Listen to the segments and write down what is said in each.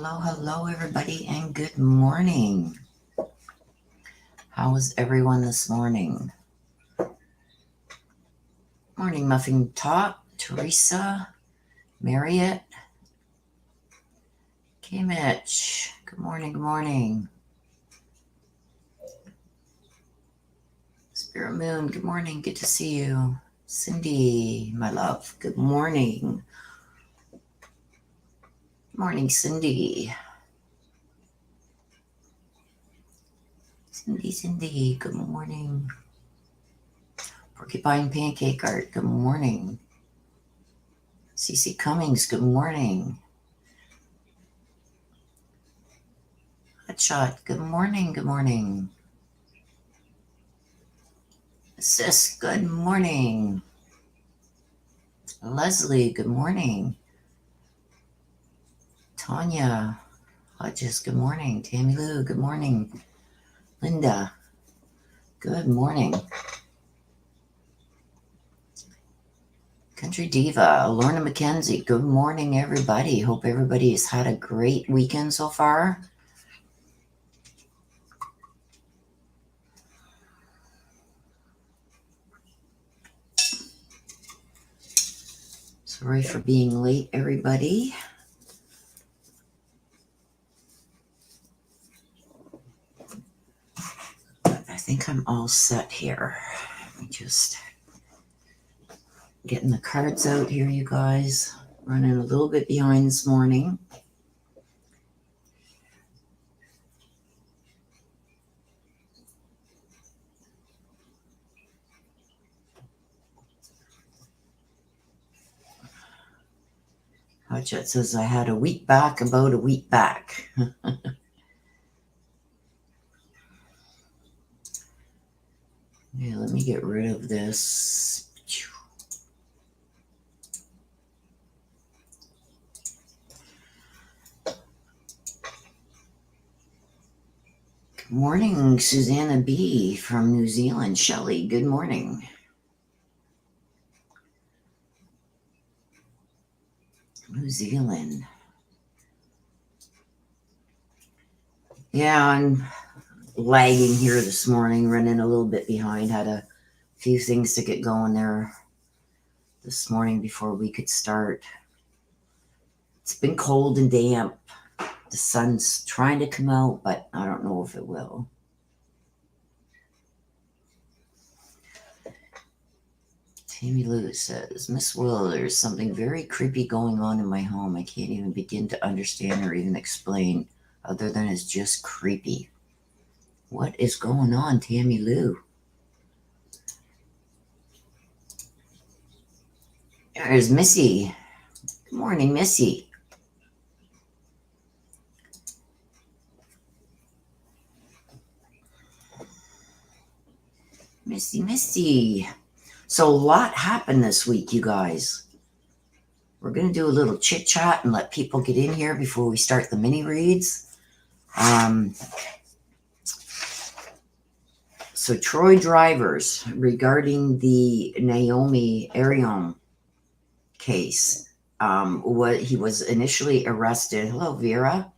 Hello, everybody, and good morning. How is everyone this morning? Morning, Muffin Top, Teresa, Marriott, K. Mitch. Good morning, good morning. Spirit Moon, good morning, good to see you. Cindy, my love, good morning. Good morning, Cindy. Cindy, good morning. Porcupine Pancake Art, good morning. Cece Cummings, good morning. Hotshot, good morning, good morning. Sis, good morning. Leslie, good morning. Tanya Hodges, good morning. Tammy Lou, good morning. Linda, good morning. Country Diva, Lorna McKenzie, good morning, everybody. Hope everybody has had a great weekend so far. Sorry for being late, everybody. But I think I'm all set here. Let me just getting the cards out here, you guys. Running a little bit behind this morning. Hotshot says I had a week back, about a week back. Yeah, let me get rid of this. Good morning, Susanna B. from New Zealand. Shelley, good morning. New Zealand. Yeah, I'm lagging here this morning, running a little bit behind. Had a few things to get going there this morning before we could start. It's been cold and damp. The sun's trying to come out, but I don't know if it will. Tammy Lou says, Miss Will, there's something very creepy going on in my home. I can't even begin to understand or even explain, other than it's just creepy. What is going on, Tammy Lou? There's Missy. Good morning, Missy. Missy. So a lot happened this week, you guys. We're going to do a little chit chat and let people get in here before we start the mini reads. So Troy Drivers, regarding the Naomi Arion case, he was initially arrested. Hello, Vera.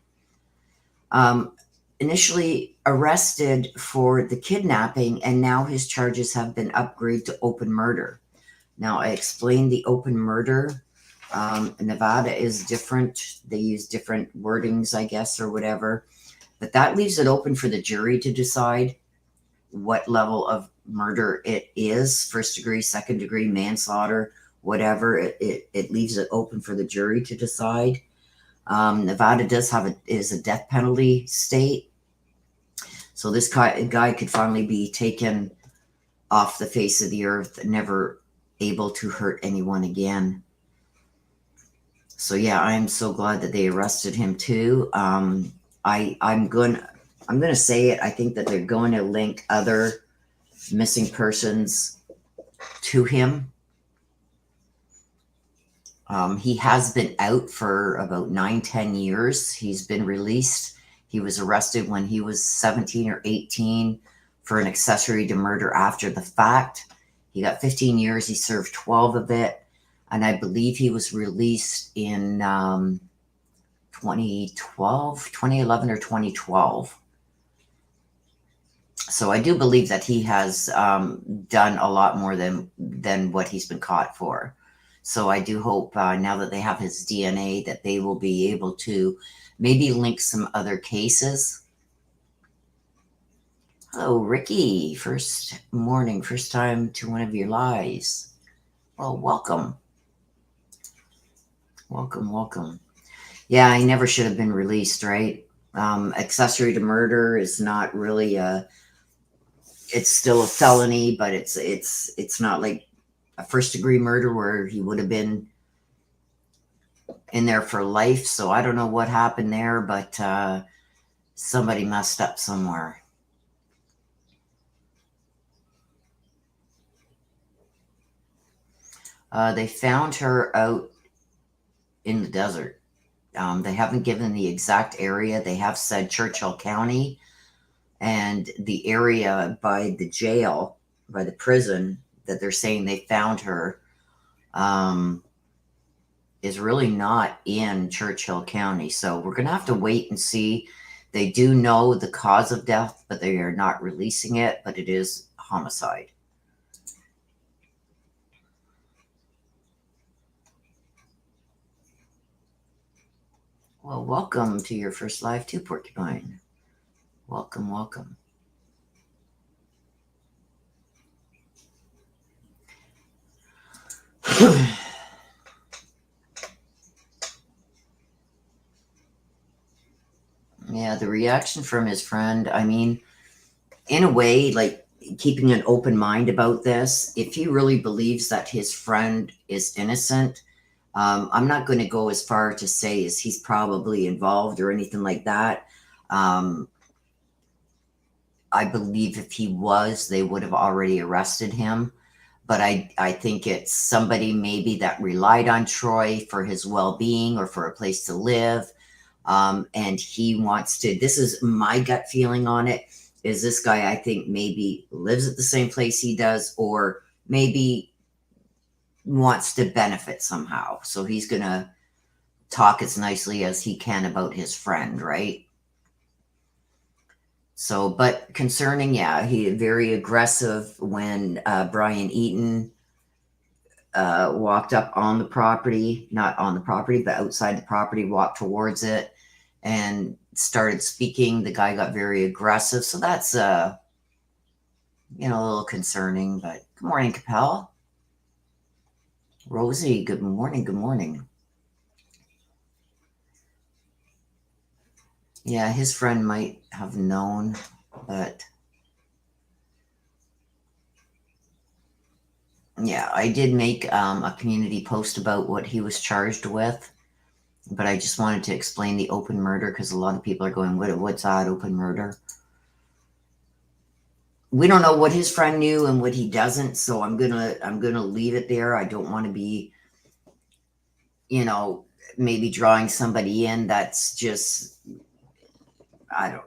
Initially arrested for the kidnapping, and now his charges have been upgraded to open murder. Now, I explained the open murder. Nevada is different. They use different wordings, I guess, or whatever. But that leaves it open for the jury to decide what level of murder it is, first degree, second degree, manslaughter, whatever. It leaves it open for the jury to decide. Nevada is a death penalty state. So this guy could finally be taken off the face of the earth, never able to hurt anyone again. So yeah, I'm so glad that they arrested him too. I'm going to say it. I think that they're going to link other missing persons to him. He has been out for about 9-10 years. He's been released. He was arrested when he was 17 or 18 for an accessory to murder after the fact. He got 15 years. He served 12 of it. And I believe he was released in 2012, 2011 or 2012. So I do believe that he has done a lot more than what he's been caught for. So I do hope now that they have his DNA that they will be able to maybe link some other cases. Hello, Ricky. First time to one of your lives. Well, welcome. Welcome. Yeah, he never should have been released, right? Accessory to murder is not really it's still a felony, but it's not like a first degree murder where he would have been in there for life. So I don't know what happened there, but somebody messed up somewhere. They found her out in the desert. They haven't given the exact area. They have said Churchill County, and the area by the jail, by the prison that they're saying they found her is really not in Churchill County. So we're going to have to wait and see. They do know the cause of death, but they are not releasing it, but it is homicide. Well, welcome to your first live too, Porcupine. Welcome. Yeah, the reaction from his friend, I mean, in a way, like keeping an open mind about this, if he really believes that his friend is innocent, I'm not going to go as far to say as he's probably involved or anything like that. I believe if he was, they would have already arrested him. But I think it's somebody maybe that relied on Troy for his well-being or for a place to live. And he wants to, this is my gut feeling on it, is this guy, I think, maybe lives at the same place he does, or maybe wants to benefit somehow. So he's going to talk as nicely as he can about his friend, right? So, but concerning, yeah, he very aggressive when Brian Eaton walked up on the property, not on the property, but outside the property, walked towards it and started speaking. The guy got very aggressive. So that's, a little concerning, but good morning, Capel. Rosie, good morning. Yeah, his friend might have known, but yeah, I did make a community post about what he was charged with, but I just wanted to explain the open murder because a lot of people are going, what's that, open murder? We don't know what his friend knew and what he doesn't, so I'm gonna leave it there. I don't want to be, maybe drawing somebody in that's just, I don't know.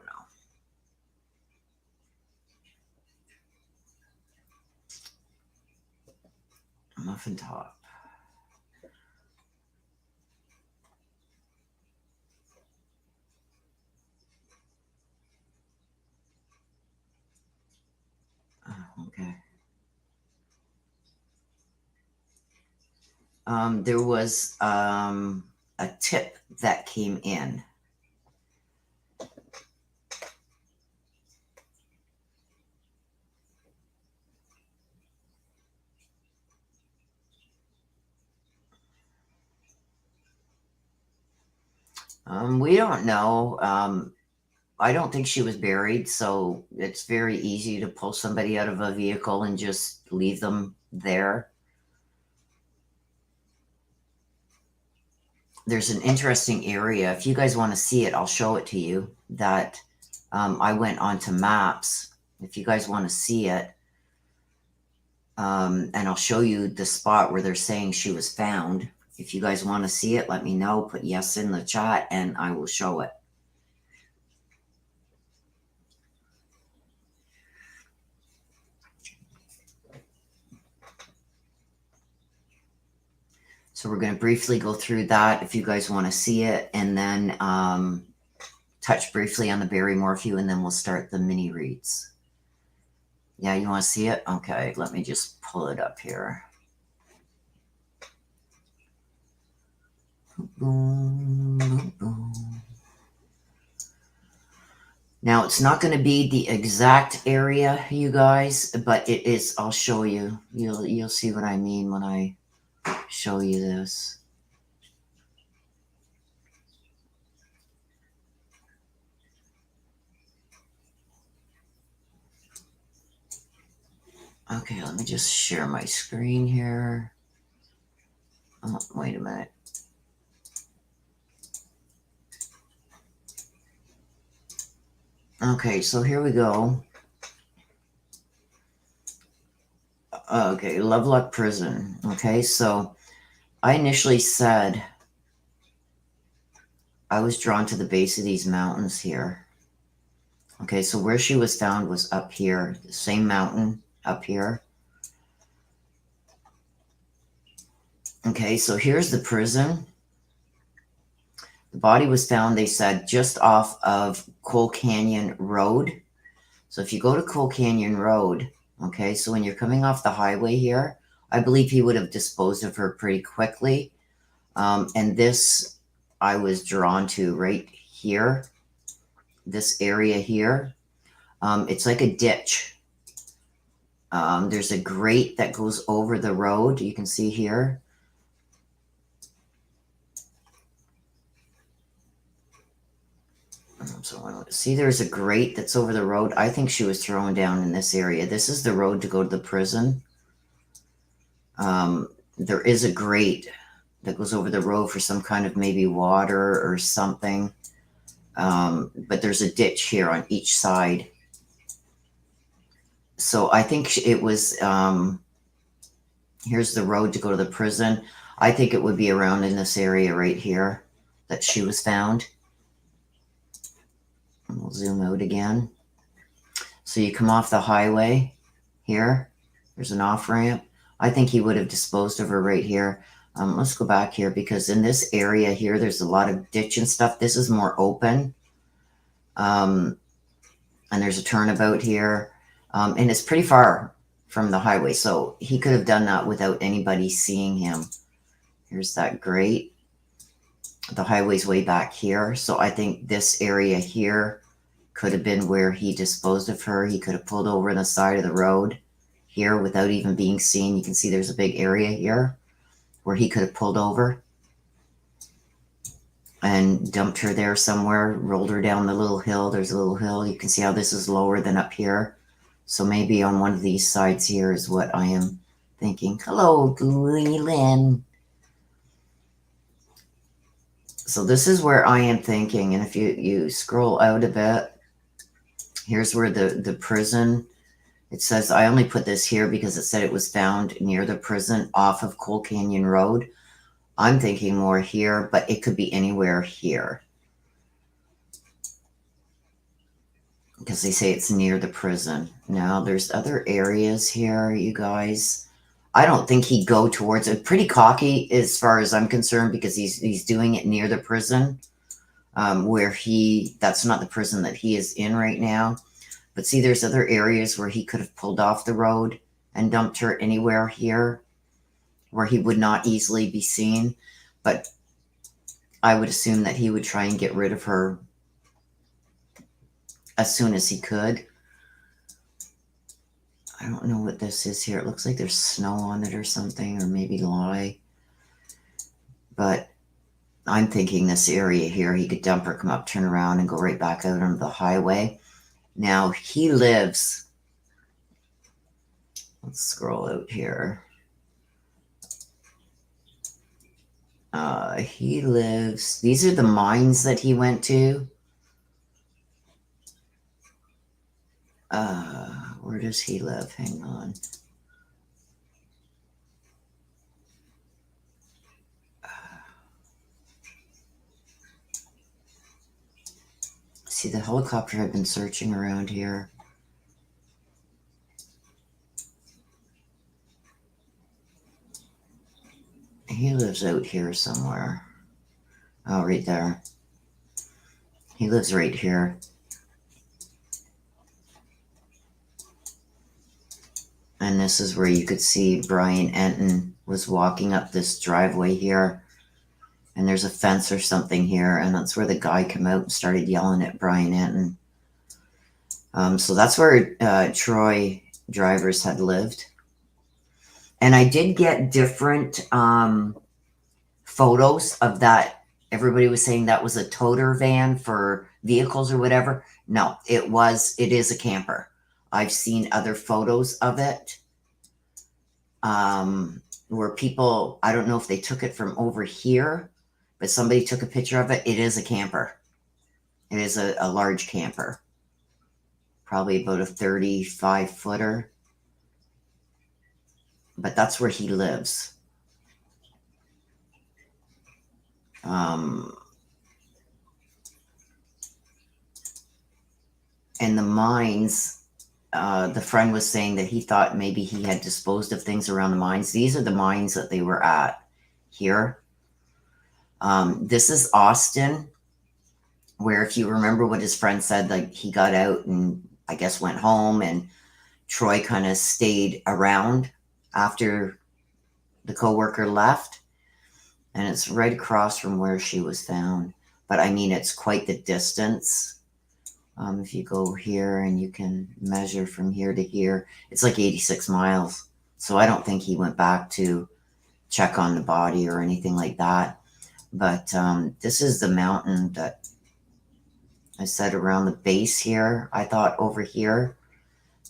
Muffin top. Okay. There was a tip that came in. We don't know. I don't think she was buried, so it's very easy to pull somebody out of a vehicle and just leave them there. There's an interesting area. If you guys want to see it, I'll show it to you. That I went onto maps. If you guys want to see it, and I'll show you the spot where they're saying she was found. If you guys want to see it, let me know. Put yes in the chat, and I will show it. So we're going to briefly go through that if you guys want to see it, and then touch briefly on the Barry Morphew, and then we'll start the mini reads. Yeah, you want to see it? Okay, let me just pull it up here. Boom, boom, boom. Now, it's not going to be the exact area, you guys, but it is. I'll show you. You'll see what I mean when I show you this. Okay, let me just share my screen here. Oh, wait a minute. Okay, so here we go. Okay, Lovelock Prison. Okay, so I initially said I was drawn to the base of these mountains here. Okay, so where she was found was up here, the same mountain up here. Okay, so here's the prison. The body was found, they said, just off of Coal Canyon Road. So if you go to Coal Canyon Road, okay, so when you're coming off the highway here, I believe he would have disposed of her pretty quickly. And this I was drawn to right here, this area here. It's like a ditch. There's a grate that goes over the road. You can see here. So see, there's a grate that's over the road. I think she was thrown down in this area. This is the road to go to the prison. There is a grate that goes over the road for some kind of maybe water or something. But there's a ditch here on each side. So I think it was, here's the road to go to the prison. I think it would be around in this area right here that she was found. And we'll zoom out again. So you come off the highway here. There's an off-ramp. I think he would have disposed of her right here. Let's go back here because in this area here, there's a lot of ditch and stuff. This is more open. And there's a turnabout here. And it's pretty far from the highway. So he could have done that without anybody seeing him. Here's that grate. The highway's way back here. So I think this area here could have been where he disposed of her. He could have pulled over on the side of the road here without even being seen. You can see there's a big area here where he could have pulled over and dumped her there somewhere, rolled her down the little hill. There's a little hill. You can see how this is lower than up here. So maybe on one of these sides here is what I am thinking. Hello, Leland. So this is where I am thinking. And if you scroll out a bit, here's where the prison, it says, I only put this here because it said it was found near the prison off of Coal Canyon Road. I'm thinking more here, but it could be anywhere here. Because they say it's near the prison. Now, there's other areas here, you guys. I don't think he'd go towards it. Pretty cocky as far as I'm concerned because he's doing it near the prison where that's not the prison that he is in right now. But see, there's other areas where he could have pulled off the road and dumped her anywhere here where he would not easily be seen. But I would assume that he would try and get rid of her as soon as he could. I don't know what this is here. It looks like there's snow on it or something, or maybe lye. But I'm thinking this area here, he could dump her, come up, turn around, and go right back out on the highway. Now, he lives... Let's scroll out here. He lives... These are the mines that he went to. Where does he live? Hang on. See, the helicopter had been searching around here. He lives out here somewhere. Oh, right there. He lives right here. And this is where you could see Brian Enton was walking up this driveway here. And there's a fence or something here. And that's where the guy came out and started yelling at Brian Enton. So that's where Troy Drivers had lived. And I did get different photos of that. Everybody was saying that was a toter van for vehicles or whatever. No, it is a camper. I've seen other photos of it where people, I don't know if they took it from over here, but somebody took a picture of it. It is a camper. It is a large camper, probably about a 35-footer. But that's where he lives. And the mines, the friend was saying that he thought maybe he had disposed of things around the mines. These are the mines that they were at here. This is Austin, where if you remember what his friend said, like he got out and I guess went home and Troy kind of stayed around after the coworker left. And it's right across from where she was found. But I mean, it's quite the distance. If you go here and you can measure from here to here, it's like 86 miles. So I don't think he went back to check on the body or anything like that. But this is the mountain that I said around the base here. I thought over here,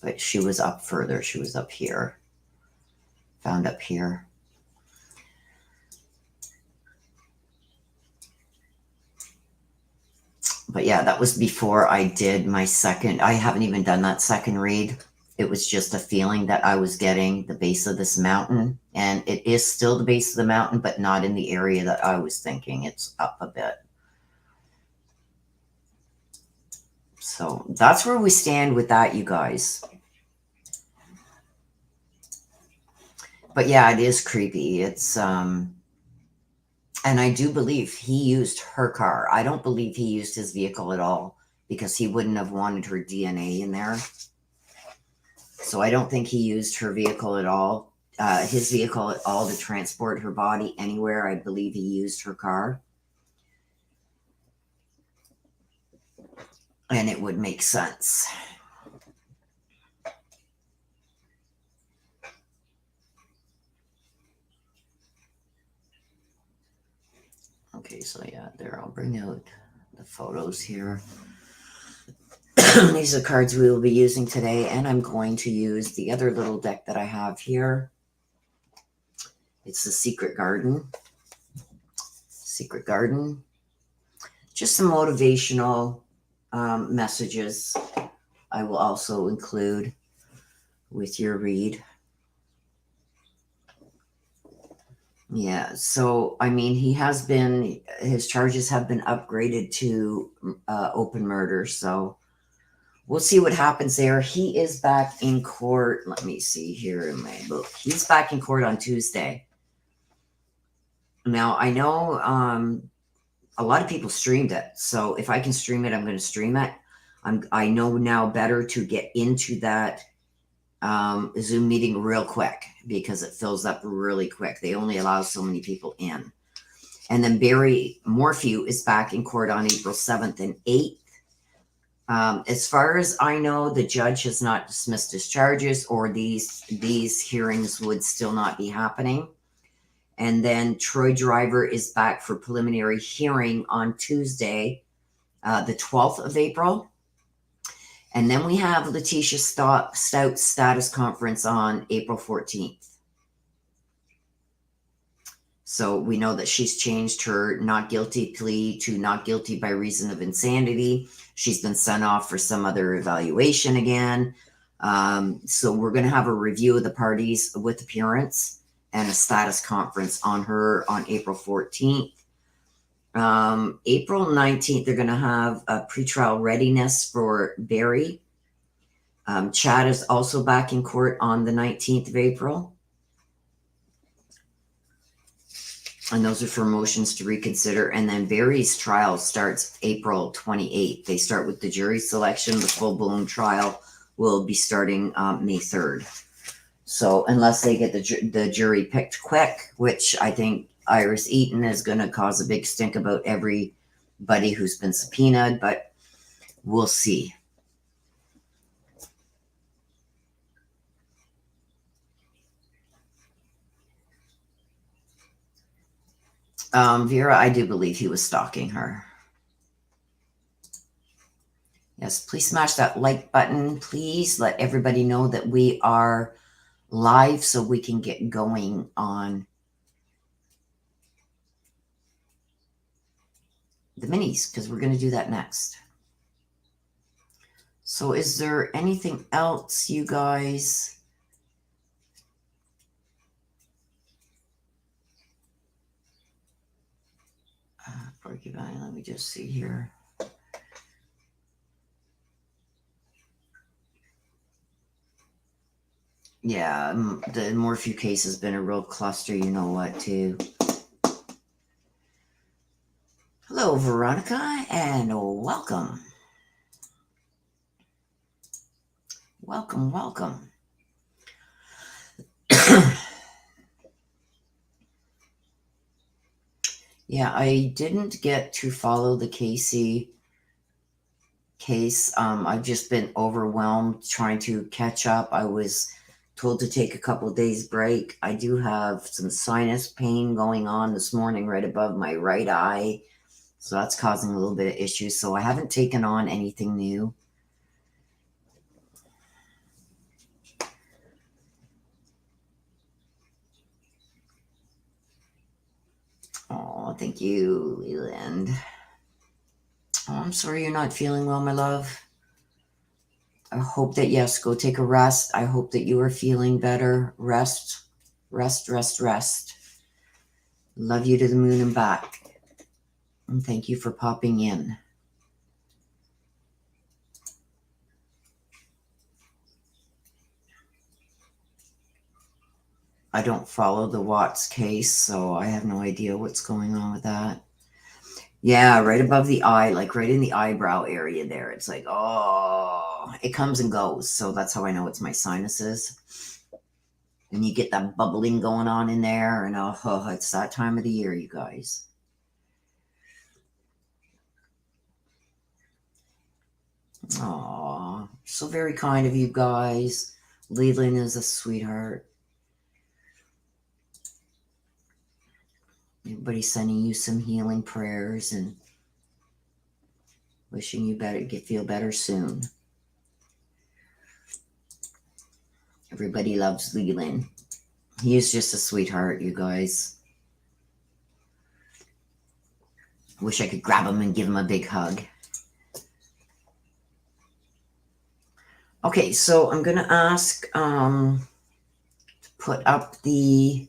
but she was up further. She was up here, found up here. But yeah, that was before I did my second. I haven't even done that second read. It was just a feeling that I was getting the base of this mountain. And it is still the base of the mountain, but not in the area that I was thinking. It's up a bit. So that's where we stand with that, you guys. But yeah, it is creepy. It's, and I do believe he used her car. I don't believe he used his vehicle at all because he wouldn't have wanted her DNA in there. So I don't think he used her vehicle at all, his vehicle at all to transport her body anywhere. I believe he used her car. And it would make sense. Okay, so yeah, there, I'll bring out the photos here. These are cards we will be using today, and I'm going to use the other little deck that I have here. It's the Secret Garden. Secret Garden. Just some motivational messages I will also include with your read. Yeah, so I mean, his charges have been upgraded to open murder. So we'll see what happens there. He is back in court. Let me see here in my book. He's back in court on Tuesday. Now, I know a lot of people streamed it. So if I can stream it, I'm going to stream it. I know now better to get into that Zoom meeting real quick because it fills up really quick. They only allow so many people in. And then Barry Morphew is back in court on April 7th and 8th. As far as I know, the judge has not dismissed his charges, or these hearings would still not be happening. And then Troy Driver is back for preliminary hearing on Tuesday, the 12th of April. And then we have Letitia Stout's status conference on April 14th. So we know that she's changed her not guilty plea to not guilty by reason of insanity. She's been sent off for some other evaluation again. So we're going to have a review of the parties with appearance and a status conference on her on April 14th. April 19th, they're going to have a pretrial readiness for Barry. Chad is also back in court on the 19th of April. And those are for motions to reconsider. And then Barry's trial starts April 28th. They start with the jury selection. The full-blown trial will be starting May 3rd. So unless they get the jury picked quick, which I think Iris Eaton is going to cause a big stink about everybody who's been subpoenaed, but we'll see. Vera, I do believe he was stalking her. Yes, please smash that like button. Please let everybody know that we are live so we can get going on the minis, because we're going to do that next. So is there anything else, you guys? Porcupine, let me just see here. Yeah, the Morphew case has been a real cluster, you know what, too. Hello, Veronica, and welcome. Welcome, welcome. Yeah, I didn't get to follow the Casey case. I've just been overwhelmed trying to catch up. I was told to take a couple days break. I do have some sinus pain going on this morning right above my right eye. So that's causing a little bit of issues. So I haven't taken on anything new. Oh, thank you, Leland. Oh, I'm sorry you're not feeling well, my love. I hope that, yes, go take a rest. I hope that you are feeling better. Rest, rest, rest, rest. Love you to the moon and back. And thank you for popping in. I don't follow the Watts case, so I have no idea what's going on with that. Yeah, right above the eye, like right in the eyebrow area there. It's like, oh, it comes and goes. So that's how I know it's my sinuses. And you get that bubbling going on in there. And oh, it's that time of the year, you guys. Oh, so very kind of you guys. Leland is a sweetheart. Everybody's sending you some healing prayers and wishing you feel better soon. Everybody loves Leland. He is just a sweetheart, you guys. Wish I could grab him and give him a big hug. Okay, so I'm going to ask to put up the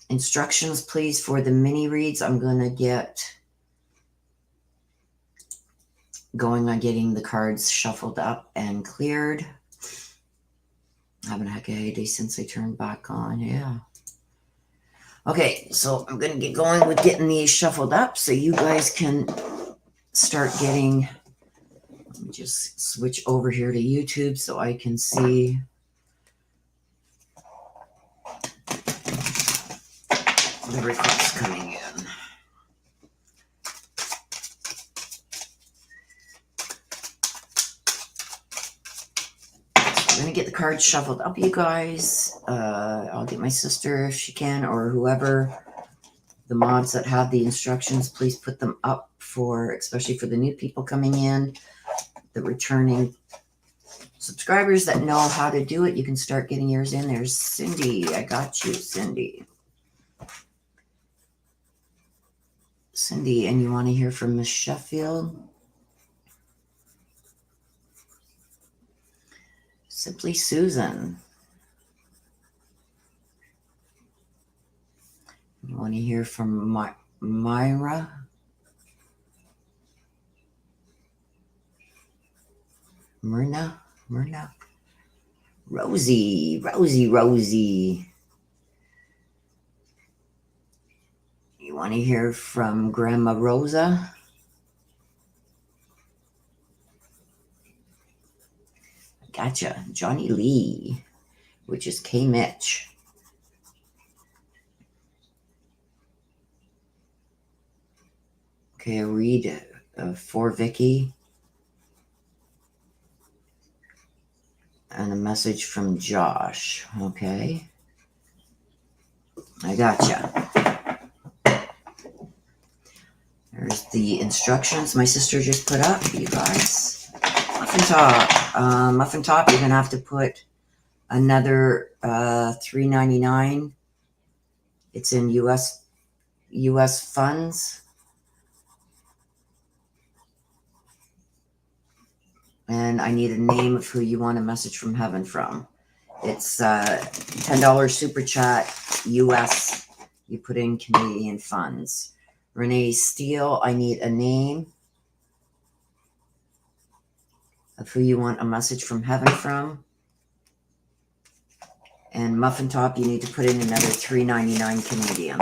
instructions, please, for the mini reads. I'm going to get going on getting the cards shuffled up and cleared. Having a heck of a day since I turned back on. Yeah. Okay, so I'm going to get going with getting these shuffled up so you guys can start getting. Let me just switch over here to YouTube so I can see the requests coming in. I'm going to get the cards shuffled up, you guys. I'll get my sister if she can, or whoever, the mods that have the instructions, please put them up for, especially for the new people coming in, the returning subscribers that know how to do it. You can start getting yours in. There's Cindy. I got you, Cindy. Cindy, and you want to hear from Miss Sheffield? Simply Susan. You want to hear from Myra? Myrna? Rosie. You want to hear from Grandma Rosa? Gotcha. Johnny Lee, which is K. Mitch. Okay, a read for Vicky. And a message from Josh. Okay. I gotcha. There's the instructions my sister just put up for you guys. Muffin top. Muffin top, you're going to have to put another $3.99. It's in US funds. And I need a name of who you want a message from heaven from. It's $10 super chat US. You put in Canadian funds. Renee Steele, I need a name of who you want a message from heaven from. And Muffin Top, you need to put in another $3.99 Canadian.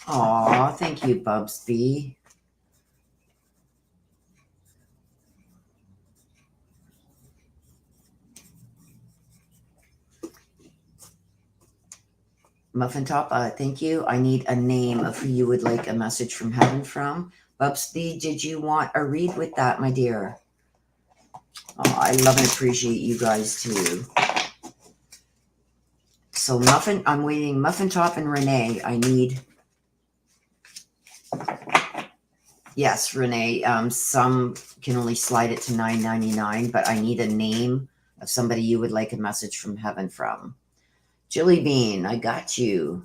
Aw, thank you, Bubsby. Muffin Top, thank you. I need a name of who you would like a message from heaven from. Bubsby, did you want a read with that, my dear? Oh, I love and appreciate you guys too. So Muffin, I'm waiting. Muffin Top and Renee, I need. Yes, Renee. Some can only slide it to $9.99, but I need a name of somebody you would like a message from heaven from. Jilly Bean, I got you.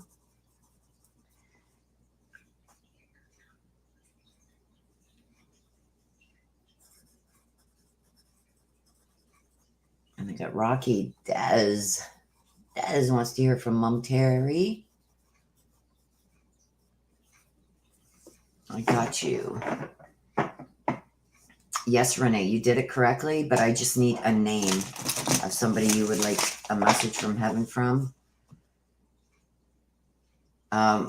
And I got Rocky. Des wants to hear from Mom Terry. I got you. Yes, Renee, you did it correctly, but I just need a name of somebody you would like a message from heaven from.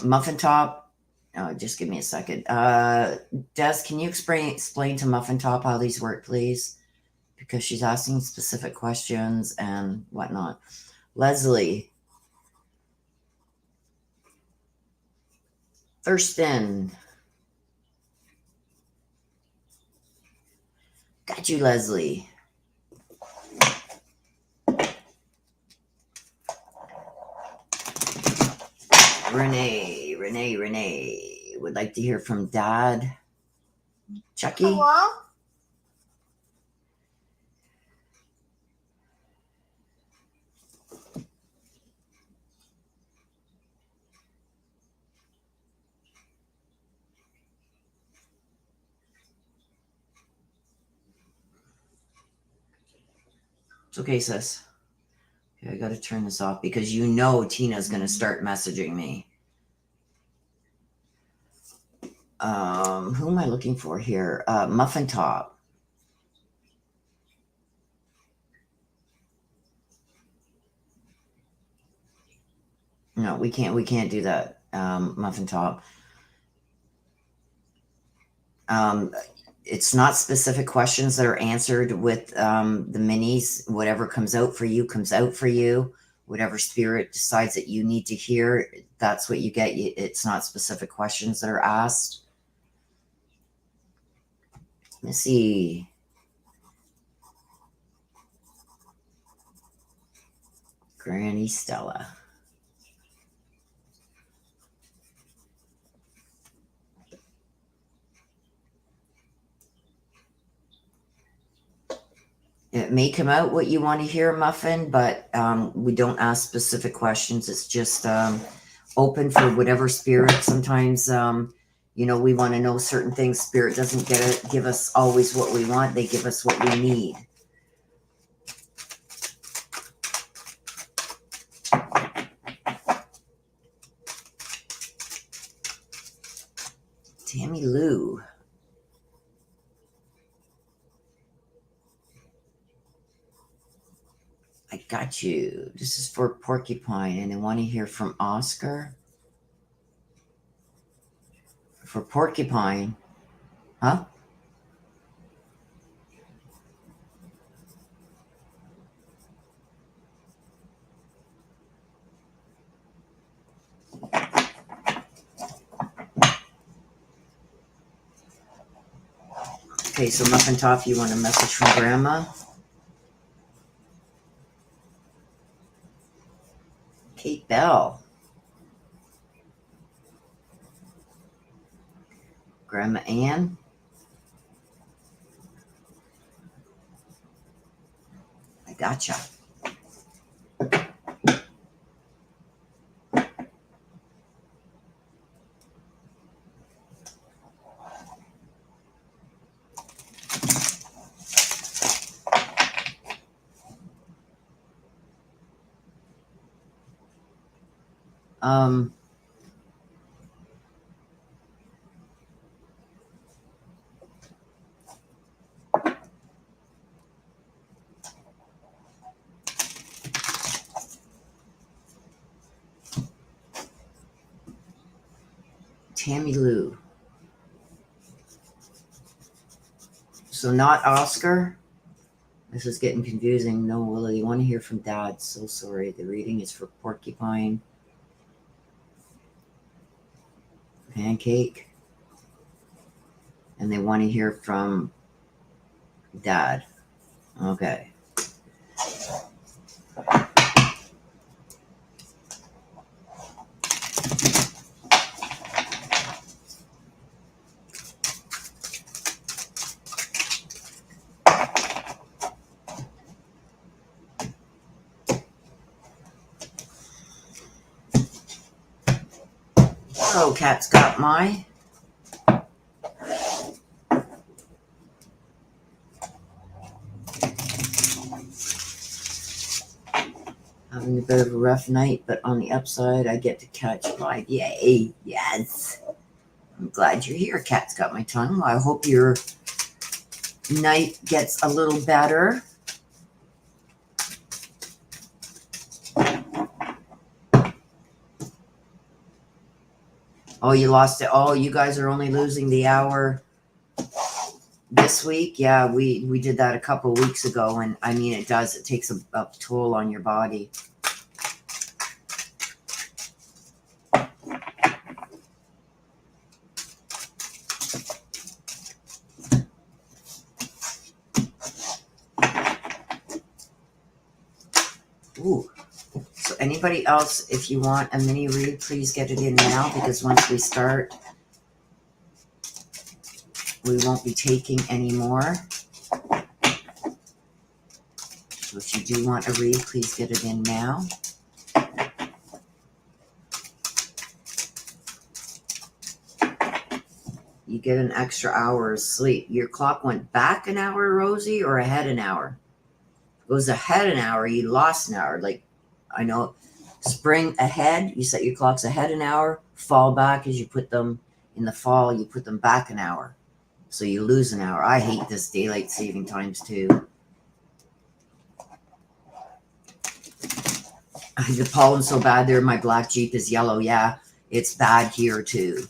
Muffin Top, just give me a second. Des, can you explain to Muffin Top how these work, please? Because she's asking specific questions and whatnot. Leslie. Thurston. Got you, Leslie. Renee would like to hear from Dad. Chucky? Hello? It's okay, sis. Okay, I got to turn this off because you know Tina's going to start messaging me. Who am I looking for here? Muffin Top. No, we can't do that. Muffin Top. It's not specific questions that are answered with the minis. Whatever comes out for you comes out for you. Whatever spirit decides that you need to hear, that's what you get. It's not specific questions that are asked. Let's see. Granny Stella. It may come out what you want to hear, Muffin, but we don't ask specific questions. It's just open for whatever spirit. Sometimes, we want to know certain things. Spirit doesn't give us always what we want. They give us what we need. Tammy Lou. I got you. This is for Porcupine, and they want to hear from Oscar. For Porcupine. Huh? Okay, so Muffin Top, you want a message from Grandma? Kate Bell. Grandma Ann. I gotcha. Tammy Lou. So not Oscar? This is getting confusing. No, Willie, you want to hear from Dad. So sorry. The reading is for Porcupine. Pancake. And they want to hear from Dad. Okay. Oh, Cat's got my. Having a bit of a rough night, but on the upside, I get to catch live. Yay. Yes. I'm glad you're here. Cat's got my tongue. Well, I hope your night gets a little better. Oh, you lost it. Oh, you guys are only losing the hour this week. Yeah, we did that a couple of weeks ago, and I mean, it takes a toll on your body. Ooh. So anybody else, if you want a mini read, please get it in now, because once we start, we won't be taking any more. So if you do want a read, please get it in now. You get an extra hour of sleep. Your clock went back an hour, Rosie, or ahead an hour? If it goes ahead an hour, you lost an hour. Like, I know, spring ahead, you set your clocks ahead an hour. Fall back, as you put them in the fall, you put them back an hour. So you lose an hour. I hate this daylight saving times too. The pollen's so bad there. My black Jeep is yellow. Yeah, it's bad here too.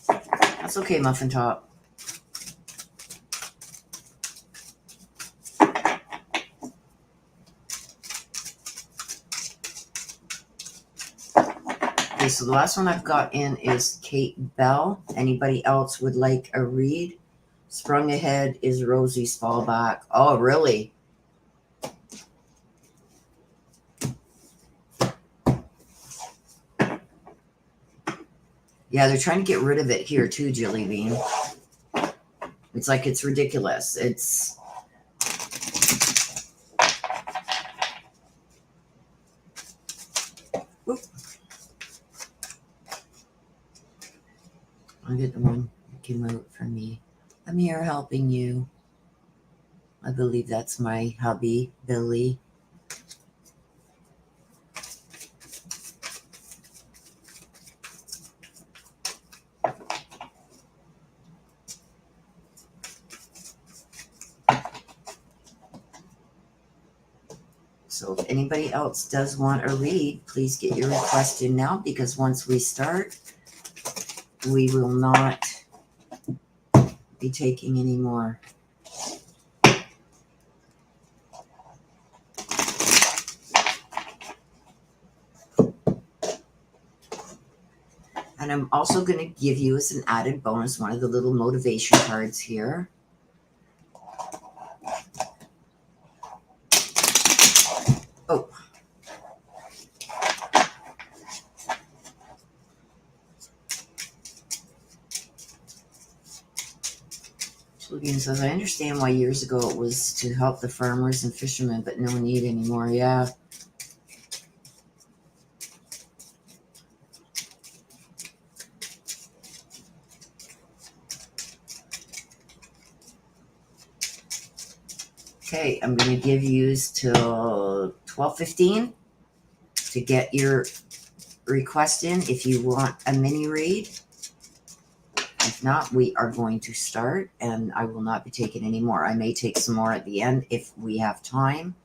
That's okay, Muffin Top. Okay, so the last one I've got in is Kate Bell. Anybody else would like a read? Sprung ahead is Rosie's fallback. Oh, really? Yeah, they're trying to get rid of it here too, Jilly Bean. It's like, it's ridiculous. It's... Oop. I'll get the one that came out for me. I'm here helping you. I believe that's my hubby, Billy. So if anybody else does want a read, please get your request in now, because once we start, we will not be taking any more. And I'm also going to give you, as an added bonus, one of the little motivation cards here. Oh. Again, says, I understand why years ago it was to help the farmers and fishermen, but no need anymore. Yeah. Okay, I'm going to give you till 12:15 to get your request in if you want a mini read. If not, we are going to start, and I will not be taking any more. I may take some more at the end if we have time.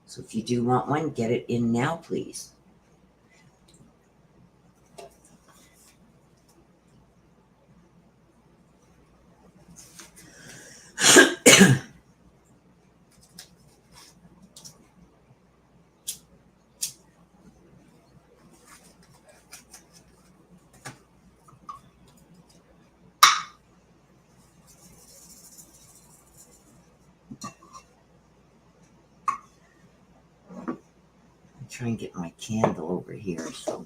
So if you do want one, get it in now, please. Try and get my candle over here. So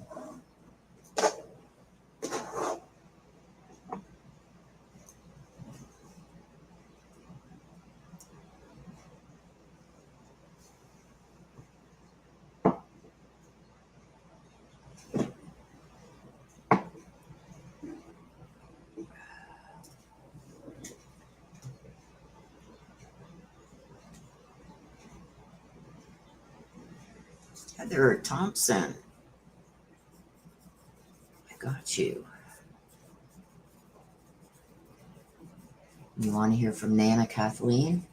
Heather Thompson, I got you. You want to hear from Nana Kathleen?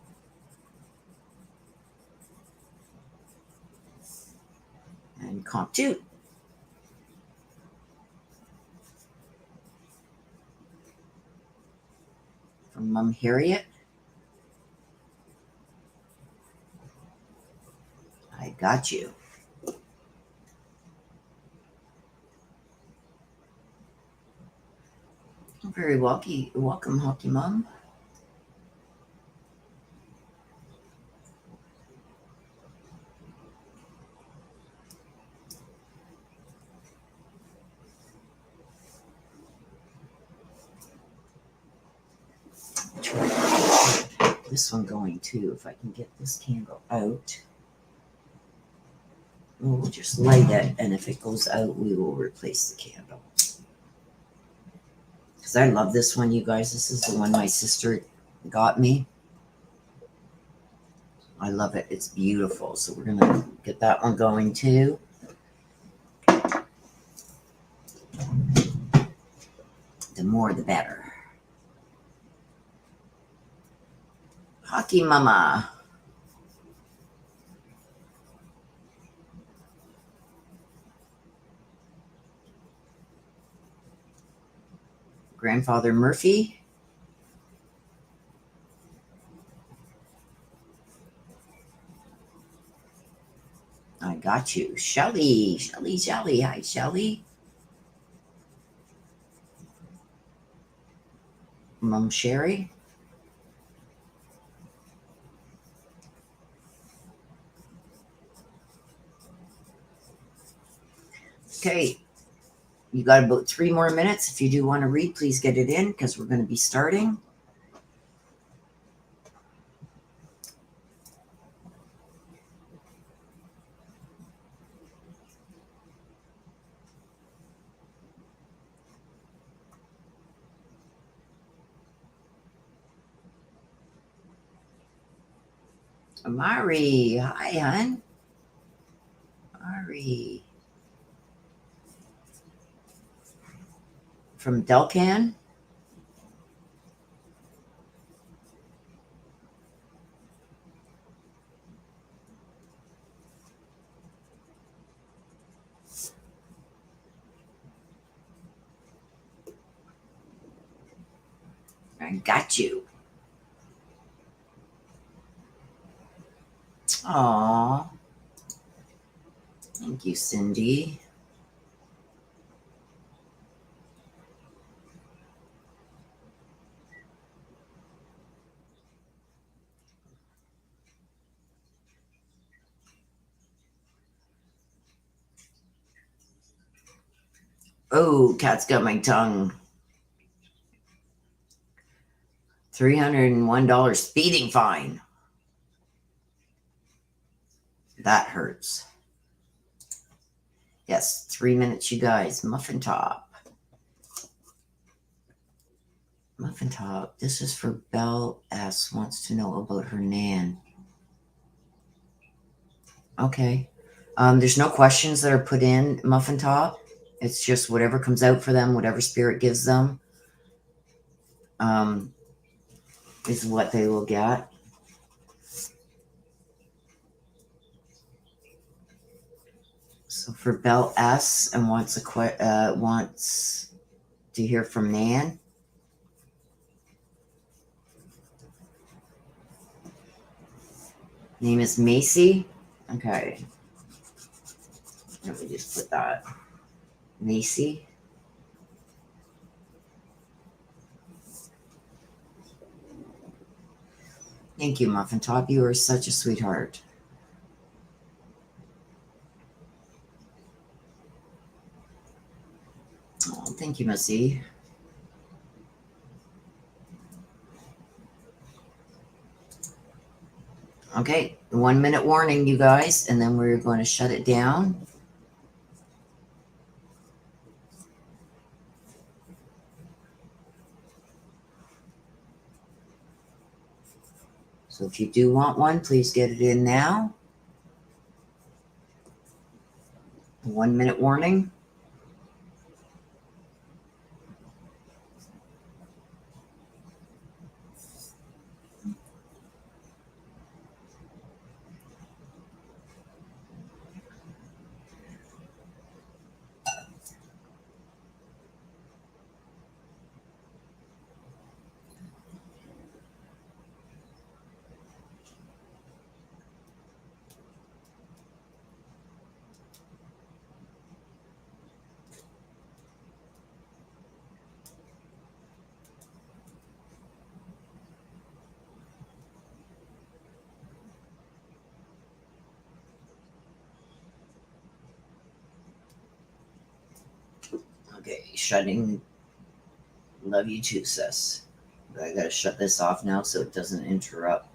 And Comptute. From Mum Harriet. I got you. Very welcome, Hockey Mum. Try this one going too, if I can get this candle out. We'll just light it, and if it goes out, we will replace the candle. Because I love this one, you guys. This is the one my sister got me. I love it. It's beautiful. So we're going to get that one going too. The more, the better. Hockey Mama. Grandfather Murphy. I got you. Shelly. Hi, Shelly. Mum Sherry. Okay. You got about 3 more minutes. If you do want to read, please get it in, because we're going to be starting. Mari. Hi, hon. Mari. from Delcan. I got you. Aw. Thank you, Cindy. Oh, cat's got my tongue. $301 speeding fine. That hurts. Yes, 3 minutes, you guys. Muffin Top. Muffin Top. This is for Belle S. Wants to know about her Nan. Okay. There's no questions that are put in Muffin Top. It's just whatever comes out for them, whatever spirit gives them, is what they will get. So for Belle S. and wants to hear from Nan. Name is Macy. Okay. Let me just put that. Macy. Thank you, Muffin Top. You are such a sweetheart. Oh, thank you, Missy. Okay, 1 minute warning, you guys, and then we're going to shut it down. So if you do want one, please get it in now. 1 minute warning. Okay, shutting. Love you too, sis. But I gotta shut this off now so it doesn't interrupt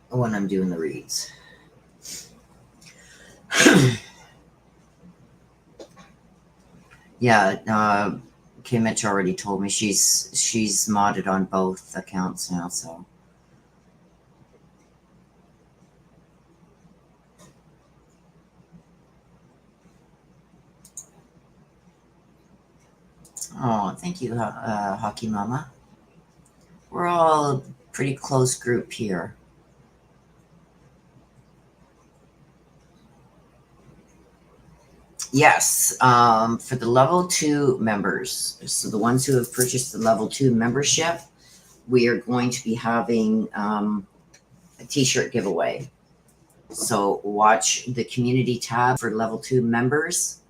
when I'm doing the reads. Yeah, Kim Mitch already told me she's modded on both accounts now, so. Oh, thank you, Hockey Mama. We're all a pretty close group here. Yes, for the level 2 members, so the ones who have purchased the level 2 membership, we are going to be having a t-shirt giveaway. So watch the community tab for level 2 members.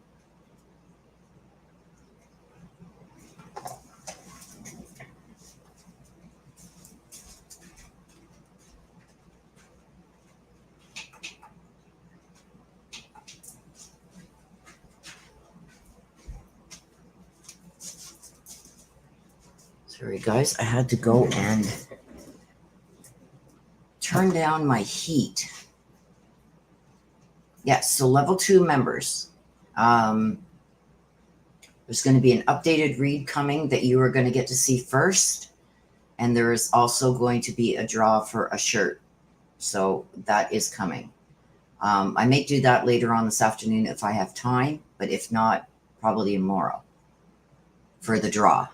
Sorry, guys, I had to go and turn down my heat. Yes, so level 2 members. There's going to be an updated read coming that you are going to get to see first. And there is also going to be a draw for a shirt. So that is coming. I may do that later on this afternoon if I have time. But if not, probably tomorrow for the draw.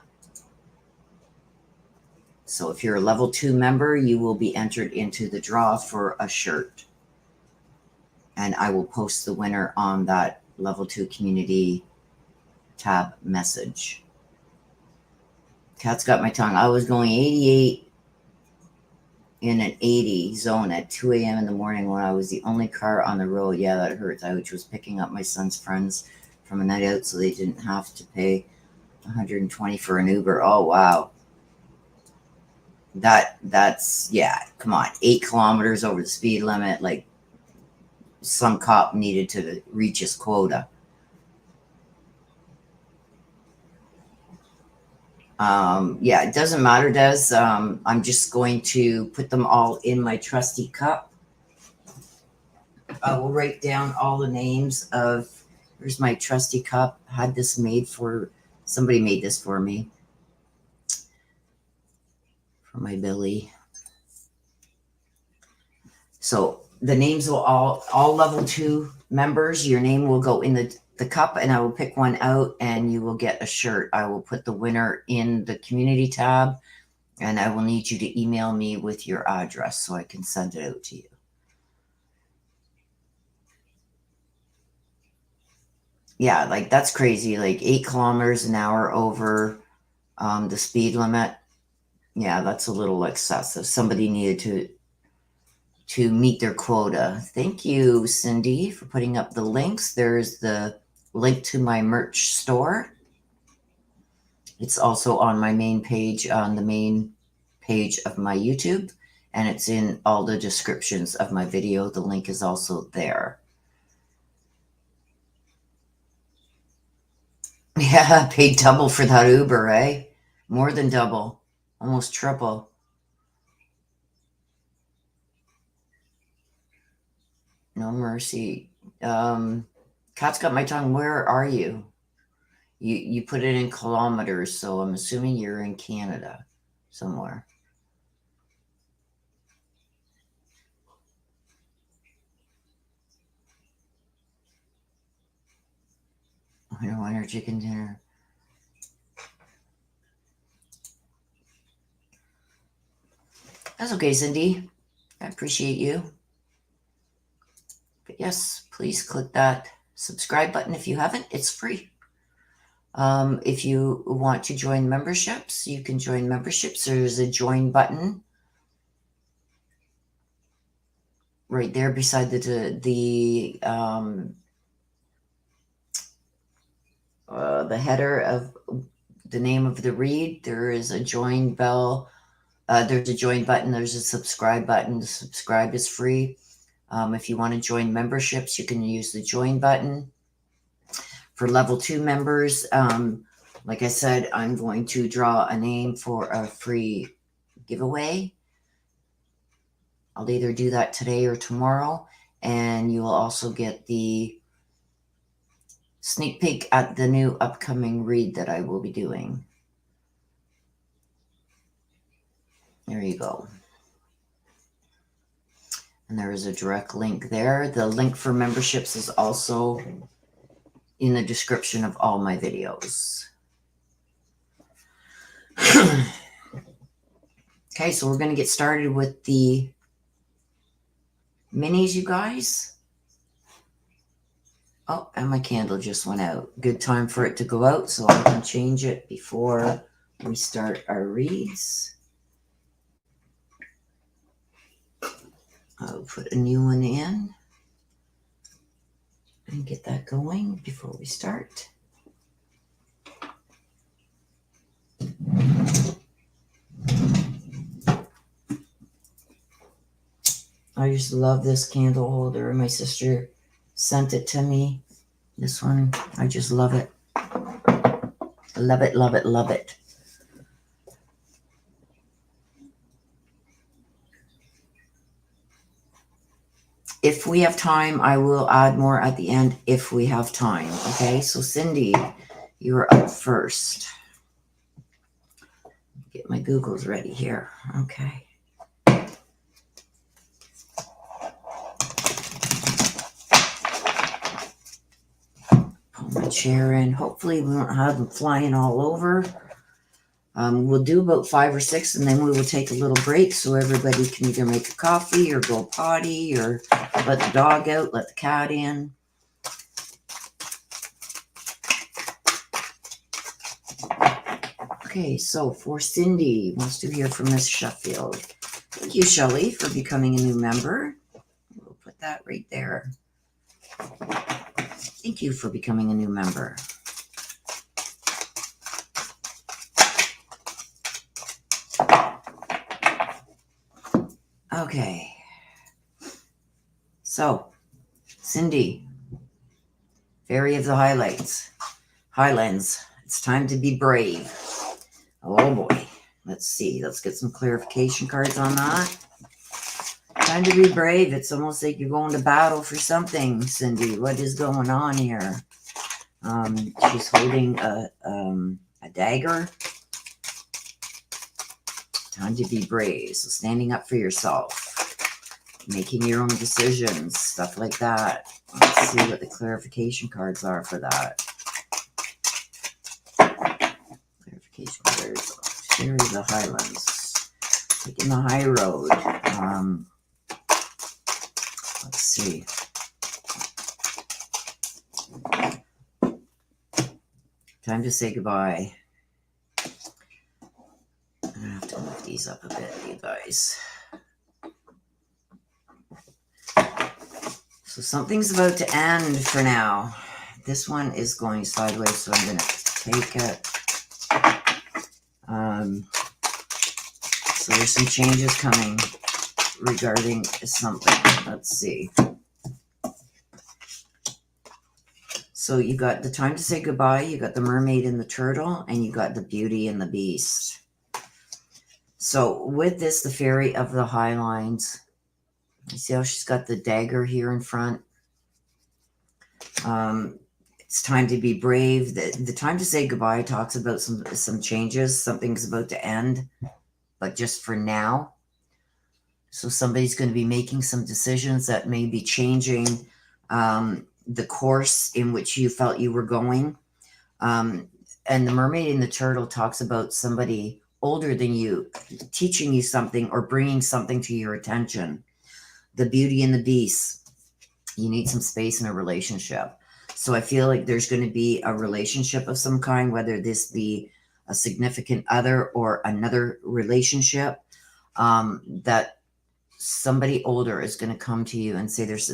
So if you're a level 2 member, you will be entered into the draw for a shirt. And I will post the winner on that level 2 community tab message. Cat's got my tongue. I was going 88 in an 80 zone at 2 a.m. in the morning when I was the only car on the road. Yeah, that hurts. I was picking up my son's friends from a night out so they didn't have to pay $120 for an Uber. Oh, wow. That's, yeah, come on. 8 kilometers over the speed limit. Like, some cop needed to reach his quota. Yeah, it doesn't matter, Des. I'm just going to put them all in my trusty cup. I will write down all the names of, here's my trusty cup. I had this made for, somebody made this for me. For my Billy. So the names will all level 2 members, your name will go in the cup, and I will pick one out and you will get a shirt. I will put the winner in the community tab, and I will need you to email me with your address so I can send it out to you. Yeah, like that's crazy. Like 8 kilometers an hour over the speed limit. Yeah, that's a little excessive. Somebody needed to meet their quota. Thank you, Cindy, for putting up the links. There's the link to my merch store. It's also on my main page, on the main page of my YouTube, and it's in all the descriptions of my video. The link is also there. Yeah, paid double for that Uber, eh? More than double, almost triple. No mercy. Cat's got my tongue. Where are you? You put it in kilometers, so I'm assuming you're in Canada somewhere. I don't want our chicken dinner. That's okay, Cindy. I appreciate you. But yes, please click that subscribe button if you haven't. It's free. If you want to join memberships, you can join memberships. There's a join button right there beside the header of the name of the read. There is a join bell. There's a join button. There's a subscribe button. The subscribe is free. If you want to join memberships, you can use the join button. For level 2 members, like I said, I'm going to draw a name for a free giveaway. I'll either do that today or tomorrow, and you will also get the sneak peek at the new upcoming read that I will be doing. There you go. And there is a direct link there. The link for memberships is also in the description of all my videos. Okay, so we're going to get started with the minis, you guys. Oh, and my candle just went out. Good time for it to go out so I can change it before we start our reads. I'll put a new one in and get that going before we start. I just love this candle holder. My sister sent it to me. This one, I just love it. Love it, love it, love it. If we have time, I will add more at the end if we have time. Okay, so Cindy, you're up first. Get my Googles ready here. Okay. Pull my a chair in. Hopefully we won't have them flying all over. We'll do about 5 or 6, and then we will take a little break so everybody can either make a coffee or go potty or let the dog out, let the cat in. Okay, so for Cindy, wants to hear from Miss Sheffield. Thank you, Shelley, for becoming a new member. We'll put that right there. Thank you for becoming a new member. Okay. So, Cindy, Fairy of the Highlands. It's time to be brave. Oh boy. Let's see. Let's get some clarification cards on that. Time to be brave. It's almost like you're going to battle for something, Cindy. What is going on here? She's holding a dagger. Time to be brave. So standing up for yourself, making your own decisions, stuff like that. Let's see what the clarification cards are for that. Clarification cards. Fairy of the Highlands. Taking the high road. Let's see. Time to say goodbye. I'm going to have to move these up a bit, you guys. So something's about to end for now. This one is going sideways, so I'm going to take it. So there's some changes coming regarding something. Let's see. So you got the time to say goodbye, you got the mermaid and the turtle, and you got the beauty and the beast. So with this, the Fairy of the Highlands, you see how she's got the dagger here in front? It's time to be brave. The time to say goodbye talks about some changes. Something's about to end, but just for now. So somebody's going to be making some decisions that may be changing the course in which you felt you were going. And the mermaid and the turtle talks about somebody older than you teaching you something or bringing something to your attention. The beauty and the beast, you need some space in a relationship. So I feel like there's going to be a relationship of some kind, whether this be a significant other or another relationship, that somebody older is going to come to you and say there's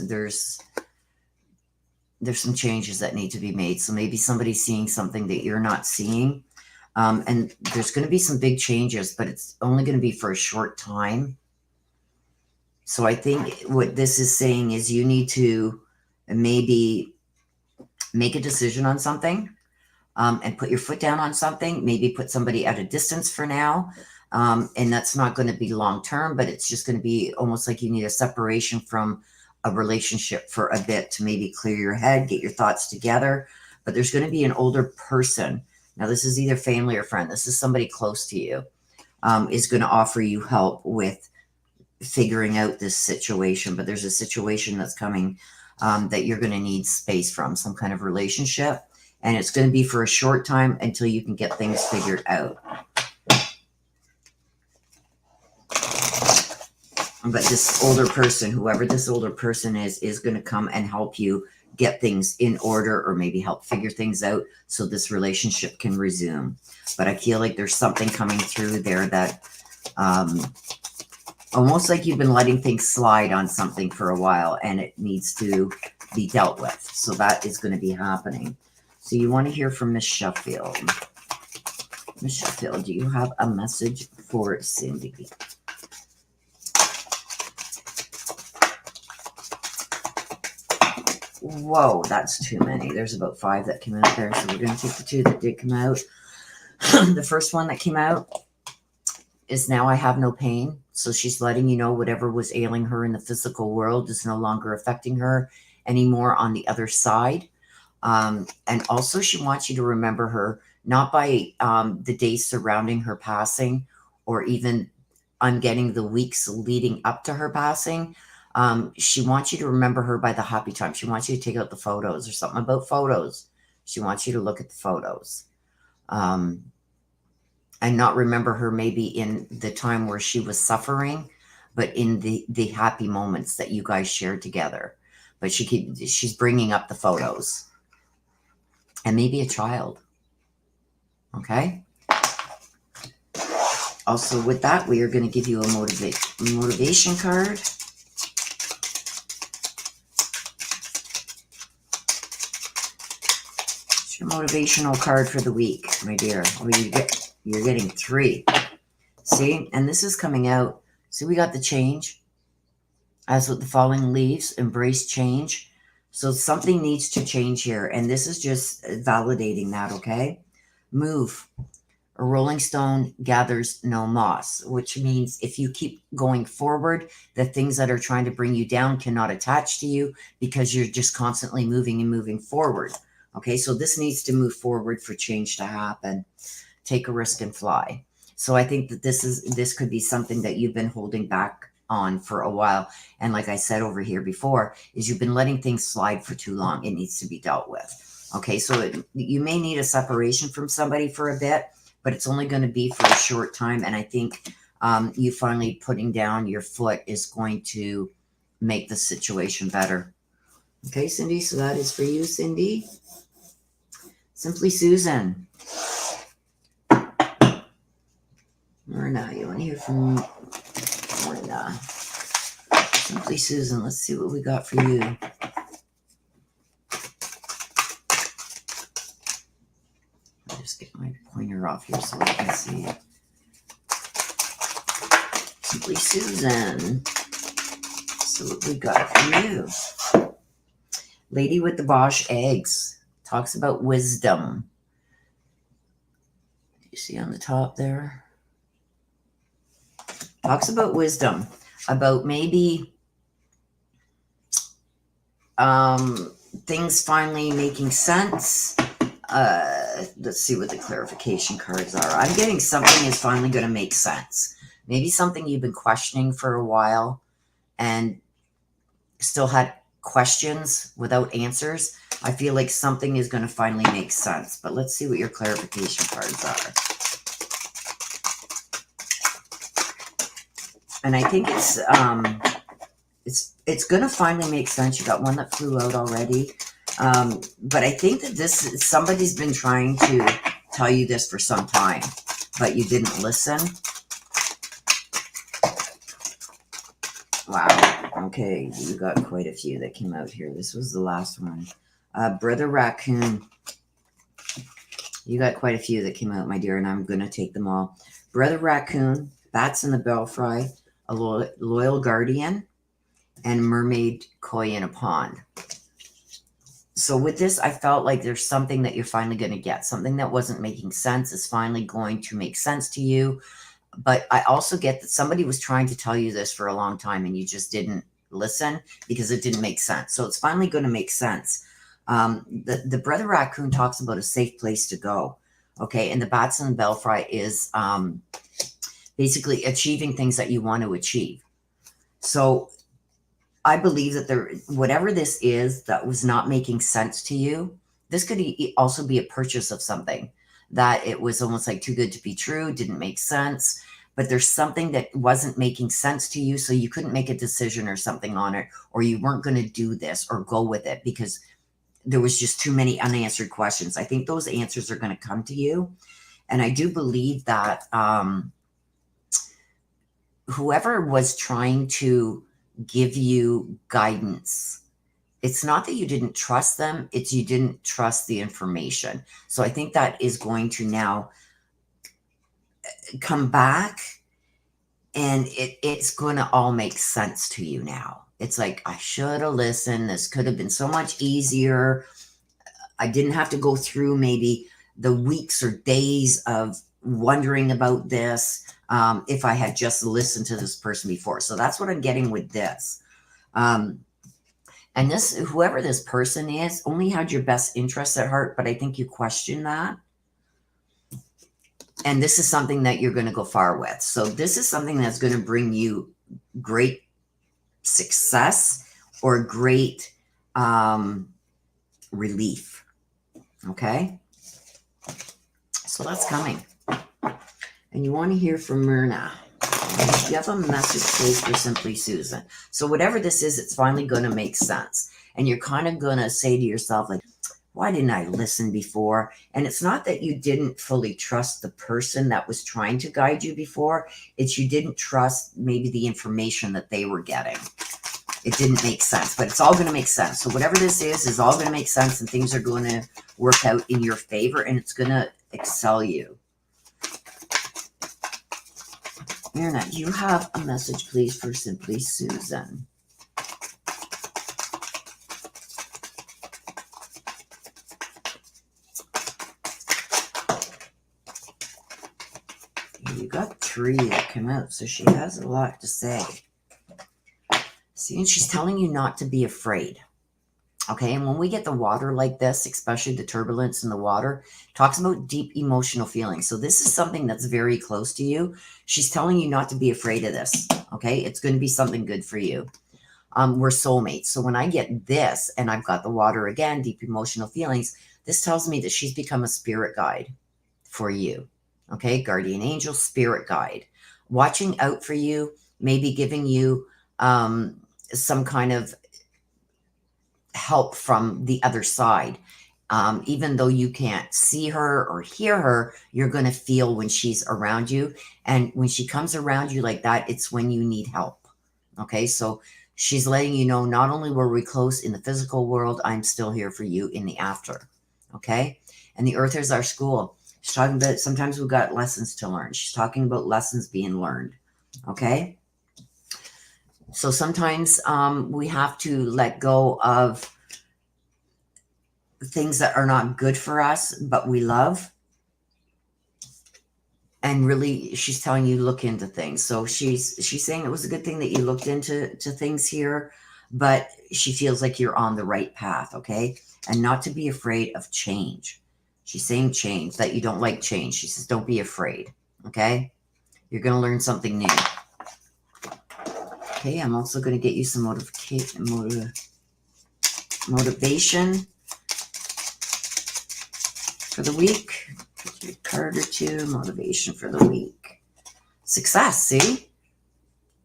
some changes that need to be made. So maybe somebody's seeing something that you're not seeing. And there's going to be some big changes, but it's only going to be for a short time. So I think what this is saying is you need to maybe make a decision on something, and put your foot down on something, maybe put somebody at a distance for now. And that's not going to be long term, but it's just going to be almost like you need a separation from a relationship for a bit to maybe clear your head, get your thoughts together. But there's going to be an older person. Now, this is either family or friend. This is somebody close to you, is going to offer you help with figuring out this situation. But there's a situation that's coming that you're going to need space from, some kind of relationship. And it's going to be for a short time until you can get things figured out. But this older person, whoever this older person is going to come and help you get things in order, or maybe help figure things out so this relationship can resume. But I feel like there's something coming through there that almost like you've been letting things slide on something for a while and it needs to be dealt with. So that is going to be happening. So you want to hear from Miss Sheffield. Miss Sheffield, do you have a message for Cindy? Whoa, that's too many. There's about 5 that came out there. So we're going to take the 2 that did come out. The first one that came out is now I have no pain. So she's letting you know whatever was ailing her in the physical world is no longer affecting her anymore on the other side. And also she wants you to remember her, not by the days surrounding her passing, or even I'm getting the weeks leading up to her passing. She wants you to remember her by the happy time. She wants you to take out the photos or something about photos. She wants you to look at the photos. And not remember her maybe in the time where she was suffering, but in the happy moments that you guys shared together. But she's bringing up the photos. And maybe a child. Okay? Also, with that, we are going to give you a motivation card. It's your motivational card for the week, my dear. Oh, you're getting 3. See? And this is coming out. See, we got the change. As with the falling leaves, embrace change. So something needs to change here. And this is just validating that, okay? Move. A rolling stone gathers no moss, which means if you keep going forward, the things that are trying to bring you down cannot attach to you because you're just constantly moving and moving forward. Okay, so this needs to move forward for change to happen. Take a risk and fly. So I think that this could be something that you've been holding back on for a while. And like I said over here before, is you've been letting things slide for too long. It needs to be dealt with. Okay, so you may need a separation from somebody for a bit, but it's only going to be for a short time. And I think you finally putting down your foot is going to make the situation better. Okay, Cindy, so that is for you, Cindy. Simply Susan. Myrna, you want to hear from Myrna? Simply Susan, let's see what we got for you. I'll just get my pointer off here so I can see it. Simply Susan. So what we got for you. Lady with the Bosch eggs talks about wisdom. You see on the top there? Talks about wisdom, about maybe things finally making sense. Let's see what the clarification cards are. I'm getting something is finally going to make sense. Maybe something you've been questioning for a while and still had questions without answers. I feel like something is going to finally make sense. But let's see what your clarification cards are. And I think it's going to finally make sense. You got one that flew out already. But I think that somebody's been trying to tell you this for some time, but you didn't listen. Wow. Okay. You got quite a few that came out here. This was the last one. Brother Raccoon. You got quite a few that came out, my dear, and I'm going to take them all. Brother Raccoon, Bats in the Belfry, a loyal guardian, and mermaid koi in a pond. So with this, I felt like there's something that you're finally going to get. Something that wasn't making sense is finally going to make sense to you. But I also get that somebody was trying to tell you this for a long time and you just didn't listen because it didn't make sense. So it's finally going to make sense. The Brother Raccoon talks about a safe place to go. Okay. And the Bats in the Belfry is basically achieving things that you want to achieve. So I believe that whatever this is that was not making sense to you, this could also be a purchase of something that it was almost like too good to be true, didn't make sense, but there's something that wasn't making sense to you, so you couldn't make a decision or something on it, or you weren't going to do this or go with it because there was just too many unanswered questions. I think those answers are going to come to you. And I do believe that whoever was trying to give you guidance, it's not that you didn't trust them, it's you didn't trust the information. So I think that is going to now come back and it's going to all make sense to you now. It's like, I should have listened. This could have been so much easier. I didn't have to go through maybe the weeks or days of wondering about this if I had just listened to this person before. So that's what I'm getting with this. And whoever this person is, only had your best interests at heart, but I think you question that. And this is something that you're going to go far with. So this is something that's going to bring you great success or great relief. Okay? So that's coming. And you want to hear from Myrna. You have a message, please, for Simply Susan. So whatever this is, it's finally going to make sense. And you're kind of going to say to yourself, like, why didn't I listen before? And it's not that you didn't fully trust the person that was trying to guide you before. It's you didn't trust maybe the information that they were getting. It didn't make sense, but it's all going to make sense. So whatever this is all going to make sense, and things are going to work out in your favor, and it's going to excel you. Myrna, you have a message, please, for Simply Susan. You got 3 that came out, so she has a lot to say. See, and she's telling you not to be afraid. Okay, and when we get the water like this, especially the turbulence in the water, talks about deep emotional feelings. So this is something that's very close to you. She's telling you not to be afraid of this. Okay, it's going to be something good for you. We're soulmates. So when I get this, and I've got the water again, deep emotional feelings, this tells me that she's become a spirit guide for you. Okay, guardian angel, spirit guide, watching out for you, maybe giving you some kind of help from the other side. Even though you can't see her or hear her, you're going to feel when she's around you. And when she comes around you like that, it's when you need help. Okay, so she's letting you know, not only were we close in the physical world, I'm still here for you in the after. Okay, and the earth is our school. She's talking about sometimes we've got lessons to learn. She's talking about lessons being learned. Okay, so sometimes we have to let go of things that are not good for us, but we love. And really, she's telling you look into things. So she's saying it was a good thing that you looked into things here, but she feels like you're on the right path. Okay, and not to be afraid of change. She's saying change, that you don't like change. She says don't be afraid. Okay, you're going to learn something new. Okay, I'm also going to get you some motivation for the week. A card or 2, motivation for the week. Success, see?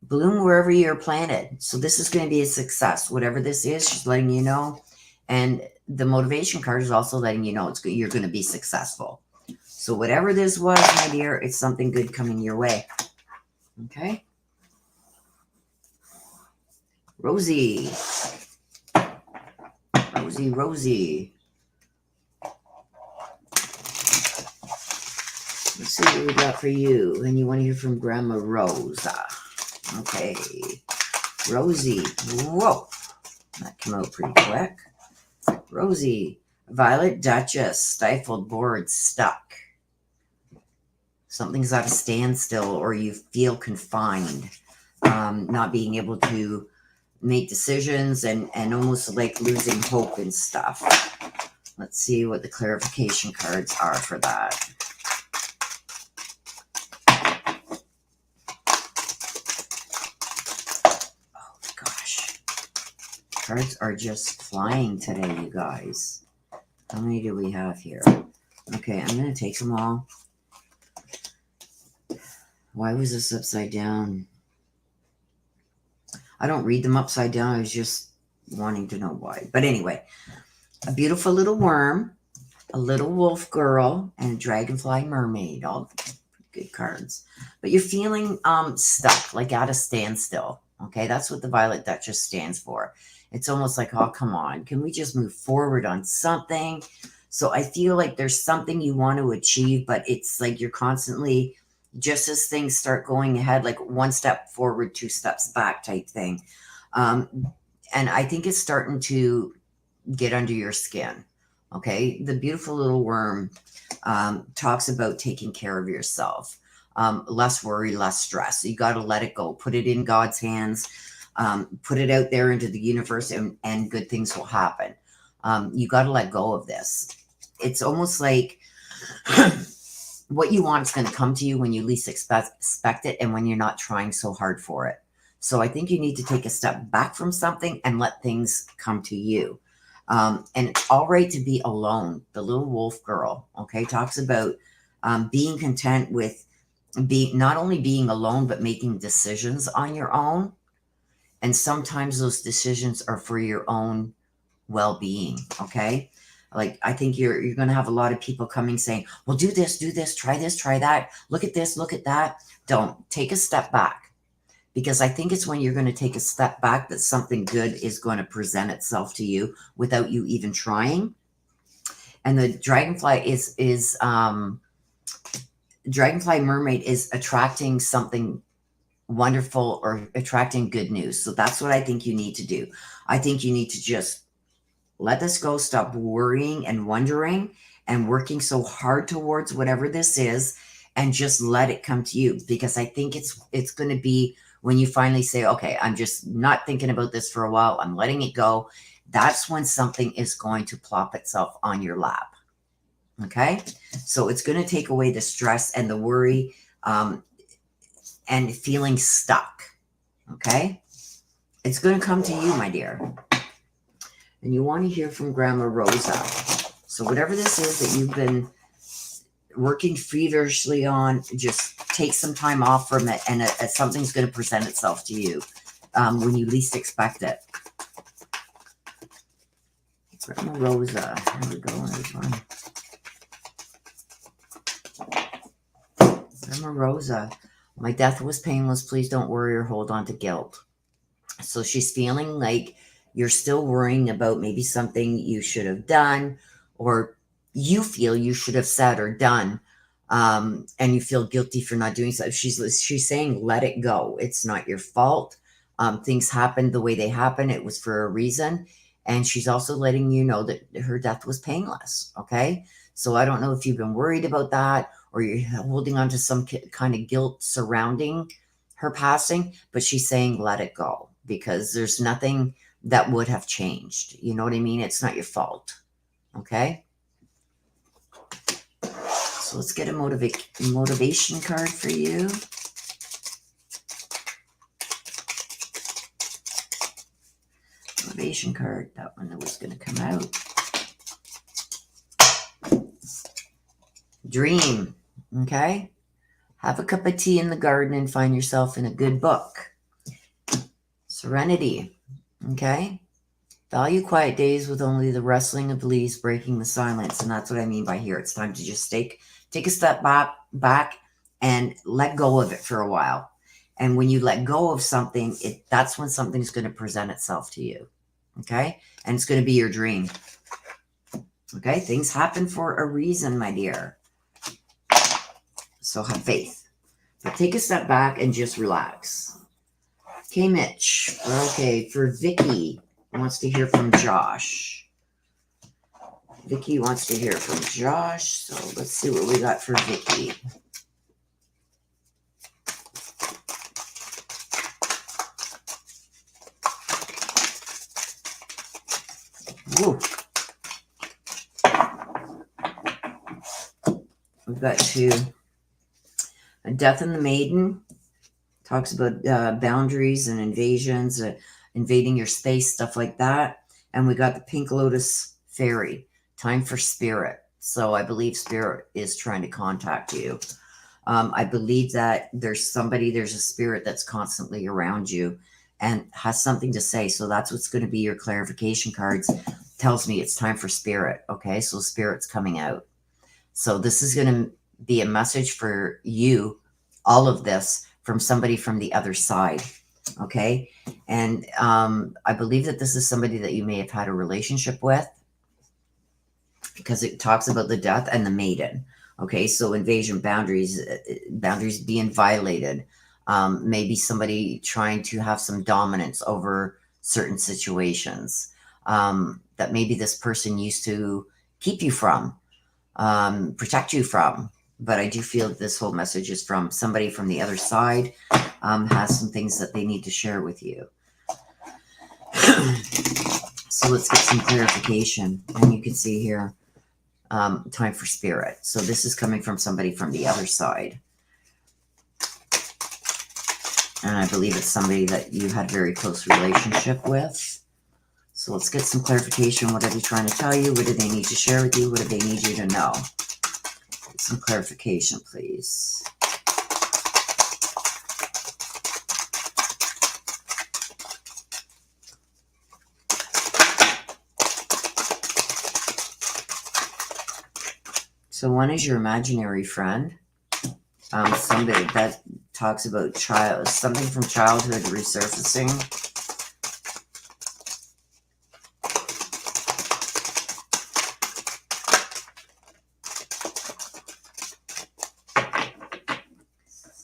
Bloom wherever you're planted. So this is going to be a success. Whatever this is, she's letting you know. And the motivation card is also letting you know you're going to be successful. So whatever this was, my dear, it's something good coming your way. Okay? Rosie. Rosie. Let's see what we got for you. And you want to hear from Grandma Rosa. Okay. Rosie. Whoa. That came out pretty quick. Rosie. Violet Duchess. Stifled, bored, stuck. Something's at a standstill, or you feel confined. Not being able to make decisions and almost like losing hope and stuff. Let's see what the clarification cards are for that. Oh gosh. Cards are just flying today, you guys. How many do we have here? Okay, I'm going to take them all. Why was this upside down? I don't read them upside down. I was just wanting to know why. But anyway, a beautiful little worm, a little wolf girl, and a dragonfly mermaid. All good cards. But you're feeling stuck, like at a standstill. Okay, that's what the Violet Duchess stands for. It's almost like, oh, come on. Can we just move forward on something? So I feel like there's something you want to achieve, but it's like you're constantly, just as things start going ahead, like 1 step forward, 2 steps back type thing. And I think it's starting to get under your skin. Okay. The beautiful little worm talks about taking care of yourself. Less worry, less stress. You got to let it go. Put it in God's hands. Put it out there into the universe, and good things will happen. You got to let go of this. It's almost like what you want is going to come to you when you least expect it, and when you're not trying so hard for it. So I think you need to take a step back from something and let things come to you. And all right to be alone. The little wolf girl, okay, talks about being content with not only being alone, but making decisions on your own. And sometimes those decisions are for your own well-being, okay? Like, I think you're going to have a lot of people coming saying, well, do this, try that, look at this, look at that. Don't. Take a step back, because I think it's when you're going to take a step back that something good is going to present itself to you without you even trying. And the dragonfly dragonfly mermaid is attracting something wonderful or attracting good news. So that's what I think you need to do. I think you need to just let this go. Stop worrying and wondering and working so hard towards whatever this is, and just let it come to you. Because I think it's going to be when you finally say, okay, I'm just not thinking about this for a while, I'm letting it go. That's when something is going to plop itself on your lap. Okay. So it's going to take away the stress and the worry, and feeling stuck. Okay. It's going to come to you, my dear. And you want to hear from Grandma Rosa. So whatever this is that you've been working feverishly on, just take some time off from it, and something's going to present itself to you when you least expect it. Grandma Rosa. Here we go, everyone. Grandma Rosa. My death was painless. Please don't worry or hold on to guilt. So she's feeling like you're still worrying about maybe something you should have done, or you feel you should have said or done, and you feel guilty for not doing so. She's saying, let it go. It's not your fault. Things happened the way they happened. It was for a reason. And she's also letting you know that her death was painless. Okay. So I don't know if you've been worried about that, or you're holding on to some kind of guilt surrounding her passing, but she's saying, let it go, because there's nothing that would have changed. You know what I mean? It's not your fault. Okay. So let's get a motivation card for you. Motivation card. That one was going to come out. Dream. Okay. Have a cup of tea in the garden and find yourself in a good book. Serenity. Okay. Value quiet days with only the rustling of leaves breaking the silence. And that's what I mean by here. It's time to just take a step back and let go of it for a while. And when you let go of something, that's when something's going to present itself to you. Okay. And it's going to be your dream. Okay. Things happen for a reason, my dear. So have faith. But take a step back and just relax. Okay, Mitch. Okay, for Vicky, wants to hear from Josh. Vicky wants to hear from Josh. So let's see what we got for Vicky. Woo. We've got A Death in the Maiden. Talks about boundaries and invasions, invading your space, stuff like that. And we got the Pink Lotus Fairy. Time for Spirit. So I believe Spirit is trying to contact you. I believe that there's a spirit that's constantly around you and has something to say. So that's what's going to be your clarification cards. Tells me it's time for Spirit. Okay, so Spirit's coming out. So this is going to be a message for you, all of this, from somebody from the other side. Okay. And I believe that this is somebody that you may have had a relationship with, because it talks about the death and the maiden. Okay. So invasion, boundaries being violated. Maybe somebody trying to have some dominance over certain situations that maybe this person used to keep you from, protect you from. But I do feel that this whole message is from somebody from the other side, has some things that they need to share with you. So let's get some clarification. And you can see here, time for Spirit. So this is coming from somebody from the other side. And I believe it's somebody that you had a very close relationship with. So So let's get some clarification. What are they trying to tell you? What do they need to share with you? What do they need you to know? Get some clarification, please. So one is your imaginary friend. Somebody that talks about something from childhood resurfacing.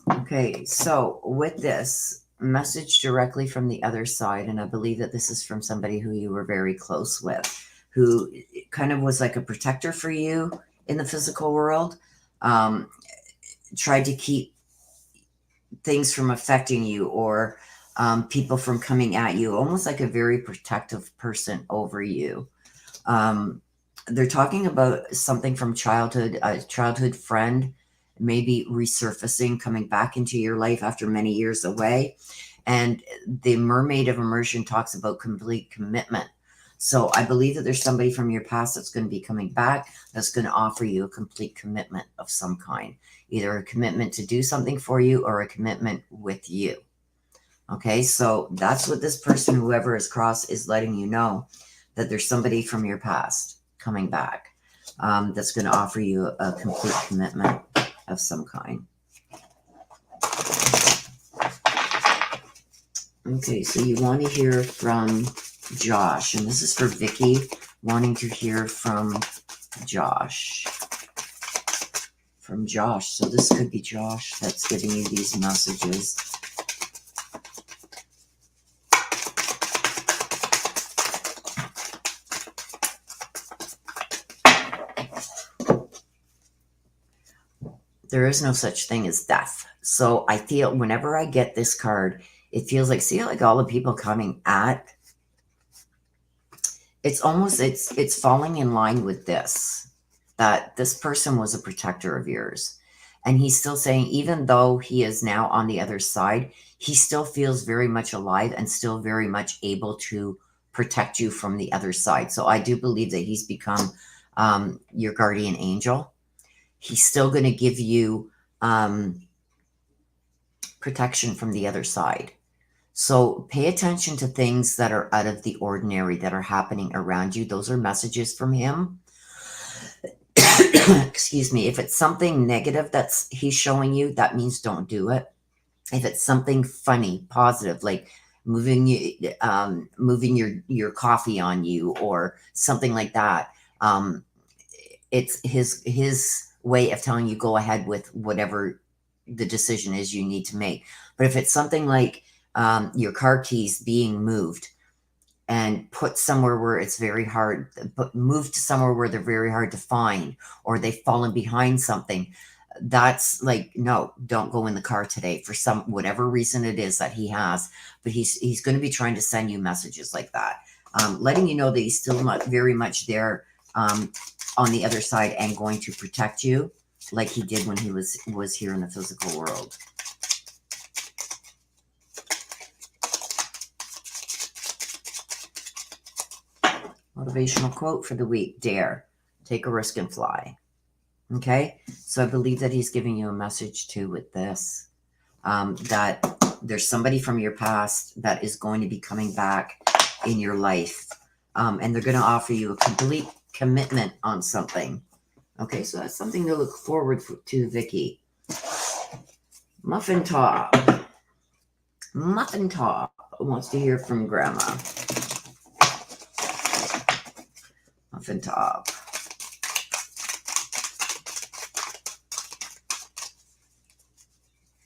Okay, so with this message directly from the other side, and I believe that this is from somebody who you were very close with, who kind of was like a protector for you in the physical world, tried to keep things from affecting you, or people from coming at you, almost like a very protective person over you. They're talking about something from childhood, a childhood friend, maybe resurfacing, coming back into your life after many years away. And the Mermaid of Immersion talks about complete commitment. So I believe that there's somebody from your past that's going to be coming back, that's going to offer you a complete commitment of some kind, either a commitment to do something for you or a commitment with you. Okay, so that's what this person, whoever is cross, is letting you know, that there's somebody from your past coming back that's going to offer you a complete commitment of some kind. Okay, so you want to hear from Josh, and this is for Vicky, wanting to hear from Josh. From Josh, so this could be Josh that's giving you these messages. There is no such thing as death. So I feel whenever I get this card, it feels like, see, like all the people coming at, it's almost, it's falling in line with this, that this person was a protector of yours. And he's still saying, even though he is now on the other side, he still feels very much alive and still very much able to protect you from the other side. So I do believe that he's become your guardian angel. He's still going to give you protection from the other side. So pay attention to things that are out of the ordinary that are happening around you. Those are messages from him. Excuse me. If it's something negative that's he's showing you, that means don't do it. If it's something funny, positive, like moving your coffee on you or something like that, it's his way of telling you go ahead with whatever the decision is you need to make. But if it's something like your car keys being moved and put somewhere where it's very hard, but moved to somewhere where they're very hard to find, or they've fallen behind something, that's like, no, don't go in the car today for some whatever reason it is that he has. But he's going to be trying to send you messages like that, letting you know that he's still not very much there on the other side and going to protect you like he did when he was here in the physical world. Motivational quote for the week: dare, take a risk and fly. Okay, so I believe that he's giving you a message too with this, that there's somebody from your past that is going to be coming back in your life, and they're going to offer you a complete commitment on something. Okay, so that's something to look forward to, Vicky. Muffin Top. Muffin Top wants to hear from Grandma. Muffin Top.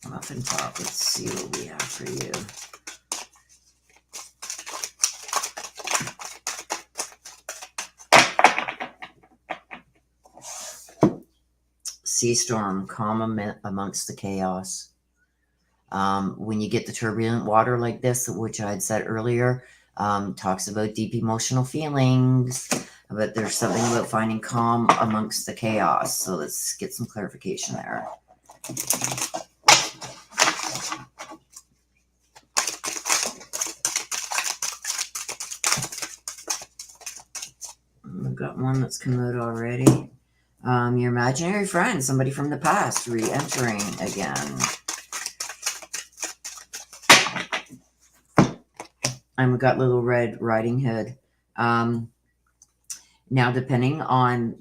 Muffin Top, let's see what we have for you. Sea storm, calm amongst the chaos. When you get the turbulent water like this, which I had said earlier, talks about deep emotional feelings, but there's something about finding calm amongst the chaos. So let's get some clarification there. got one that's come out already. Your imaginary friend, somebody from the past, re-entering again. And we got Little Red Riding Hood. Now, depending on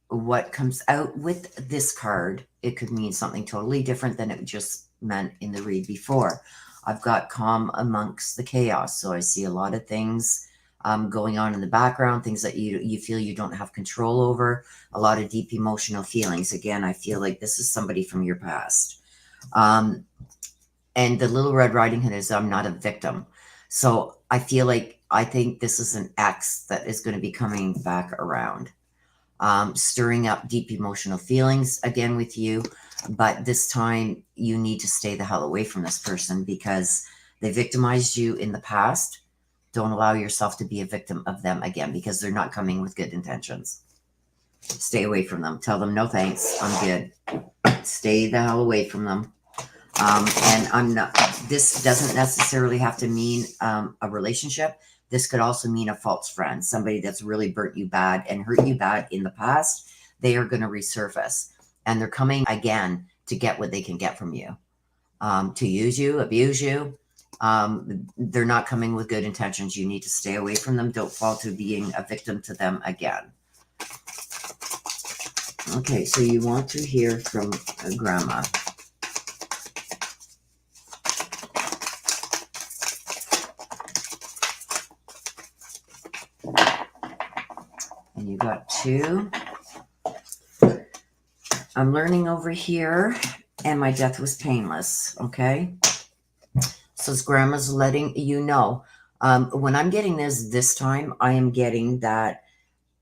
what comes out with this card, it could mean something totally different than it just meant in the read before. I've got calm amongst the chaos. So I see a lot of things going on in the background, things that you feel you don't have control over, a lot of deep emotional feelings. Again, I feel like this is somebody from your past. And the Little Red Riding Hood is I'm not a victim. So I feel like I think this is an ex that is going to be coming back around, stirring up deep emotional feelings again with you. But this time you need to stay the hell away from this person because they victimized you in the past. Don't allow yourself to be a victim of them again because they're not coming with good intentions. Stay away from them. Tell them, no thanks, I'm good. Stay the hell away from them. And I'm not, this doesn't necessarily have to mean a relationship. This could also mean a false friend, somebody that's really burnt you bad and hurt you bad in the past. They are going to resurface and they're coming again to get what they can get from you, to use you, abuse you. They're not coming with good intentions. You need to stay away from them. Don't fall to being a victim to them again. Okay, so you want to hear from Grandma. And you got 2. I'm learning over here, and my death was painless, okay? So Grandma's letting you know. When I'm getting this time, I am getting that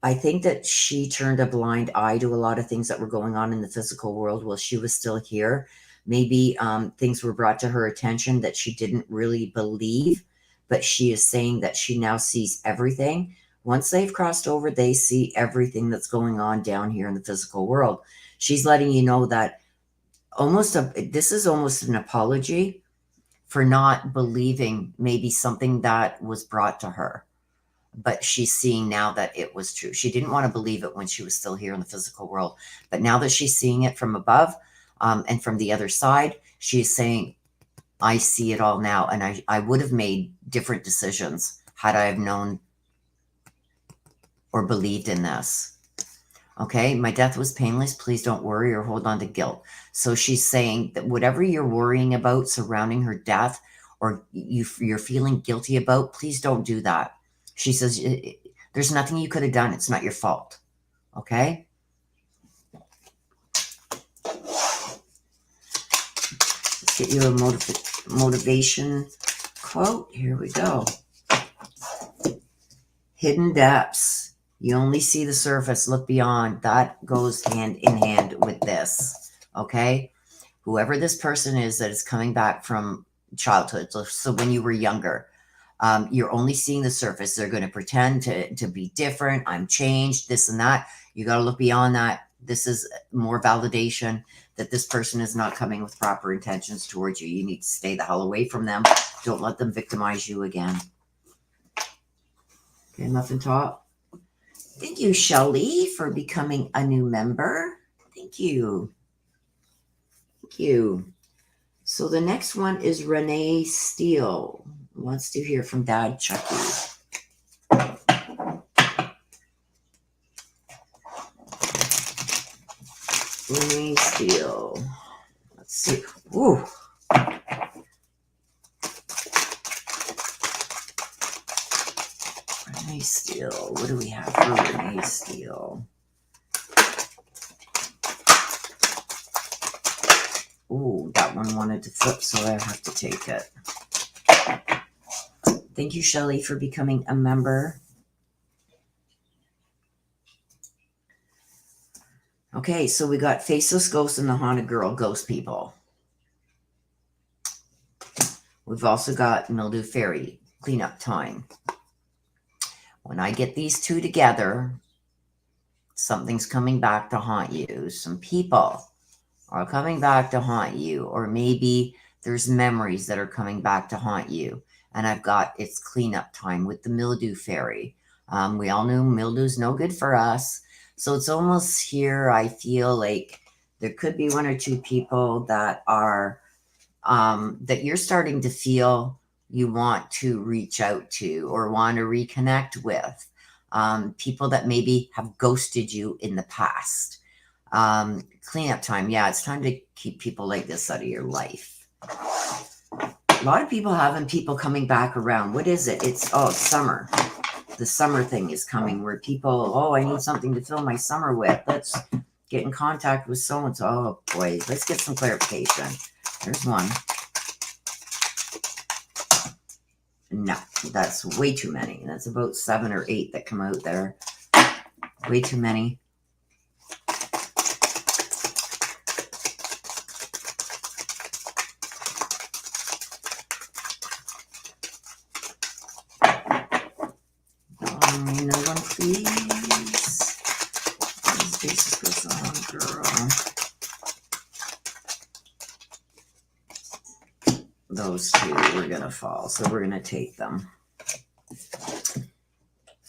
I think that she turned a blind eye to a lot of things that were going on in the physical world while she was still here. Maybe things were brought to her attention that she didn't really believe, but she is saying that she now sees everything. Once they've crossed over, they see everything that's going on down here in the physical world. She's letting you know that this is almost an apology for not believing maybe something that was brought to her. But she's seeing now that it was true. She didn't want to believe it when she was still here in the physical world. But now that she's seeing it from above and from the other side, she's saying, I see it all now. And I would have made different decisions had I have known or believed in this. Okay, my death was painless. Please don't worry or hold on to guilt. So she's saying that whatever you're worrying about surrounding her death or you're feeling guilty about, please don't do that. She says, there's nothing you could have done. It's not your fault. Okay? Let's get you a motivation quote. Here we go. Hidden depths. You only see the surface. Look beyond. That goes hand in hand with this. Okay? Whoever this person is that is coming back from childhood. So when you were younger. You're only seeing the surface. They're going to pretend to be different. I'm changed, this and that. You got to look beyond that. This is more validation that this person is not coming with proper intentions towards you. You need to stay the hell away from them. Don't let them victimize you again. Okay, Muffin Top. Thank you, Shelly, for becoming a new member. Thank you. Thank you. So the next one is Renee Steele. Wants to hear from Dad Chucky. Renee Steele. Let's see. Ooh. Renee Steele. What do we have for Renee Steele? Ooh, that one wanted to flip, so I have to take it. Thank you, Shelly, for becoming a member. Okay, so we got Faceless Ghost and the Haunted Girl, Ghost People. We've also got Mildew Fairy, Cleanup Time. When I get these two together, something's coming back to haunt you. Some people are coming back to haunt you, or maybe there's memories that are coming back to haunt you. And I've got it's cleanup time with the Mildew Fairy. We all know mildew's no good for us. So it's almost here, I feel like there could be one or two people that are, that you're starting to feel you want to reach out to or want to reconnect with. People that maybe have ghosted you in the past. Cleanup time. Yeah, it's time to keep people like this out of your life. A lot of people having people coming back around. What is it? It's summer. The summer thing is coming where people, I need something to fill my summer with. Let's get in contact with so-and-so. Oh boy, let's get some clarification. There's one. No, that's way too many. That's about 7 or 8 that come out there. Way too many. No one, please. This basis goes on, girl. Those two were going to fall, so we're going to take them.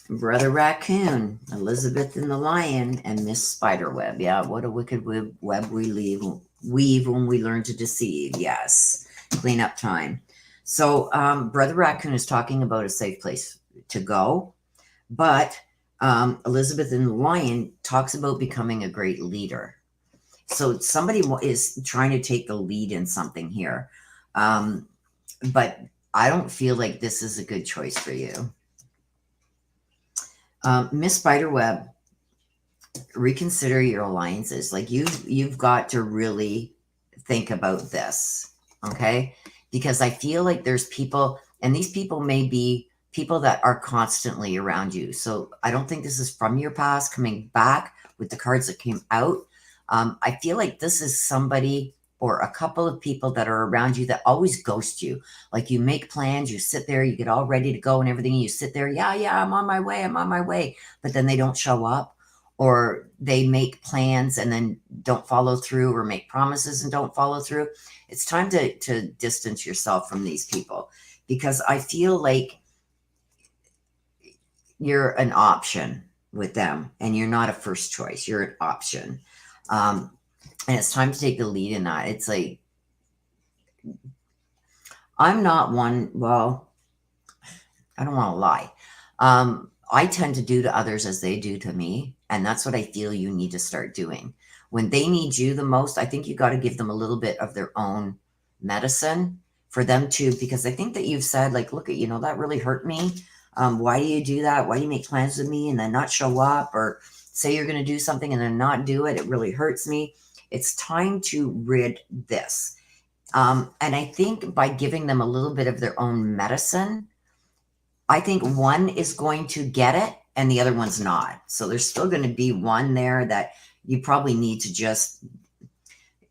Brother Raccoon, Elizabeth and the Lion, and Miss Spiderweb. Yeah, what a wicked web we weave when we learn to deceive. Yes, cleanup time. So Brother Raccoon is talking about a safe place to go, but Elizabeth and the Lion talks about becoming a great leader. So somebody is trying to take the lead in something here. But I don't feel like this is a good choice for you. Miss Spiderweb, reconsider your alliances. Like you've got to really think about this, okay? Because I feel like there's people, and these people may be people that are constantly around you. So I don't think this is from your past coming back with the cards that came out. I feel like this is somebody or a couple of people that are around you that always ghost you. Like you make plans, you sit there, you get all ready to go and everything. And you sit there, yeah, I'm on my way. But then they don't show up, or they make plans and then don't follow through, or make promises and don't follow through. It's time to distance yourself from these people, because I feel like you're an option with them and you're not a first choice. You're an option. And it's time to take the lead in that. It's like, I'm not one, well, I don't want to lie. I tend to do to others as they do to me. And that's what I feel you need to start doing. When they need you the most, I think you got to give them a little bit of their own medicine for them to, because I think that you've said, like, look, that really hurt me. Why do you do that? Why do you make plans with me and then not show up, or say you're going to do something and then not do it? It really hurts me. It's time to rid this. And I think by giving them a little bit of their own medicine, I think one is going to get it and the other one's not. So there's still going to be one there that you probably need to just,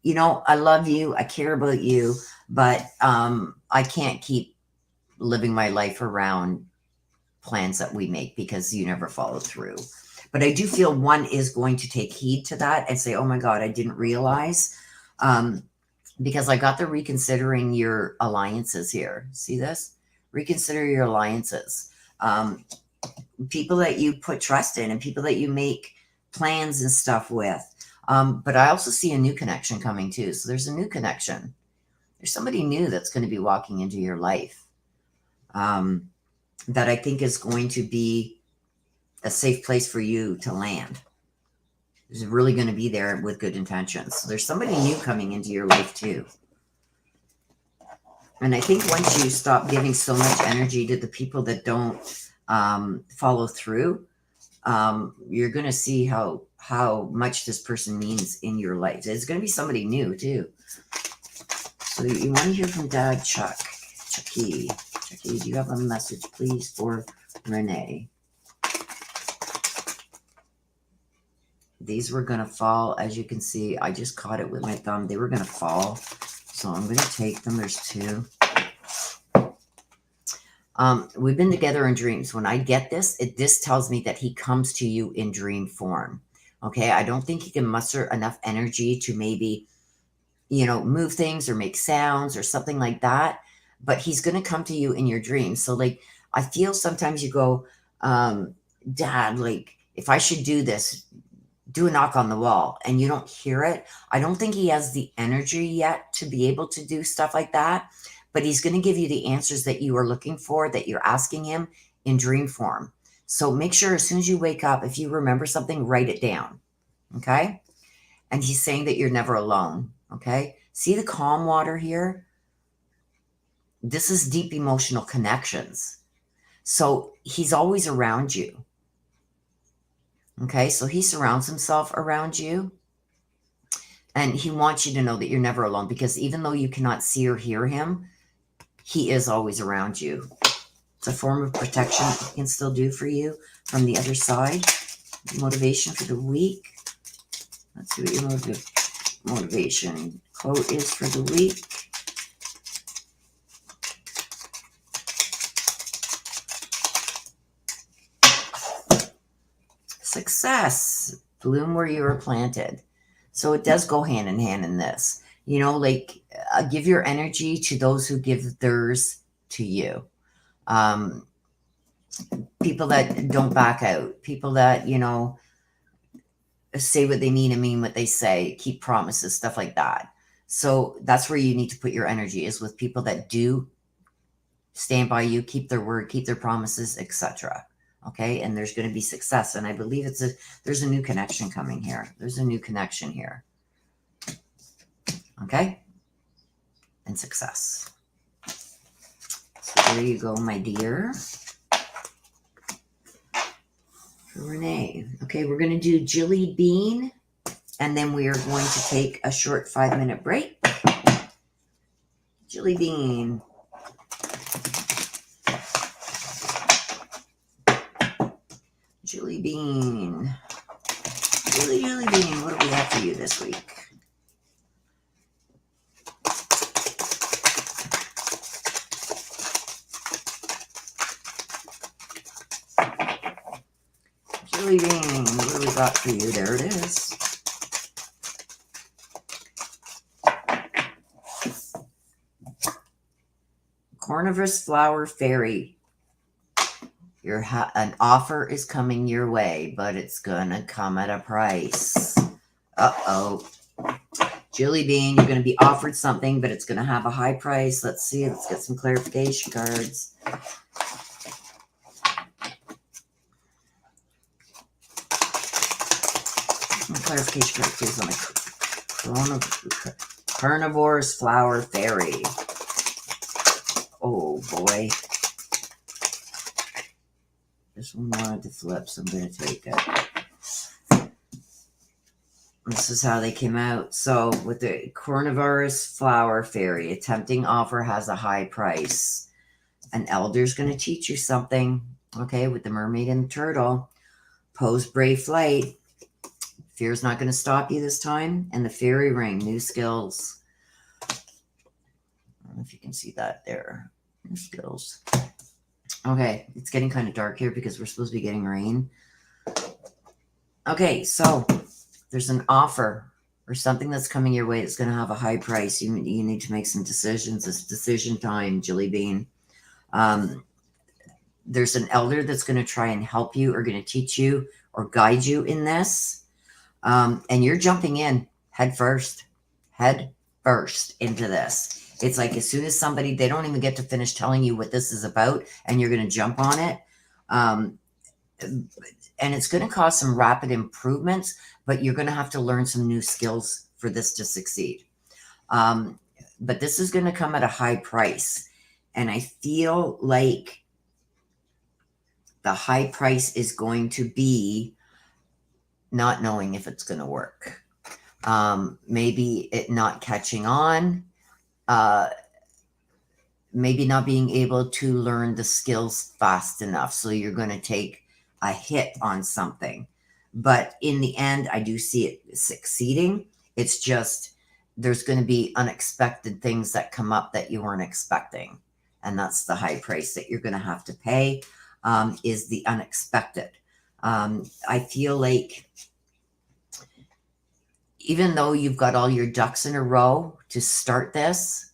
I love you, I care about you, but I can't keep living my life around plans that we make because you never follow through. But I do feel one is going to take heed to that and say, oh my God, I didn't realize. Because I got the reconsidering your alliances here. See this? Reconsider your alliances. People that you put trust in and people that you make plans and stuff with. But I also see a new connection coming too. So there's a new connection. There's somebody new that's going to be walking into your life that I think is going to be a safe place for you to land. Is really going to be there with good intentions. So there's somebody new coming into your life too. And I think once you stop giving so much energy to the people that don't follow through, you're going to see how much this person means in your life. It's going to be somebody new too. So you want to hear from Dad Chucky, do you have a message, please, for Renee? These were going to fall. As you can see, I just caught it with my thumb. They were going to fall. So I'm going to take them. There's 2. We've been together in dreams. When I get this, this tells me that he comes to you in dream form. Okay. I don't think he can muster enough energy to maybe, move things or make sounds or something like that. But he's going to come to you in your dreams. So like, I feel sometimes you go, Dad, like, if I should do this, do a knock on the wall, and you don't hear it. I don't think he has the energy yet to be able to do stuff like that, but he's going to give you the answers that you are looking for, that you're asking him in dream form. So make sure as soon as you wake up, if you remember something, write it down. Okay. And he's saying that you're never alone. Okay. See the calm water here? This is deep emotional connections. So he's always around you. Okay. So he surrounds himself around you. And he wants you to know that you're never alone, because even though you cannot see or hear him, he is always around you. It's a form of protection that he can still do for you from the other side. Motivation for the week. Let's see what your motivation quote is for the week. Success. Bloom where you were planted. So it does go hand in hand in this. You know, like, give your energy to those who give theirs to you. People that don't back out. People that, you know, say what they mean and mean what they say. Keep promises, stuff like that. So that's where you need to put your energy, is with people that do stand by you, keep their word, keep their promises, etc. Okay, and there's going to be success, and I believe there's a new connection coming here. There's a new connection here. Okay, and success. So there you go, my dear. Renee. Okay, we're going to do Jilly Bean, and then we are going to take a short 5-minute break. Jilly Bean. Jilly Bean. Jilly Bean, what do we have for you this week? Jilly Bean, what do we got for you? There it is. Carnivorous Flower Fairy. An offer is coming your way, but it's gonna come at a price. Uh-oh. Jilly Bean, you're gonna be offered something, but it's gonna have a high price. Let's see. Let's get some clarification cards. Clarification card, please, on the Carnivorous Flower Fairy. Oh boy. This one wanted to flip, so I'm going to take it. This is how they came out. So with the Carnivorous Flower Fairy, a tempting offer has a high price. An elder's going to teach you something. Okay, with the mermaid and the turtle. Pose brave flight. Fear's not going to stop you this time. And the fairy ring, new skills. I don't know if you can see that there. New skills. Okay, it's getting kind of dark here because we're supposed to be getting rain. Okay, so there's an offer or something that's coming your way that's going to have a high price. You need to make some decisions. It's decision time, Jilly Bean. There's an elder that's going to try and help you or going to teach you or guide you in this. And you're jumping in head first into this. It's like as soon as they don't even get to finish telling you what this is about, and you're going to jump on it. And it's going to cause some rapid improvements, but you're going to have to learn some new skills for this to succeed. But this is going to come at a high price. And I feel like the high price is going to be not knowing if it's going to work. Maybe it not catching on. Maybe not being able to learn the skills fast enough. So you're going to take a hit on something. But in the end, I do see it succeeding. It's just there's going to be unexpected things that come up that you weren't expecting. And that's the high price that you're going to have to pay, is the unexpected. I feel like even though you've got all your ducks in a row to start this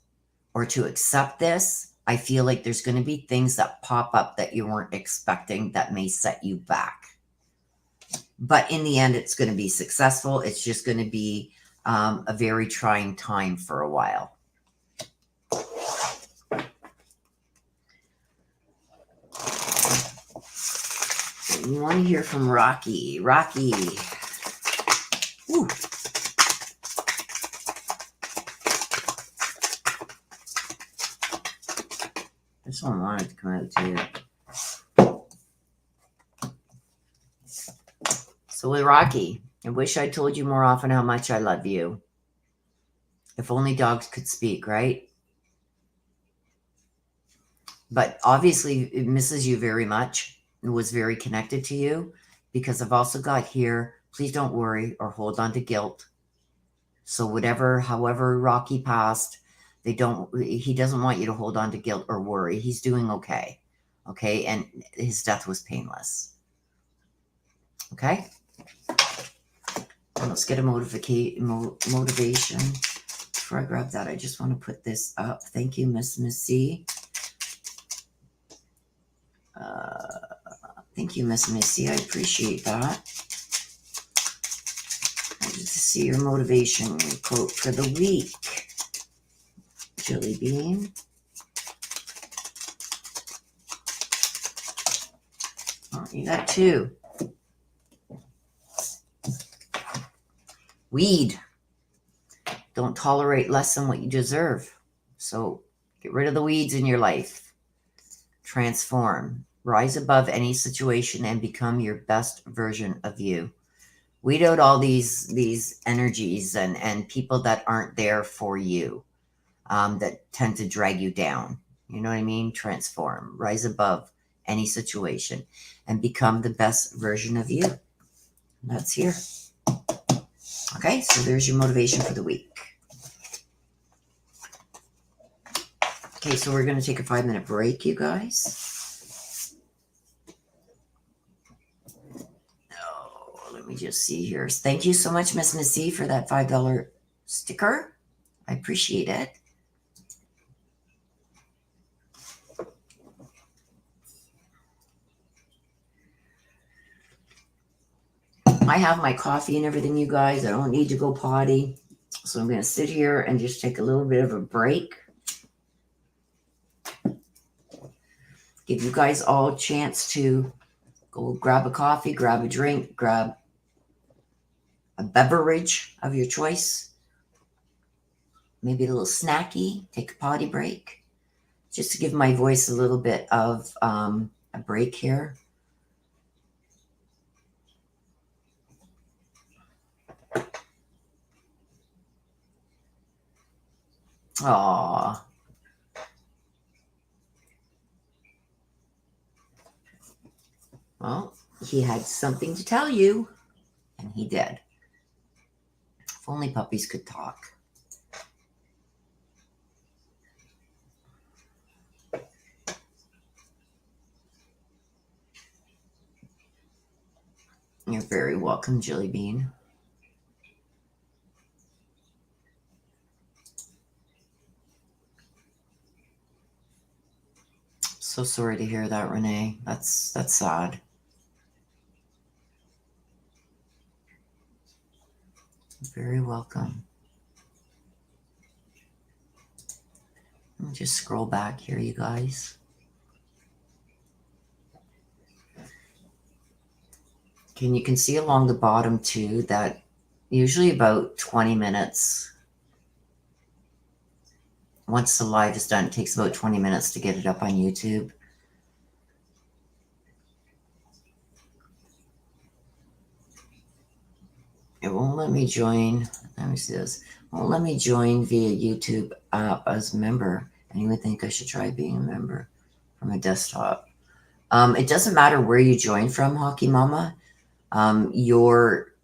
or to accept this, I feel like there's going to be things that pop up that you weren't expecting that may set you back. But in the end, it's going to be successful. It's just going to be a very trying time for a while. You want to hear from Rocky. Rocky. Ooh. This one wanted to come out too. So with Rocky, I wish I told you more often how much I love you. If only dogs could speak, right? But obviously it misses you very much. It was very connected to you, because I've also got here, please don't worry or hold on to guilt. So however Rocky passed, he doesn't want you to hold on to guilt or worry. He's doing okay. Okay. And his death was painless. Okay. Let's get a motivation. Before I grab that, I just want to put this up. Thank you, Miss Missy. Thank you, Miss Missy. I appreciate that. I just see your motivation quote for the week. Jelly bean. Oh, you got two. Weed. Don't tolerate less than what you deserve. So get rid of the weeds in your life. Transform. Rise above any situation and become your best version of you. Weed out all these energies and people that aren't there for you, that tend to drag you down. You know what I mean? Transform. Rise above any situation and become the best version of you. That's here. Okay, so there's your motivation for the week. Okay, so we're going to take a 5-minute break, you guys. Oh, let me just see here. Thank you so much, Miss Missy, for that $5 sticker. I appreciate it. I have my coffee and everything, you guys. I don't need to go potty. So I'm going to sit here and just take a little bit of a break. Give you guys all a chance to go grab a coffee, grab a drink, grab a beverage of your choice. Maybe a little snacky. Take a potty break. Just to give my voice a little bit of a break here. Aww. Well, he had something to tell you, and he did. If only puppies could talk. You're very welcome, Jelly Bean. So sorry to hear that, Renee. That's sad. You're very welcome. Let me just scroll back here, you guys. And you can see along the bottom too that usually about 20 minutes. Once the live is done, it takes about 20 minutes to get it up on YouTube. It won't let me join. Let me see this. It won't let me join via YouTube app as a member. And you would think I should try being a member from a desktop. It doesn't matter where you join from, Hockey Mama. Your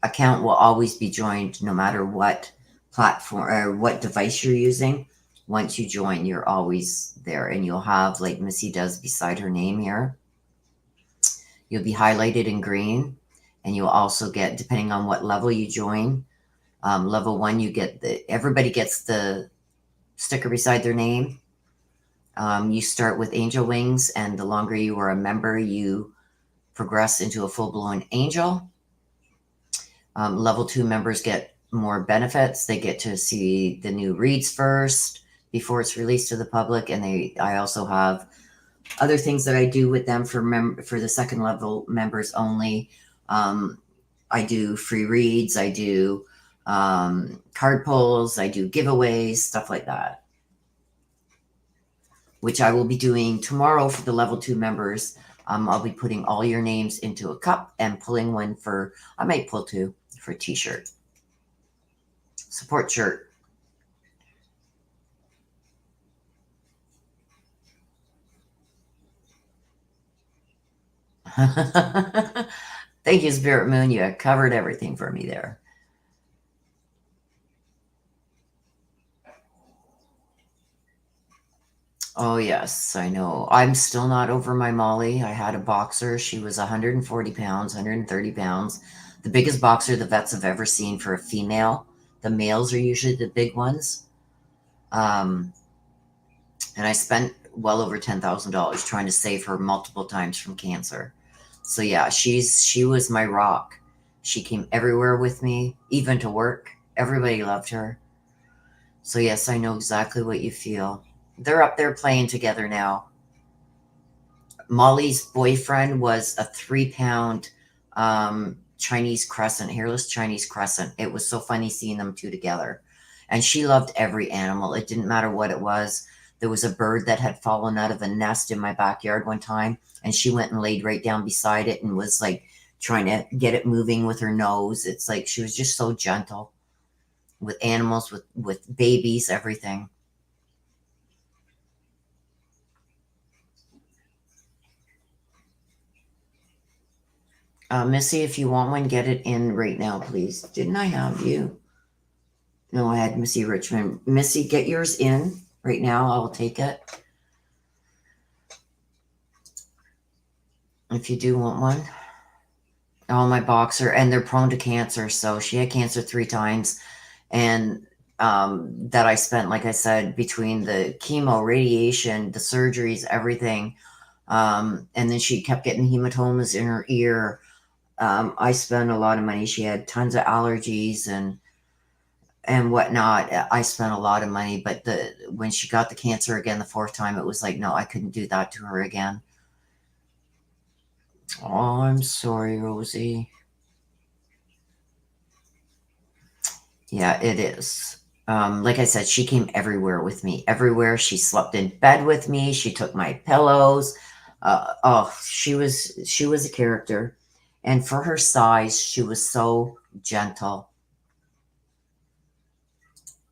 account will always be joined no matter what platform or what device you're using. Once you join, you're always there, and you'll have, like Missy does beside her name here, you'll be highlighted in green, and you'll also get, depending on what level you join, level 1, you get everybody gets the sticker beside their name. You start with angel wings, and the longer you are a member, you progress into a full-blown angel. Level 2 members get more benefits. They get to see the new reads first before it's released to the public, and I also have other things that I do with them for the second level members only. I do free reads, I do card pulls, I do giveaways, stuff like that, which I will be doing tomorrow for the level 2 members. I'll be putting all your names into a cup and pulling one for, I might pull two for a t-shirt, support shirt. Thank you, Spirit Moon. You covered everything for me there. Oh, yes, I know. I'm still not over my Molly. I had a boxer. She was 140 pounds, 130 pounds. The biggest boxer the vets have ever seen for a female. The males are usually the big ones. And I spent well over $10,000 trying to save her multiple times from cancer. So yeah, she was my rock. She came everywhere with me, even to work. Everybody loved her. So yes, I know exactly what you feel. They're up there playing together now. Molly's boyfriend was a 3-pound Chinese crescent, hairless Chinese crescent. It was so funny seeing them two together. And she loved every animal. It didn't matter what it was. There was a bird that had fallen out of a nest in my backyard one time, and she went and laid right down beside it and was like trying to get it moving with her nose. It's like she was just so gentle with animals, with babies, everything. Missy, if you want one, get it in right now, please. Didn't I have you? No, I had Missy Richmond. Missy, get yours in right now. I'll take it. If you do want one. Oh, my boxer. And they're prone to cancer. So she had cancer 3 times. And that I spent, like I said, between the chemo, radiation, the surgeries, everything. And then she kept getting hematomas in her ear. I spent a lot of money. She had tons of allergies and whatnot. I spent a lot of money, but when she got the cancer again the 4th time, it was like, no, I couldn't do that to her again. Oh, I'm sorry, Rosie. Yeah, it is. Like I said, she came everywhere with me. Everywhere. She slept in bed with me. She took my pillows. She was a character. And for her size, she was so gentle.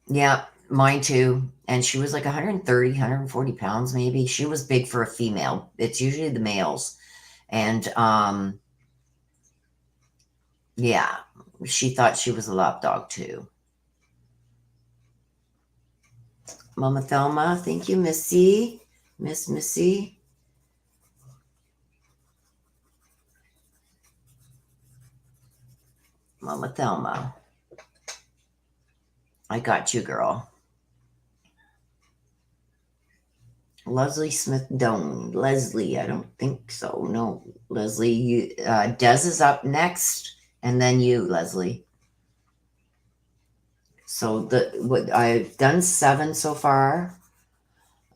Yeah, mine too. And she was like 130, 140 pounds, maybe. She was big for a female. It's usually the males. And yeah, she thought she was a lapdog too. Mama Thelma, thank you, Missy. Miss Missy. Mama Thelma. I got you, girl. Leslie Smith Doan. Leslie, I don't think so. No, Leslie, you Des is up next, and then you, Leslie. So what I've done 7 so far.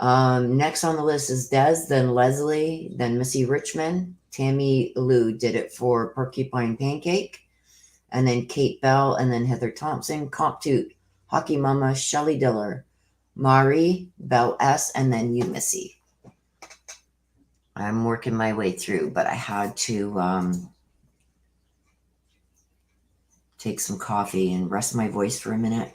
Next on the list is Des, then Leslie, then Missy Richmond. Tammy Lou did it for Porcupine Pancake, and then Kate Bell, and then Heather Thompson, Comp Toot, Hockey Mama, Shelley Diller, Mari, Belle S, and then you, Missy. I'm working my way through, but I had to take some coffee and rest my voice for a minute.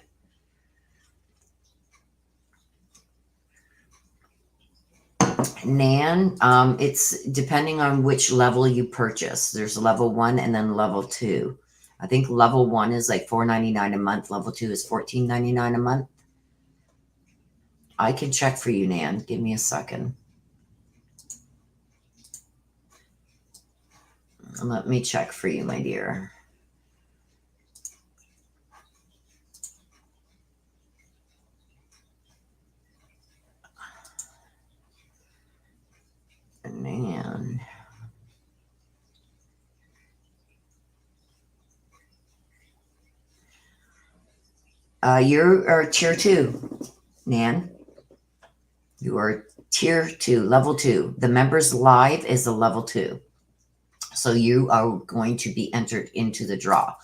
Nan, it's depending on which level you purchase. There's level 1 and then level 2. I think level 1 is like $4.99 a month. Level 2 is $14.99 a month. I can check for you, Nan. Give me a second. Let me check for you, my dear. You are tier 2, Nan. You are tier 2, level 2. The members live is a level 2. So you are going to be entered into the draw.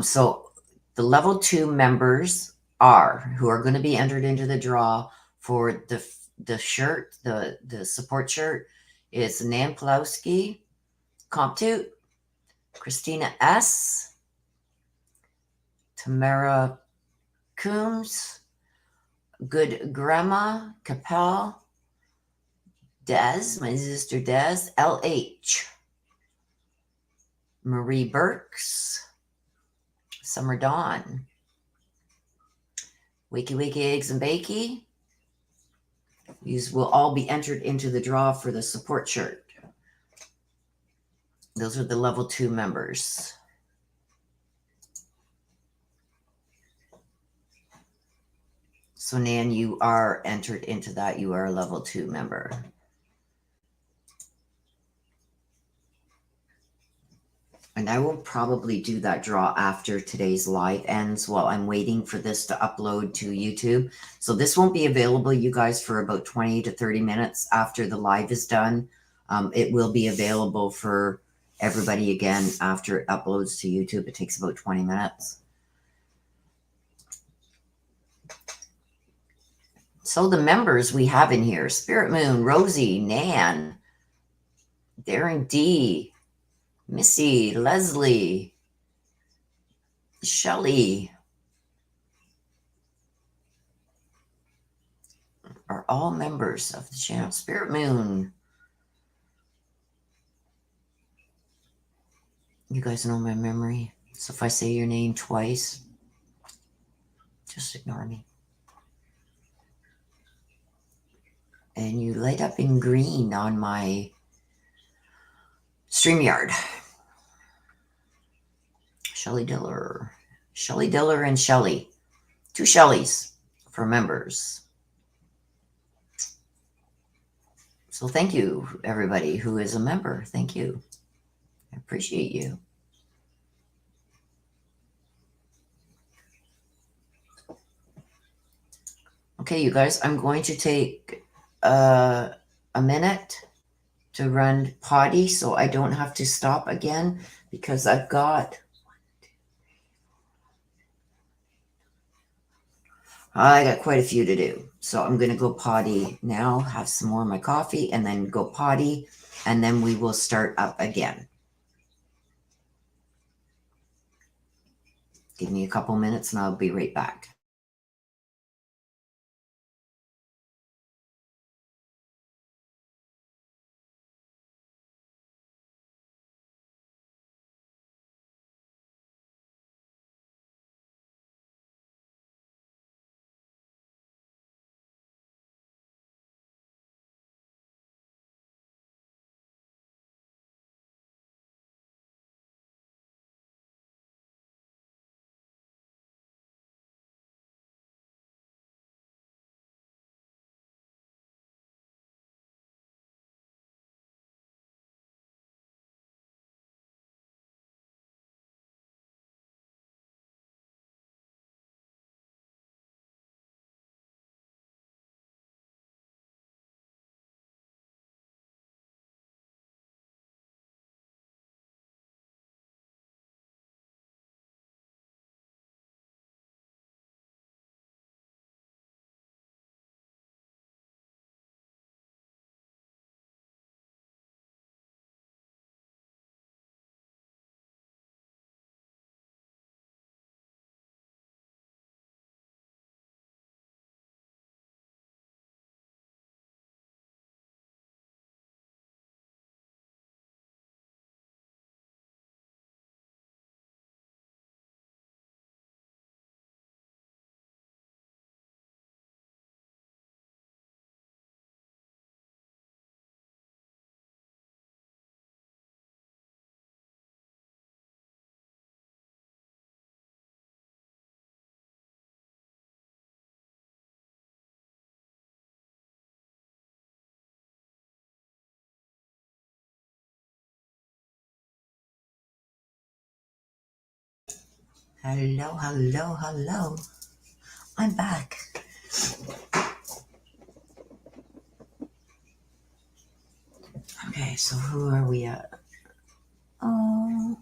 So the level 2 members who are going to be entered into the draw for the shirt, the support shirt, is Nan Pulowski, Comptoot, Christina S., Tamara Coombs, Good Grandma Capel, Des, my sister Des, LH, Marie Burks, Summer Dawn, Wakey Wakey Eggs and Bakey. These will all be entered into the draw for the support shirt. Those are the level 2 members. So Nan, you are entered into that. You are a level 2 member. And I will probably do that draw after today's live ends while I'm waiting for this to upload to YouTube. So this won't be available, you guys, for about 20 to 30 minutes after the live is done. It will be available for everybody again after it uploads to YouTube. It takes about 20 minutes. So the members we have in here: Spirit Moon, Rosie, Nan, Darren D., Missy, Leslie, Shelly are all members of the channel. Spirit Moon. You guys know my memory. So if I say your name twice, just ignore me. And you light up in green on my StreamYard. Shelly Diller. Shelly Diller and Shelly. 2 Shellys for members. So thank you, everybody who is a member. Thank you. I appreciate you. Okay, you guys, I'm going to take a minute to run potty so I don't have to stop again, because I got quite a few to do. So I'm going to go potty now, have some more of my coffee, and then go potty, and then we will start up again. Give me a couple minutes and I'll be right back. Hello, hello, hello. I'm back. Okay, so who are we at? Oh,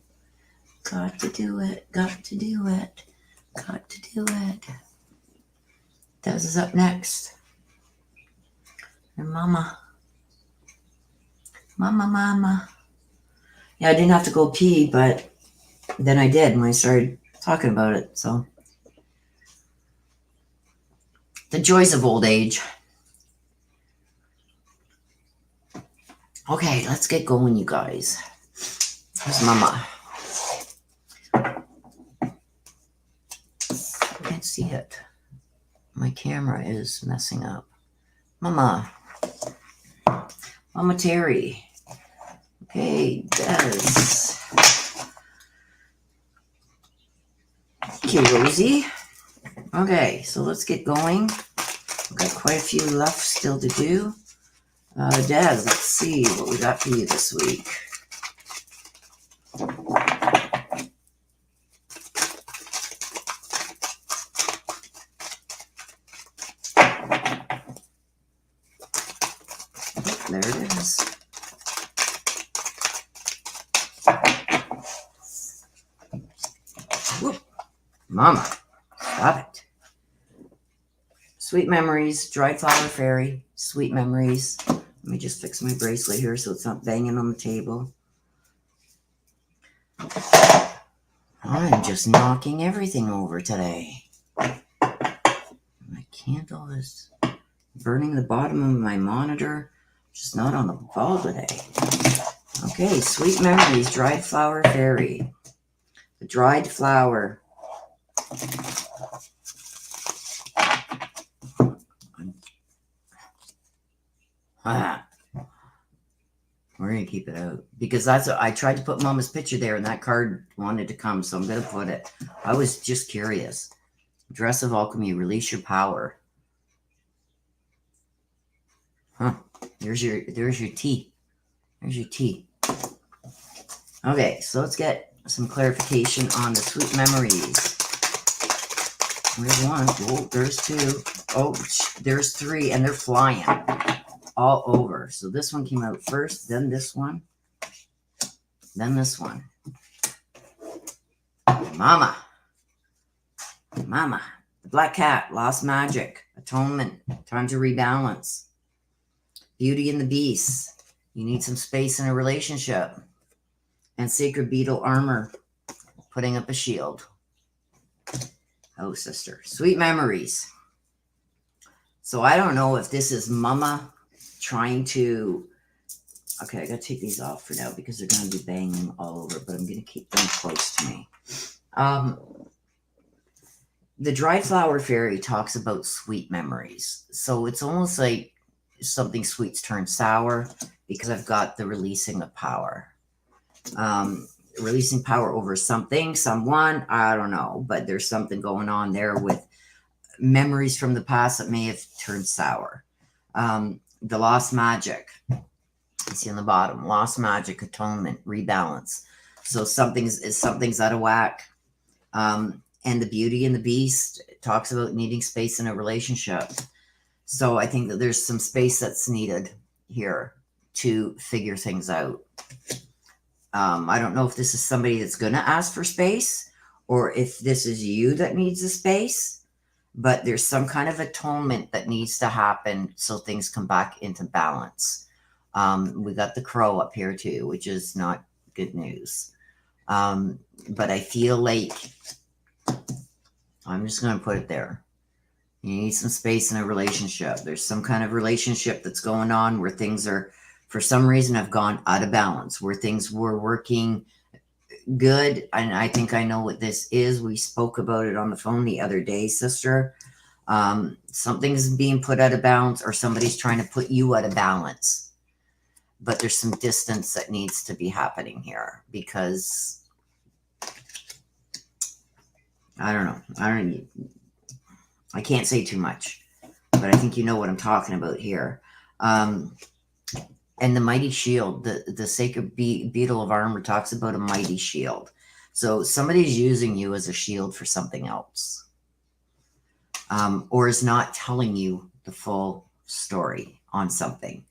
got to do it. Got to do it. Got to do it. Des is up next. And Mama. Mama. Yeah, I didn't have to go pee, but then I did when I started talking about it. So, the joys of old age. Okay, let's get going, you guys. Here's Mama. I can't see it. My camera is messing up. Mama. Mama Terry. Okay, Des. Thank you, Rosie. Okay, so let's get going. We've got quite a few left still to do. Des, let's see what we got for you this week. There it is. Whoop. Mama, stop it. Sweet memories, dried flower fairy, sweet memories. Let me just fix my bracelet here so it's not banging on the table. I'm just knocking everything over today. My candle is burning the bottom of my monitor. Just not on the ball today. Okay, sweet memories, dried flower fairy. The dried flower. We're going to keep it out because that's I tried to put Mama's picture there and that card wanted to come, so I'm going to put it. I was just curious. Dress of alchemy, release your power. Huh. There's your tea. There's your tea. Okay, so let's get some clarification on the sweet memories. There's one. Oh, there's two. Oh, there's three, and they're flying all over. So this one came out first, then this one, then this one. Mama. The black cat, lost magic, atonement, time to rebalance. Beauty and the Beast. You need some space in a relationship. And sacred beetle armor, putting up a shield. Oh, sister. Sweet memories. So I don't know if this is Mama trying to... Okay, I got to take these off for now because they're going to be banging all over, but I'm going to keep them close to me. The dried flower fairy talks about sweet memories. So it's almost like something sweet's turned sour because I've got the releasing of power. Releasing power over something, someone, I don't know, but there's something going on there with memories from the past that may have turned sour. The lost magic, you see on the bottom, lost magic, atonement, rebalance. So something's out of whack. And the Beauty and the Beast talks about needing space in a relationship. So I think that there's some space that's needed here to figure things out. I don't know if this is somebody that's going to ask for space or if this is you that needs the space, but there's some kind of atonement that needs to happen so things come back into balance. We got the crow up here too, which is not good news. But I feel like I'm just going to put it there. You need some space in a relationship. There's some kind of relationship that's going on where things are, for some reason, have gone out of balance, where things were working good. And I think I know what this is. We spoke about it on the phone the other day, sister. Something's being put out of balance or somebody's trying to put you out of balance. But there's some distance that needs to be happening here because I don't know. I can't say too much, but I think you know what I'm talking about here. And the mighty shield, the sacred beetle of armor talks about a mighty shield. So somebody's using you as a shield for something else. or is not telling you the full story on something.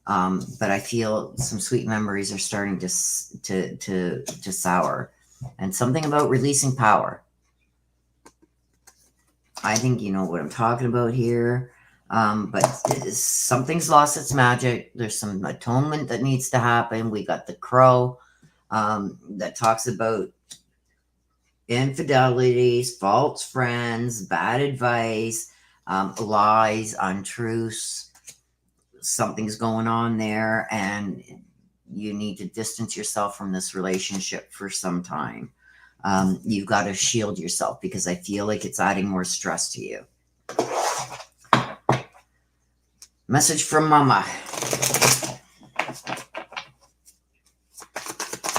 But I feel some sweet memories are starting to sour, and something about releasing power. I think you know what I'm talking about here. But something's lost its magic. There's some atonement that needs to happen. We got the crow that talks about infidelities, false friends, bad advice, lies, untruths. Something's going on there, and you need to distance yourself from this relationship for some time. You've got to shield yourself because I feel like it's adding more stress to you. Message from Mama.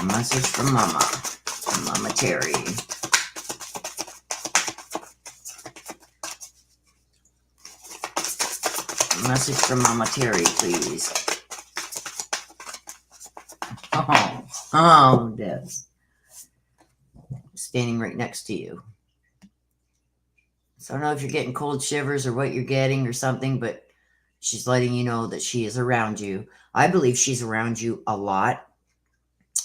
Message from Mama. Mama Terry. Message from Mama Terry, please. Oh, Des. Standing right next to you. So I don't know if you're getting cold shivers or what you're getting or something, but she's letting you know that she is around you. I believe she's around you a lot.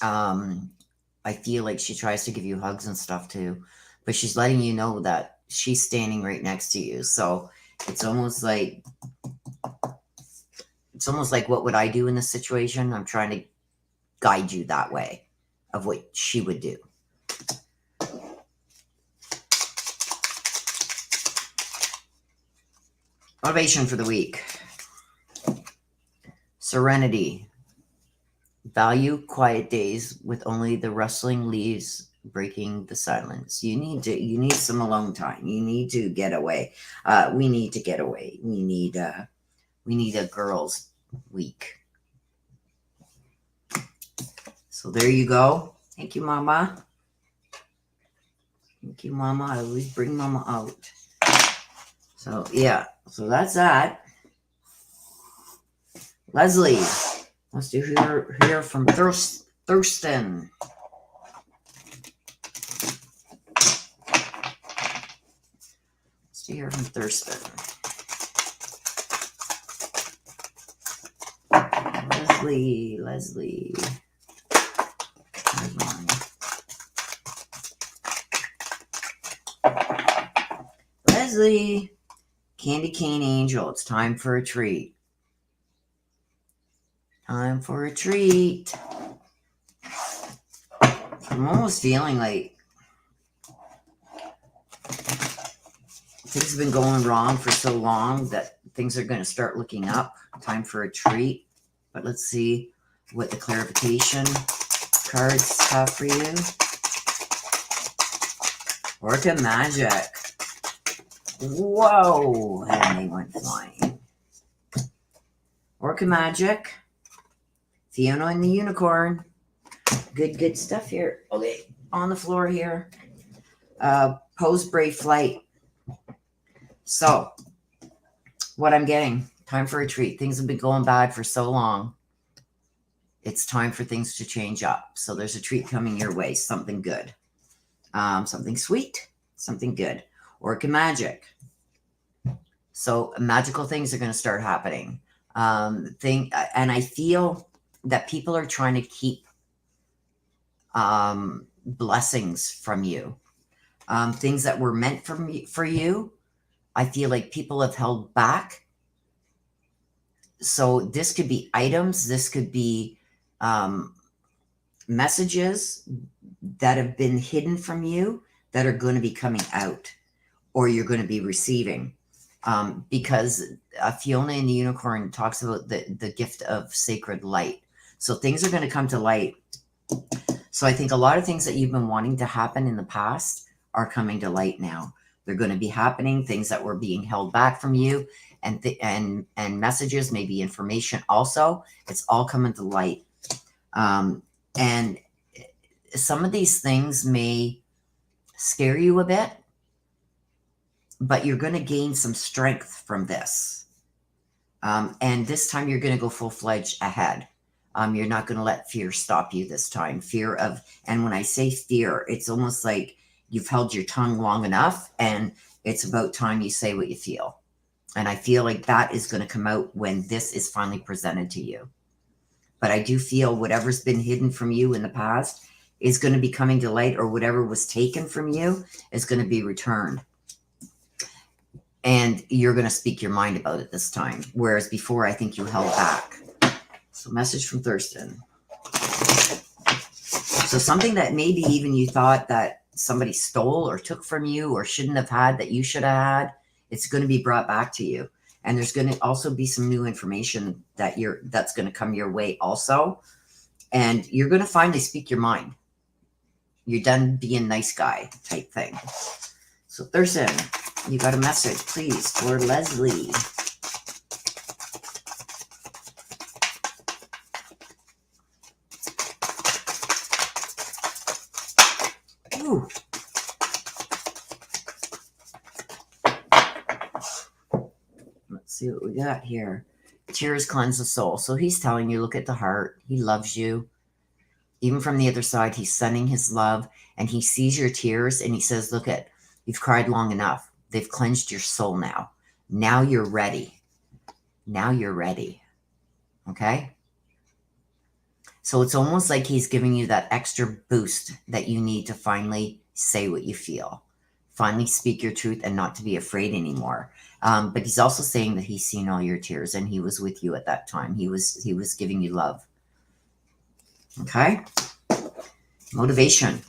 I feel like she tries to give you hugs and stuff too, but she's letting you know that she's standing right next to you. So it's almost like what would I do in this situation? I'm trying to guide you that way of what she would do. Motivation for the week. Serenity. Value quiet days with only the rustling leaves breaking the silence. You need some alone time. You need to get away. We need to get away. We need a girls' week. So there you go. Thank you, Mama. Thank you, Mama. I always bring Mama out. So yeah, so that's that. Leslie, let's do hear from Thurston. Let's do hear from Thurston. Leslie. Leslie, Candy Cane Angel, it's time for a treat. Time for a treat. I'm almost feeling like things have been going wrong for so long that things are going to start looking up. Time for a treat. But let's see what the clarification cards have for you. Orca Magic. Whoa! And they went flying. Orca Magic. Fiona and the Unicorn. Good stuff here. Okay, on the floor here. Pose Brave Flight. So, what I'm getting, time for a treat. Things have been going bad for so long. It's time for things to change up. So there's a treat coming your way, something good. Something sweet, something good. Orca Magic. So magical things are going to start happening. And I feel that people are trying to keep blessings from you. Things that were meant for you. I feel like people have held back. So this could be items. This could be messages that have been hidden from you that are going to be coming out, or you're going to be receiving. Because Fiona and the Unicorn talks about the gift of sacred light. So things are going to come to light. So I think a lot of things that you've been wanting to happen in the past are coming to light now. They're going to be happening, things that were being held back from you, and messages, maybe information also. It's all coming to light. And some of these things may scare you a bit, but you're going to gain some strength from this. And this time you're going to go full-fledged ahead. You're not going to let fear stop you this time. Fear of, and when I say fear, it's almost like you've held your tongue long enough and It's about time you say what you feel. And I feel like that is going to come out when this is finally presented to you. But I do feel whatever's been hidden from you in the past is going to be coming to light, or whatever was taken from you is going to be returned. And you're going to speak your mind about it this time. Whereas before, I think you held back. So message from Thurston. So something that maybe even you thought that somebody stole or took from you or shouldn't have had that you should have had, it's going to be brought back to you. And there's going to also be some new information that's going to come your way also. And you're going to finally speak your mind. You're done being nice guy type thing. So Thurston, you got a message, please, for Leslie. Ooh. Let's see what we got here. Tears cleanse the soul. So he's telling you, look at the heart. He loves you. Even from the other side, he's sending his love, and he sees your tears, and he says, look at, you've cried long enough. They've cleansed your soul now. Now you're ready. Now you're ready. Okay? So it's almost like he's giving you that extra boost that you need to finally say what you feel. Finally speak your truth and not to be afraid anymore. But he's also saying that he's seen all your tears, and he was with you at that time. He was giving you love. Okay? Motivation.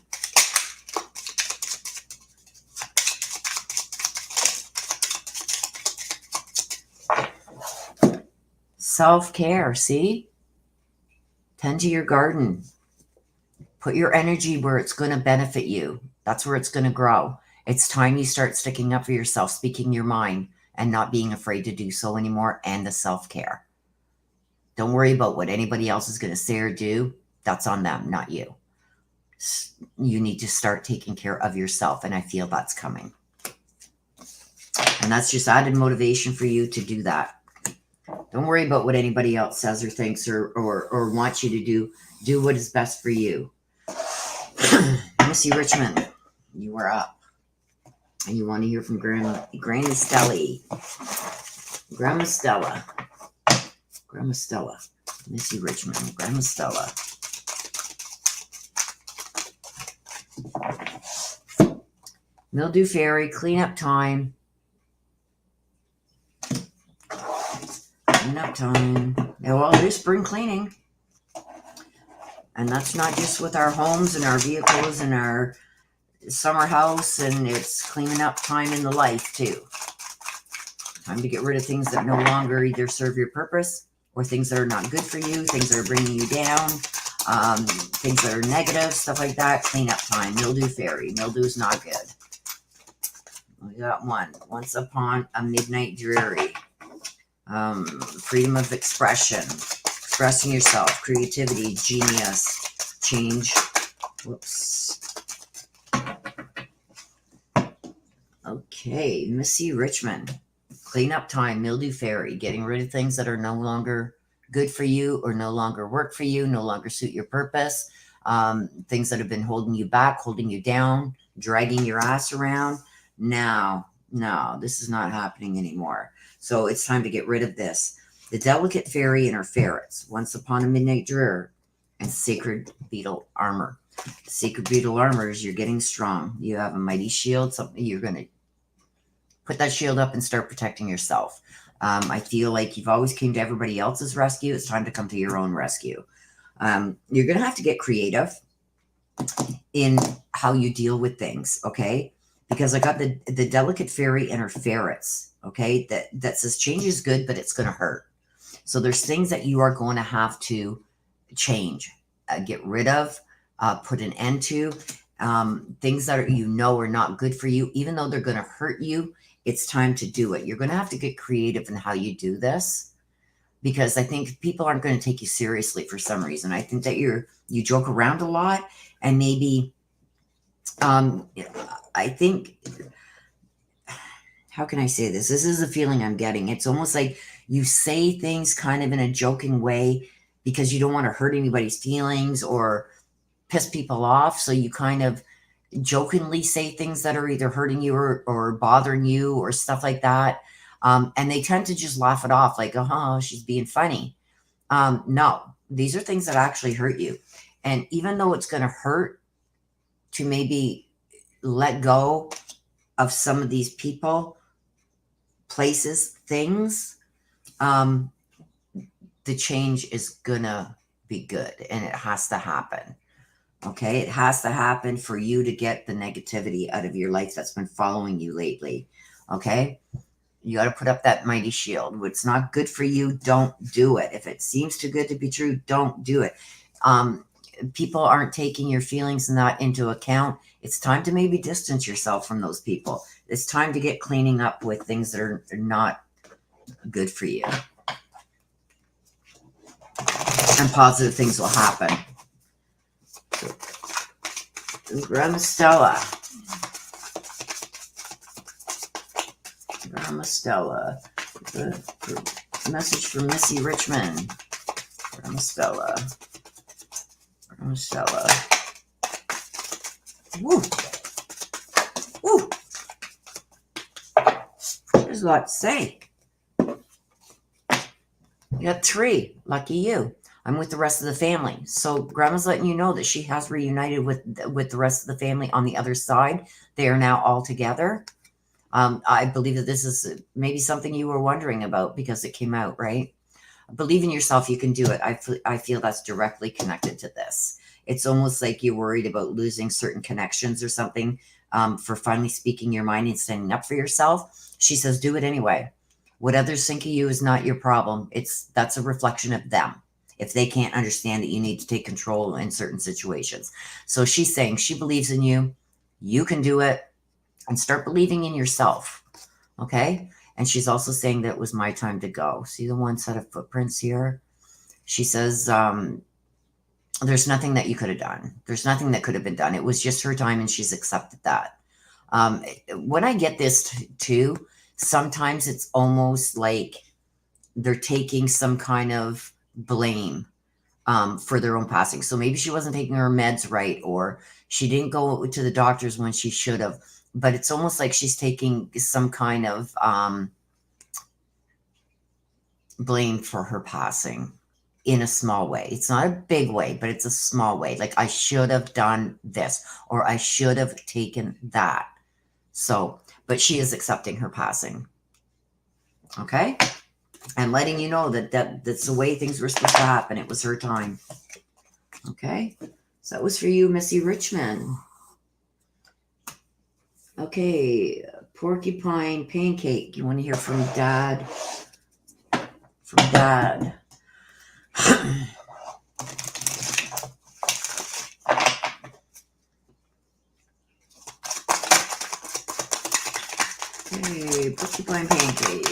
Self-care, see? Tend to your garden. Put your energy where it's going to benefit you. That's where it's going to grow. It's time you start sticking up for yourself, speaking your mind, and not being afraid to do so anymore, and the self-care. Don't worry about what anybody else is going to say or do. That's on them, not you. You need to start taking care of yourself, and I feel that's coming. And that's just added motivation for you to do that. Don't worry about what anybody else says or thinks or wants you to do. Do what is best for you. Missy Richmond, you are up. And you want to hear from Granny Stelly. Grandma Stella. Grandma Stella. Missy Richmond. Grandma Stella. Mildew Fairy, cleanup time. Cleanup time. Yeah, well, there's spring cleaning. And that's not just with our homes and our vehicles and our summer house, and it's cleaning up time in the life too. Time to get rid of things that no longer either serve your purpose or things that are not good for you, things that are bringing you down, things that are negative, stuff like that. Cleanup time. Mildew Fairy. Mildew's not good. We got one. Once Upon a Midnight Dreary. Freedom of expression. Expressing yourself. Creativity. Genius. Change. Whoops. Okay. Missy Richmond. Cleanup time. Mildew Fairy. Getting rid of things that are no longer good for you or no longer work for you, no longer suit your purpose. Things that have been holding you back, holding you down, dragging your ass around. No, this is not happening anymore. So it's time to get rid of this. The Delicate Fairy and her ferrets. Once Upon a Midnight Drear. And Sacred Beetle Armor. Sacred Beetle Armor is you're getting strong. You have a mighty shield. Something you're going to put that shield up and start protecting yourself. I feel like you've always came to everybody else's rescue. It's time to come to your own rescue. You're going to have to get creative in how you deal with things, okay? Because I got the Delicate Fairy and her ferrets, okay? That says change is good, but it's going to hurt. So there's things that you are going to have to change, get rid of, put an end to, things that are not good for you, even though they're going to hurt you. It's time to do it. You're going to have to get creative in how you do this, because I think people aren't going to take you seriously for some reason. I think that you joke around a lot, and maybe, I think, how can I say this? This is a feeling I'm getting. It's almost like you say things kind of in a joking way because you don't want to hurt anybody's feelings or piss people off. So you kind of jokingly say things that are either hurting you or bothering you or stuff like that. And they tend to just laugh it off like, she's being funny. No, these are things that actually hurt you. And even though it's going to hurt to maybe let go of some of these people, places, things, the change is gonna be good, and it has to happen. Okay, it has to happen for you to get the negativity out of your life that's been following you lately. Okay, you got to put up that mighty shield. What's not good for you, don't do it. If it seems too good to be true, don't do it. People aren't taking your feelings and that into account. It's time to maybe distance yourself from those people. It's time to get cleaning up with things that are not good for you. And positive things will happen. Grandma Stella. Grandma Stella. The message from Missy Richmond. Grandma Stella. Grandma Stella. Woo. Woo. There's a lot to say. You got 3. Lucky you. I'm with the rest of the family. So Grandma's letting you know that she has reunited with the rest of the family on the other side. They are now all together. I believe that this is maybe something you were wondering about because it came out, right? Believe in yourself. You can do it. I feel that's directly connected to this. It's almost like you're worried about losing certain connections or something for finally speaking your mind and standing up for yourself. She says, do it anyway. What others think of you is not your problem. That's a reflection of them. If they can't understand that you need to take control in certain situations. So she's saying she believes in you. You can do it, and start believing in yourself. Okay. And she's also saying that it was my time to go. See the one set of footprints here? She says, there's nothing that you could have done. There's nothing that could have been done. It was just her time, and she's accepted that. When I get this too, sometimes it's almost like they're taking some kind of blame for their own passing. So maybe she wasn't taking her meds right, or she didn't go to the doctors when she should have. But it's almost like she's taking some kind of blame for her passing in a small way. It's not a big way, but it's a small way. Like, I should have done this, or I should have taken that. So, but she is accepting her passing. Okay? And letting you know that's the way things were supposed to happen. It was her time. Okay? So that was for you, Missy Richmond. Okay, Porcupine Pancake. You want to hear from Dad? From Dad. Okay, Porcupine Pancake.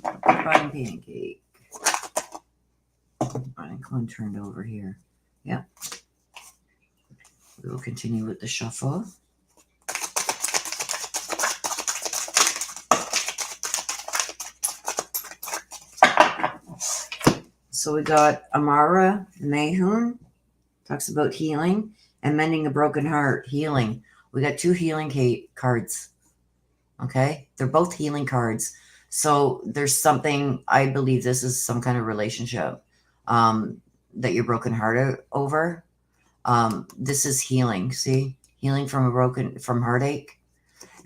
Porcupine Pancake. I think one turned over here. Yeah. We will continue with the shuffle. So we got Amara Mayhoon. Talks about healing and mending a broken heart. Healing. We got 2 healing cards. Okay? They're both healing cards. So there's something, I believe this is some kind of relationship that you're broken hearted over. This is healing. See? Healing from heartache.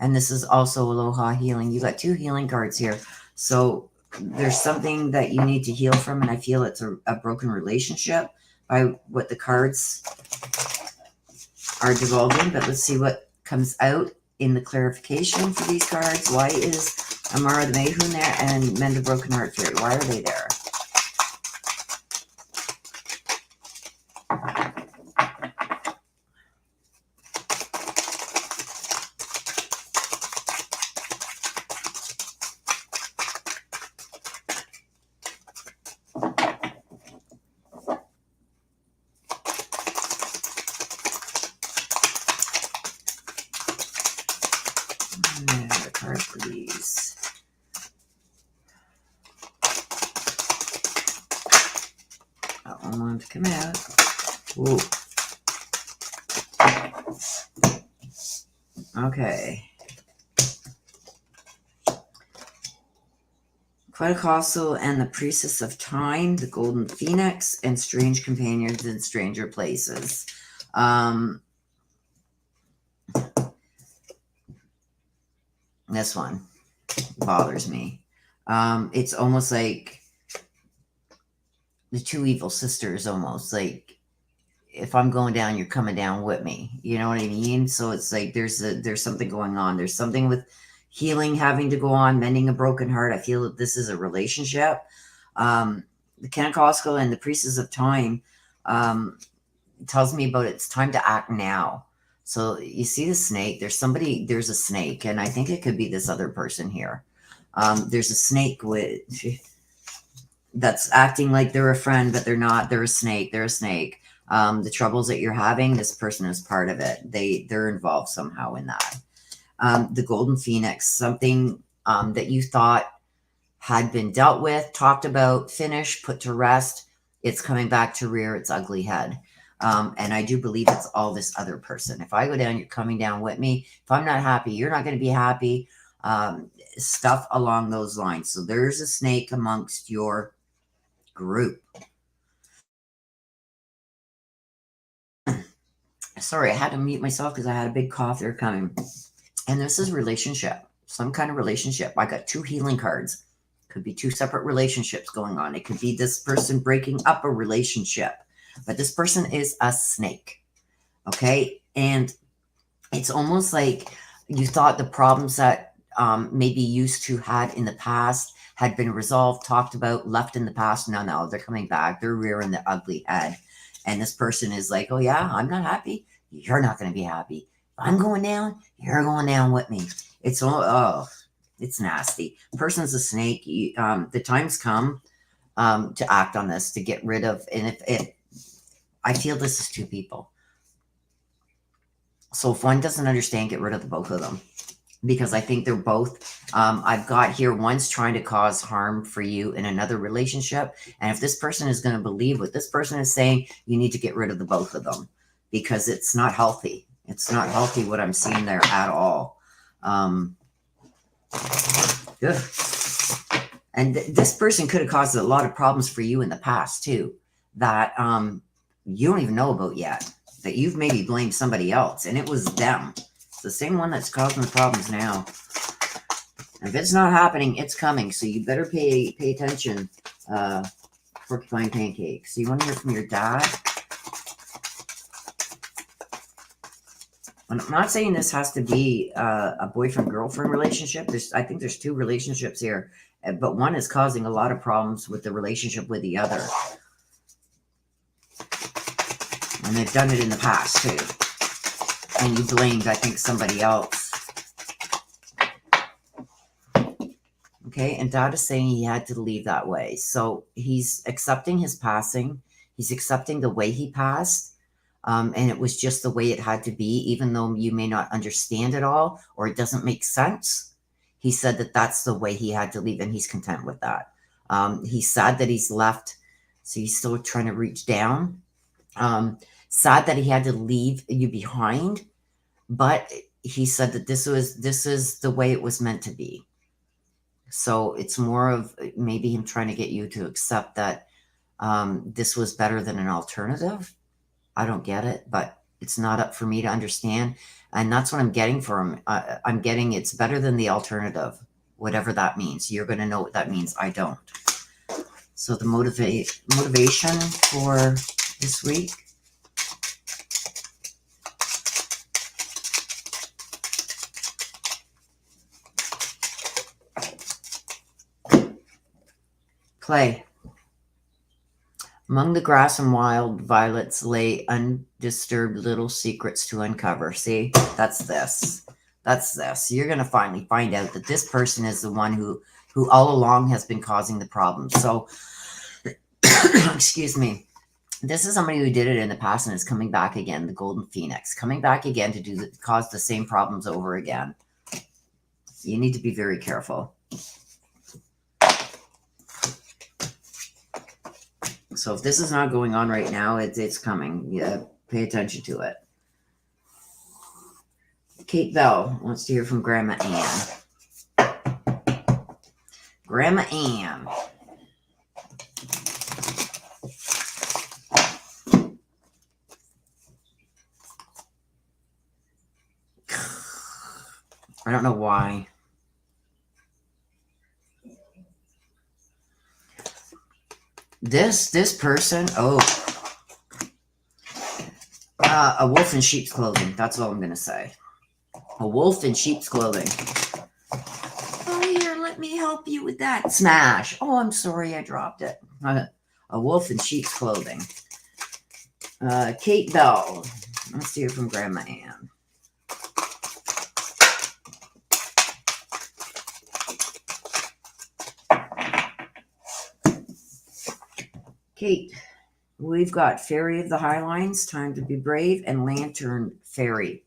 And this is also aloha healing. You got 2 healing cards here. So there's something that you need to heal from, and I feel it's a broken relationship by what the cards are divulging. But let's see what comes out in the clarification for these cards. Why is Amara the Mayhoon there and Mend a Broken Heart Fairy? Why are they there? Please. don't want it to come out. Ooh. Okay. Quetzalcoatl and the Priestess of Time, the Golden Phoenix, and Strange Companions in Stranger Places. This one bothers me. It's almost like the two evil sisters, almost like if I'm going down, you're coming down with me. You know what I mean? So it's like there's something going on. There's something with healing having to go on, mending a broken heart. I feel that this is a relationship. The Pentecostal and the Priestess of Time tells me about it's time to act now. So you see the snake. There's a snake, and I think it could be this other person here. There's a snake that's acting like they're a friend, but they're not. They're a snake. They're a snake. The troubles that you're having, this person is part of it. They're involved somehow in that. The Golden Phoenix, something that you thought had been dealt with, talked about, finished, put to rest. It's coming back to rear its ugly head. And I do believe it's all this other person. If I go down, you're coming down with me. If I'm not happy, you're not going to be happy. Stuff along those lines. So there's a snake amongst your group. Sorry, I had to mute myself because I had a big cough there coming. And this is relationship, some kind of relationship. I got 2 healing cards. Could be 2 separate relationships going on. It could be this person breaking up a relationship. But this person is a snake. Okay? And it's almost like you thought the problems that maybe used to had in the past had been resolved, talked about, left in the past. No, they're coming back. They're rearing the ugly head. And this person is like, oh, yeah, I'm not happy. You're not going to be happy. If I'm going down, you're going down with me. It's it's nasty. Person's a snake. The time's come to act on this, to get rid of. And if I feel this is 2 people. So if one doesn't understand, get rid of the both of them. Because I think they're both, I've got here, one's trying to cause harm for you in another relationship. And if this person is going to believe what this person is saying, you need to get rid of the both of them. Because it's not healthy. It's not healthy what I'm seeing there at all. Good. And this person could have caused a lot of problems for you in the past too, that you don't even know about yet, that you've maybe blamed somebody else, and it was them. It's the same one that's causing the problems now. If it's not happening, it's coming. So you better pay attention. Porcupine pancakes. So you want to hear from your dad? I'm not saying this has to be a boyfriend-girlfriend relationship. I think there's 2 relationships here, but one is causing a lot of problems with the relationship with the other. And they've done it in the past too. And you blamed, I think, somebody else. Okay, and Dad is saying he had to leave that way. So he's accepting his passing. He's accepting the way he passed. And it was just the way it had to be, even though you may not understand it all or it doesn't make sense. He said that that's the way he had to leave, and he's content with that. He's sad that he's left, so he's still trying to reach down. Sad that he had to leave you behind, but he said that this is the way it was meant to be. So it's more of maybe him trying to get you to accept that this was better than an alternative. I don't get it, but it's not up for me to understand. And that's what I'm getting from. I'm getting it's better than the alternative, whatever that means. You're going to know what that means. I don't. So the motivation for this week. Play. Among the grass and wild violets lay undisturbed little secrets to uncover. See, that's this. That's this. You're going to finally find out that this person is the one who all along has been causing the problem. So, excuse me. This is somebody who did it in the past and is coming back again. The Golden Phoenix coming back again to cause the same problems over again. You need to be very careful. So if this is not going on right now, it's coming. Yeah, pay attention to it. Kate Bell wants to hear from Grandma Ann. Grandma Ann. I don't know why. This person, a wolf in sheep's clothing. That's all I'm going to say. A wolf in sheep's clothing. Oh, here, let me help you with that. Smash. Oh, I'm sorry, I dropped it. A wolf in sheep's clothing. Kate Bell. Let's hear from Grandma Ann. Kate, we've got Fairy of the Highlines, Time to be Brave, and Lantern Fairy.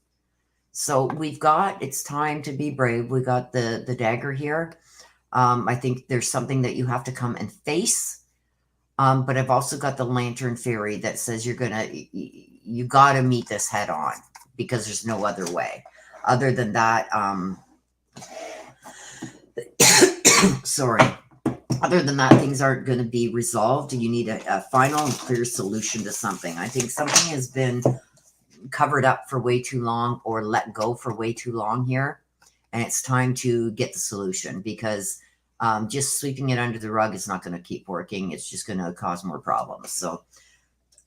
So we've got, it's time to be brave. We got the dagger here. I think there's something that you have to come and face. But I've also got the Lantern Fairy that says you got to meet this head on because there's no other way. Other than that, sorry. Other than that, things aren't going to be resolved. You need a final and clear solution to something. I think something has been covered up for way too long or let go for way too long here. And it's time to get the solution because just sweeping it under the rug is not going to keep working. It's just going to cause more problems. So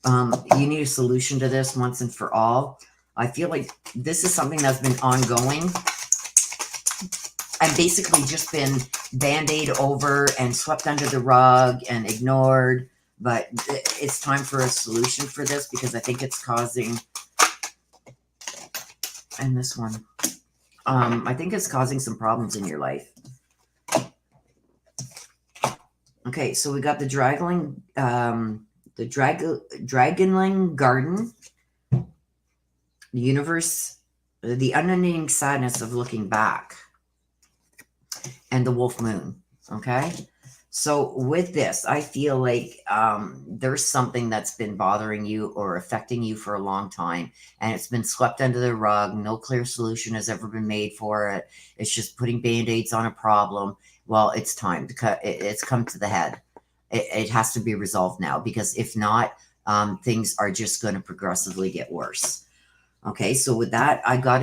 you need a solution to this once and for all. I feel like this is something that's been ongoing and basically just been band-aid over and swept under the rug and ignored. But it's time for a solution for this because I think it's causing, and this one, I think it's causing some problems in your life. Okay, so we got the Dragonling Garden, the universe, the unending sadness of looking back, and the Wolf Moon. Okay, so with this, I feel like there's something that's been bothering you or affecting you for a long time, and it's been swept under the rug. No clear solution has ever been made for it. It's just putting band-aids on a problem. Well, it's time to cut. It's come to the head. It has to be resolved now because if not, things are just going to progressively get worse. Okay, so with that, I got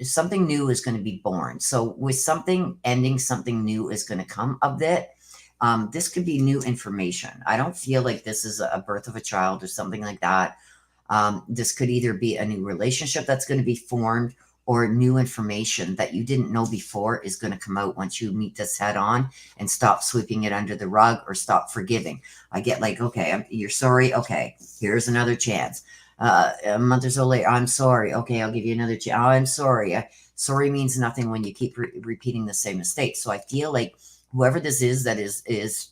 something new is going to be born. So with something ending, something new is going to come of it. This could be new information. I don't feel like this is a birth of a child or something like that. This could either be a new relationship that's going to be formed or new information that you didn't know before is going to come out once you meet this head on and stop sweeping it under the rug or stop forgiving. I get like, okay, you're sorry. Okay, here's another chance. A month or so later, I'm sorry. Okay, I'll give you another chance. Oh, I'm sorry. Sorry means nothing when you keep repeating the same mistake. So I feel like whoever this is that is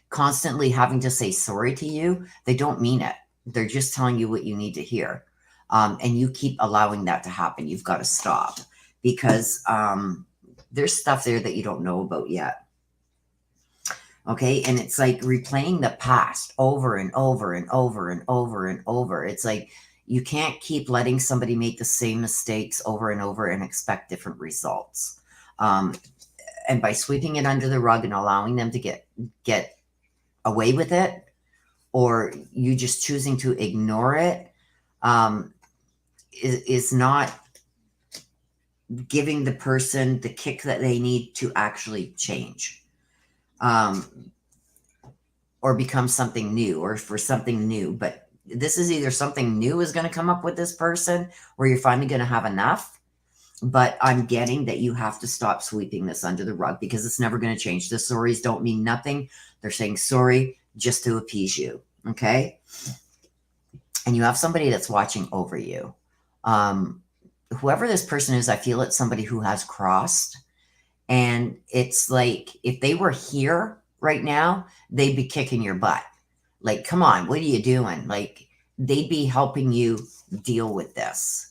constantly having to say sorry to you, they don't mean it. They're just telling you what you need to hear. And you keep allowing that to happen. You've got to stop because there's stuff there that you don't know about yet. Okay, and it's like replaying the past over and over and over and over and over. It's like you can't keep letting somebody make the same mistakes over and over and expect different results. And by sweeping it under the rug and allowing them to get away with it, or you just choosing to ignore it, is not giving the person the kick that they need to actually change. Or become something new or for something new. But this is either something new is going to come up with this person or you're finally going to have enough. But I'm getting that you have to stop sweeping this under the rug because it's never going to change. The sorries don't mean nothing. They're saying sorry just to appease you. Okay. And you have somebody that's watching over you. Whoever this person is, I feel it's somebody who has crossed. And it's like, if they were here right now, they'd be kicking your butt. Like, come on, what are you doing? Like, they'd be helping you deal with this.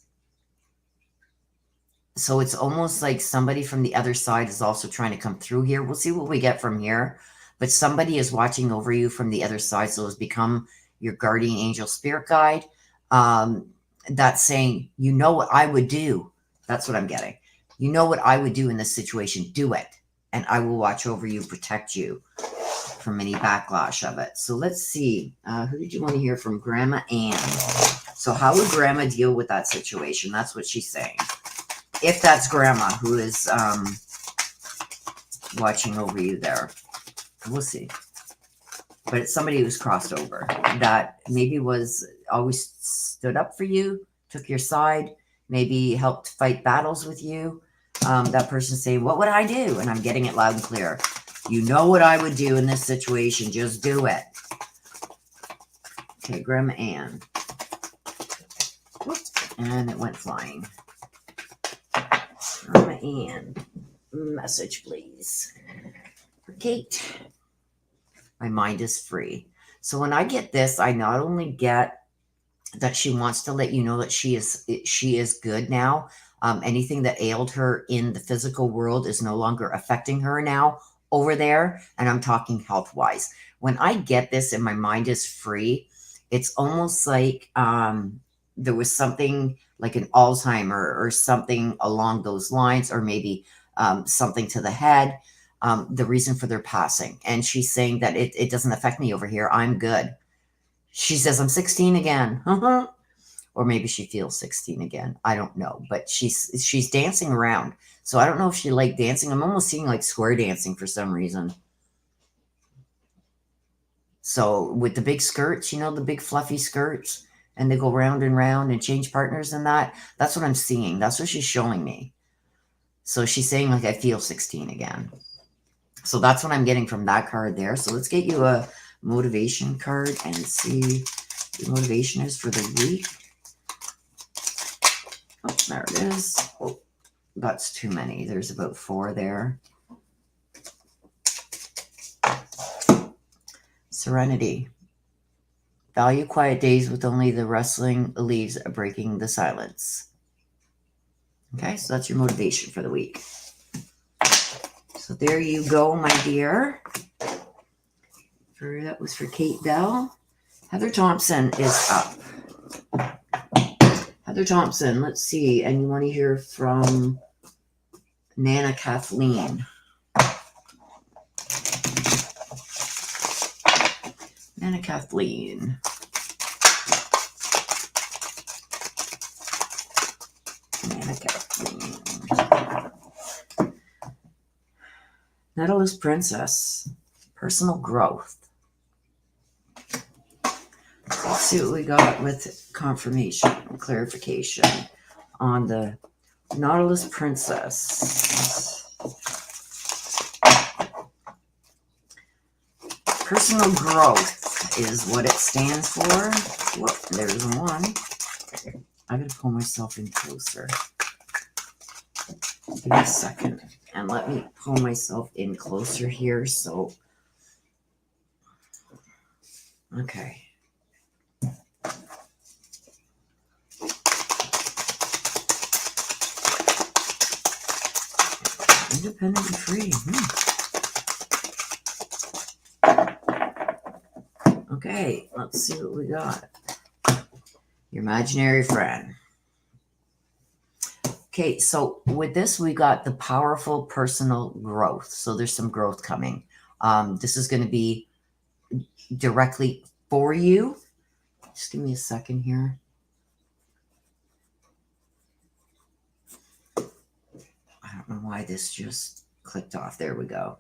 So it's almost like somebody from the other side is also trying to come through here. We'll see what we get from here. but somebody is watching over you from the other side. So it's become your guardian angel spirit guide. That's saying, you know what I would do. That's what I'm getting. You know what I would do in this situation. Do it. And I will watch over you, protect you from any backlash of it. So let's see. Who did you want to hear from? Grandma Ann. So how would Grandma deal with that situation? That's what she's saying. If that's Grandma who is watching over you there. We'll see. But it's somebody who's crossed over that maybe was always stood up for you, took your side, maybe helped fight battles with you. That person saying, what would I do? And I'm getting it loud and clear. You know what I would do in this situation. Just do it. Okay, Grandma Ann. And it went flying. Grandma Ann. Message, please. For Kate. My mind is free. So when I get this, I not only get that she wants to let you know that she is good now. Anything that ailed her in the physical world is no longer affecting her now over there. And I'm talking health wise. When I get this and my mind is free, it's almost like there was something like an Alzheimer or something along those lines, or maybe something to the head. The reason for their passing. And she's saying that it doesn't affect me over here. I'm good. She says, I'm 16 again. Or maybe she feels 16 again. I don't know. But she's dancing around. So I don't know if she liked dancing. I'm almost seeing like square dancing for some reason. So with the big skirts, you know, the big fluffy skirts, and they go round and round and change partners and that's what I'm seeing. That's what she's showing me. So she's saying like, I feel 16 again. So that's what I'm getting from that card there. So let's get you a motivation card and see what the motivation is for the week. Oh, there it is. Oh, that's too many. There's about 4 there. Serenity. Value quiet days with only the rustling leaves breaking the silence. Okay, so that's your motivation for the week. So there you go, my dear. That was for Kate Bell. Heather Thompson is up. Heather Thompson, let's see. And you want to hear from Nana Kathleen. Nana Kathleen. Nana Kathleen. Nettleless Princess. Personal growth. Let's see what we got with confirmation and clarification on the Nautilus Princess. Personal growth is what it stands for. Whoop, there's one. I gotta pull myself in closer. Give me a second and let me pull myself in closer here. So, okay. Independent and free. Okay, let's see what we got. Your imaginary friend. Okay, so with this, we got the powerful personal growth. So there's some growth coming. This is going to be directly for you. Just give me a second here. I don't know why this just clicked off. There we go.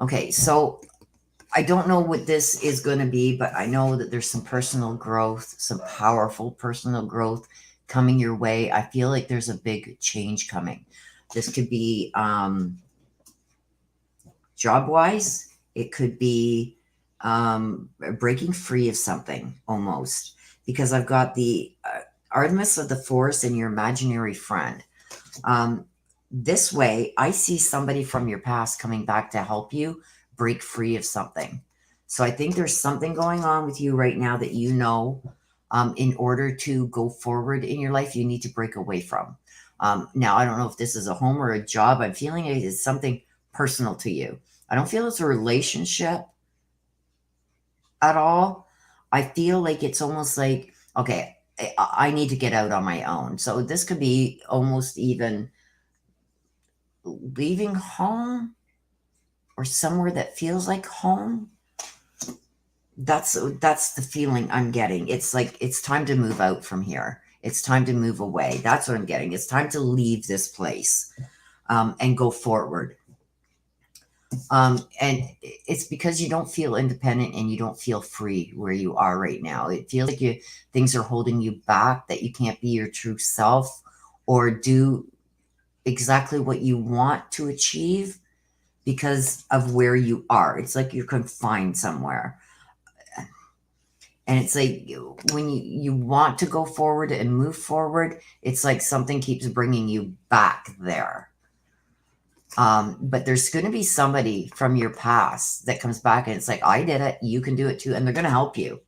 Okay, so I don't know what this is going to be, but I know that there's some personal growth, some powerful personal growth coming your way. I feel like there's a big change coming. This could be job-wise. It could be breaking free of something almost, because I've got the Artemis of the Forest and your imaginary friend. This way, I see somebody from your past coming back to help you break free of something. So I think there's something going on with you right now that you know, in order to go forward in your life, you need to break away from. Now, I don't know if this is a home or a job. I'm feeling it is something personal to you. I don't feel it's a relationship. at all. I feel like it's almost like, okay, I need to get out on my own. So this could be almost even leaving home or somewhere that feels like home. That's the feeling I'm getting. It's like it's time to move out from here. It's time to move away. That's what I'm getting. It's time to leave this place and go forward. And it's because you don't feel independent and you don't feel free where you are right now. It feels like things are holding you back, that you can't be your true self or do exactly what you want to achieve because of where you are. It's like you're confined somewhere. And it's like when you want to go forward and move forward, it's like something keeps bringing you back there. But there's going to be somebody from your past that comes back and it's like, I did it, you can do it too. And they're going to help you.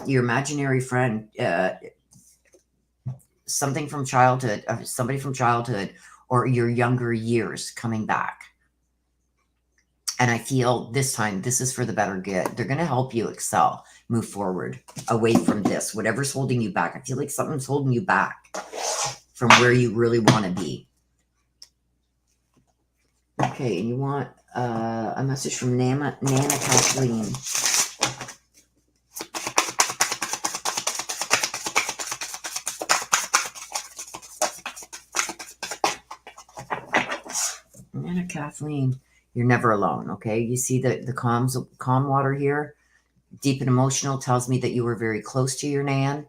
Your imaginary friend, something from childhood, somebody from childhood or your younger years coming back. And I feel this time, this is for the better good. They're going to help you excel, move forward, away from this, whatever's holding you back. I feel like something's holding you back from where you really want to be. Okay, and you want a message from Nana Kathleen. Nana Kathleen, you're never alone, okay? You see the calm water here? Deep and emotional tells me that you were very close to your Nan.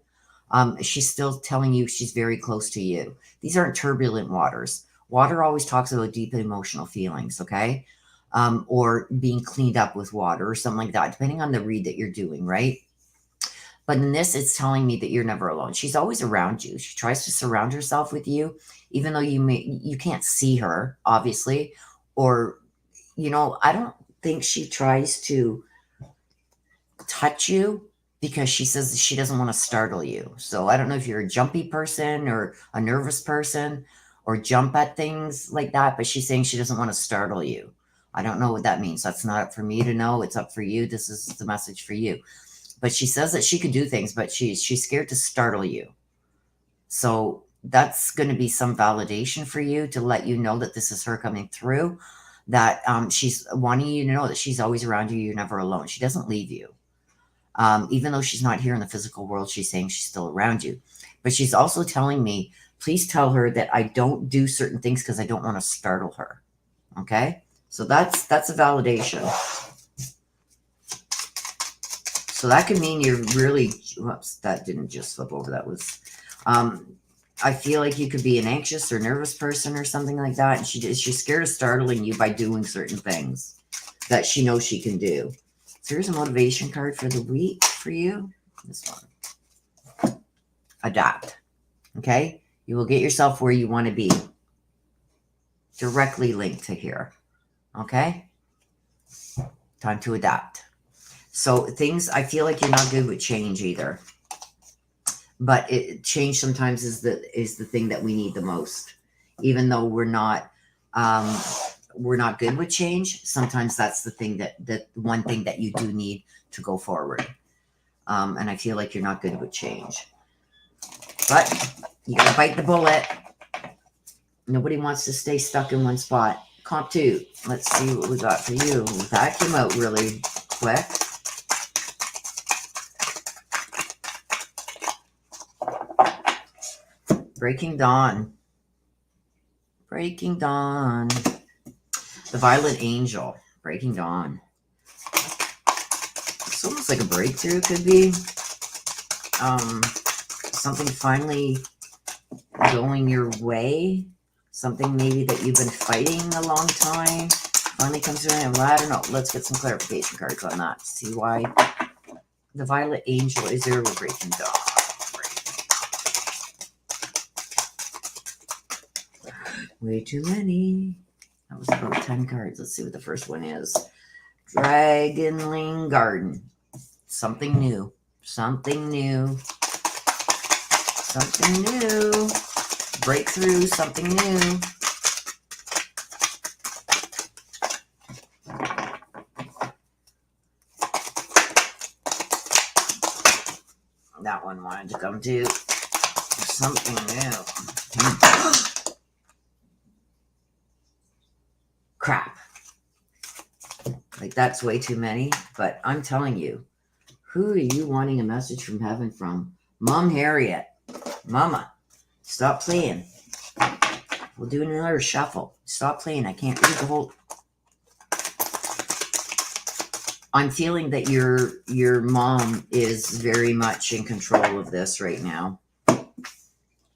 She's still telling you she's very close to you. These aren't turbulent waters. Water always talks about deep and emotional feelings, okay? Or being cleaned up with water or something like that, depending on the read that you're doing, right? But in this, it's telling me that you're never alone. She's always around you. She tries to surround herself with you, even though you can't see her, obviously. Or, I don't think she tries to touch you because she says she doesn't want to startle you. So I don't know if you're a jumpy person or a nervous person or jump at things like that, but she's saying she doesn't want to startle you. I don't know what that means. That's not up for me to know. It's up for you. This is the message for you. But she says that she could do things, but she's scared to startle you. So that's going to be some validation for you to let you know that this is her coming through, that she's wanting you to know that she's always around you. You're never alone. She doesn't leave you. Even though she's not here in the physical world, she's saying she's still around you. But she's also telling me, please tell her that I don't do certain things because I don't want to startle her. Okay? So that's a validation. So that could mean you're really, whoops, that didn't just flip over. That was, I feel like you could be an anxious or nervous person or something like that. And she's scared of startling you by doing certain things that she knows she can do. So here's a motivation card for the week for you. This one. Adapt. Okay? You will get yourself where you want to be. Directly linked to here. Okay? Time to adapt. So things, I feel like you're not good with change either. But change sometimes is the thing that we need the most. Even though we're not good with change, sometimes that's the thing that one thing that you do need to go forward. And I feel like you're not good with change. But you gotta bite the bullet. Nobody wants to stay stuck in one spot. Comp 2. Let's see what we got for you. That came out really quick. Breaking Dawn. Breaking Dawn. The Violet Angel. Breaking Dawn. It's almost like a breakthrough, could be. Something finally going your way. Something maybe that you've been fighting a long time. Finally comes around. Well, I don't know. Let's get some clarification cards on that. See why the Violet Angel is there with Breaking Dawn. Way too many. That was about 10 cards. Let's see what the first one is. Dragonling Garden. Something new. Something new. Something new. Breakthrough. Something new. one wanted to come to. Something new. Crap. Like, that's way too many. But I'm telling you, who are you wanting a message from heaven from? Mom Harriet. Mama, stop playing. We'll do another shuffle. Stop playing. I can't read the whole... I'm feeling that your mom is very much in control of this right now.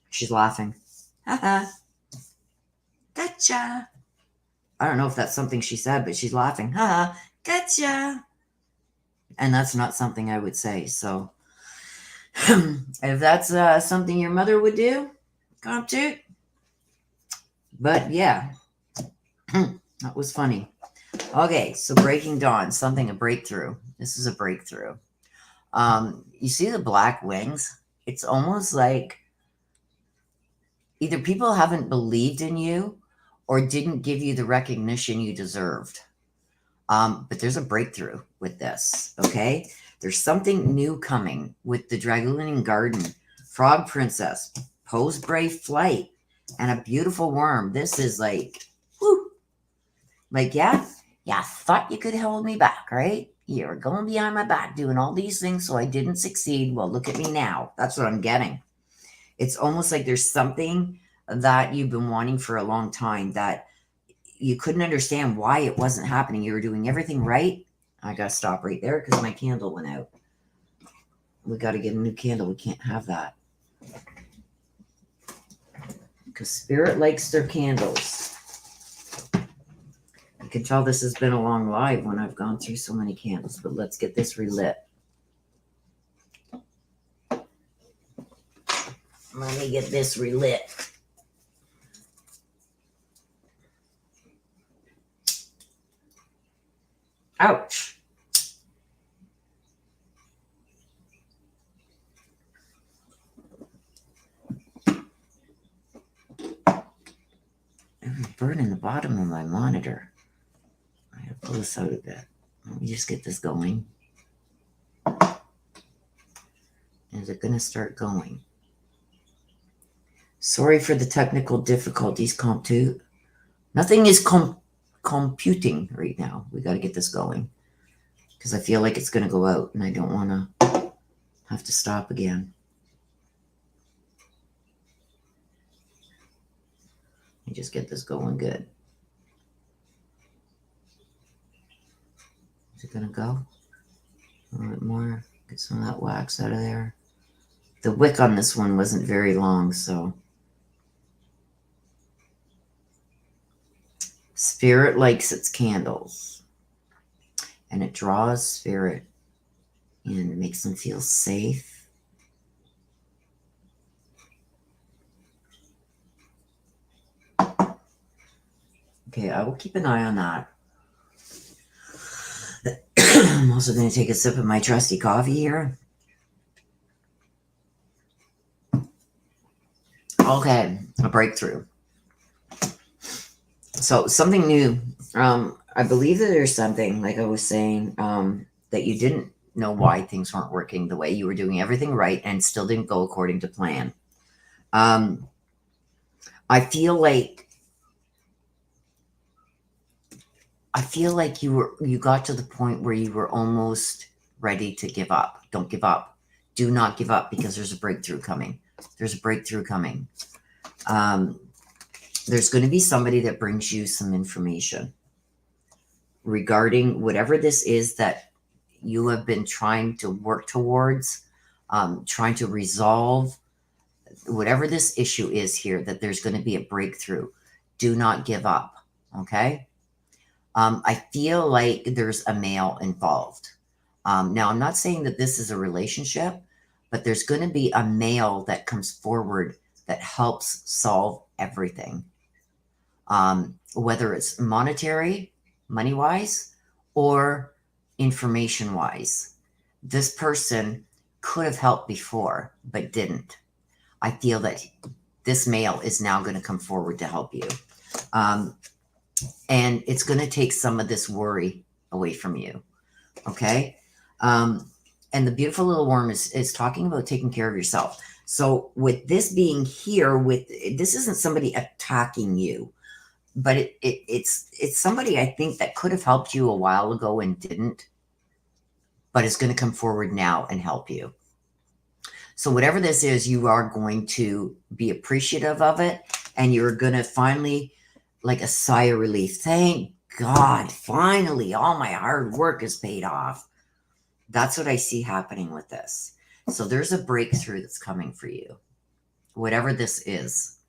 She's laughing. Haha. Gotcha. I don't know if that's something she said, but she's laughing. Haha. Gotcha. And that's not something I would say. So if that's something your mother would do, come to. But yeah, that was funny. Okay, so Breaking Dawn, a breakthrough. This is a breakthrough. You see the black wings? It's almost like either people haven't believed in you or didn't give you the recognition you deserved. But there's a breakthrough with this, okay? There's something new coming with the Dragoon Garden, Frog Princess, Poe's Brave Flight, and a beautiful worm. This is like, whoo. Like, yeah, thought you could hold me back, right? You were going behind my back doing all these things so I didn't succeed. Well, look at me now. That's what I'm getting. It's almost like there's something that you've been wanting for a long time that you couldn't understand why it wasn't happening. You were doing everything right. I got to stop right there because my candle went out. We got to get a new candle. We can't have that. Because Spirit likes their candles. You can tell this has been a long live when I've gone through so many candles, but let's get this relit. Let me get this relit. Ouch. I'm burning the bottom of my monitor. I gotta pull this out a bit. Let me just get this going. Is it gonna start going? Sorry for the technical difficulties, Compute. Nothing is computing right now. We got to get this going because I feel like it's going to go out and I don't want to have to stop again. Let me just get this going good. Is it going to go? A little bit more. Get some of that wax out of there. The wick on this one wasn't very long, so... Spirit likes its candles, and it draws spirit in. It makes them feel safe. Okay, I will keep an eye on that. I'm also going to take a sip of my trusty coffee here. Okay, a breakthrough. So something new. I believe that there's something, like I was saying, that you didn't know why things weren't working the way you were doing everything right and still didn't go according to plan. I feel like you got to the point where you were almost ready to give up. Don't give up. Do not give up because there's a breakthrough coming. There's a breakthrough coming. There's going to be somebody that brings you some information regarding whatever this is that you have been trying to work towards, trying to resolve, whatever this issue is here, that there's going to be a breakthrough. Do not give up, okay? I feel like there's a male involved. Now, I'm not saying that this is a relationship, but there's going to be a male that comes forward that helps solve everything. Whether it's monetary, money-wise, or information-wise. This person could have helped before, but didn't. I feel that this male is now going to come forward to help you. And it's going to take some of this worry away from you. Okay? And the beautiful little worm is talking about taking care of yourself. So with this being here, with this isn't somebody attacking you, but it's somebody I think that could have helped you a while ago and didn't, but is going to come forward now and help you. So whatever this is, you are going to be appreciative of it, and you're going to finally, like a sigh of relief. Thank God, finally, all my hard work is paid off. That's what I see happening with this. So there's a breakthrough that's coming for you, whatever this is.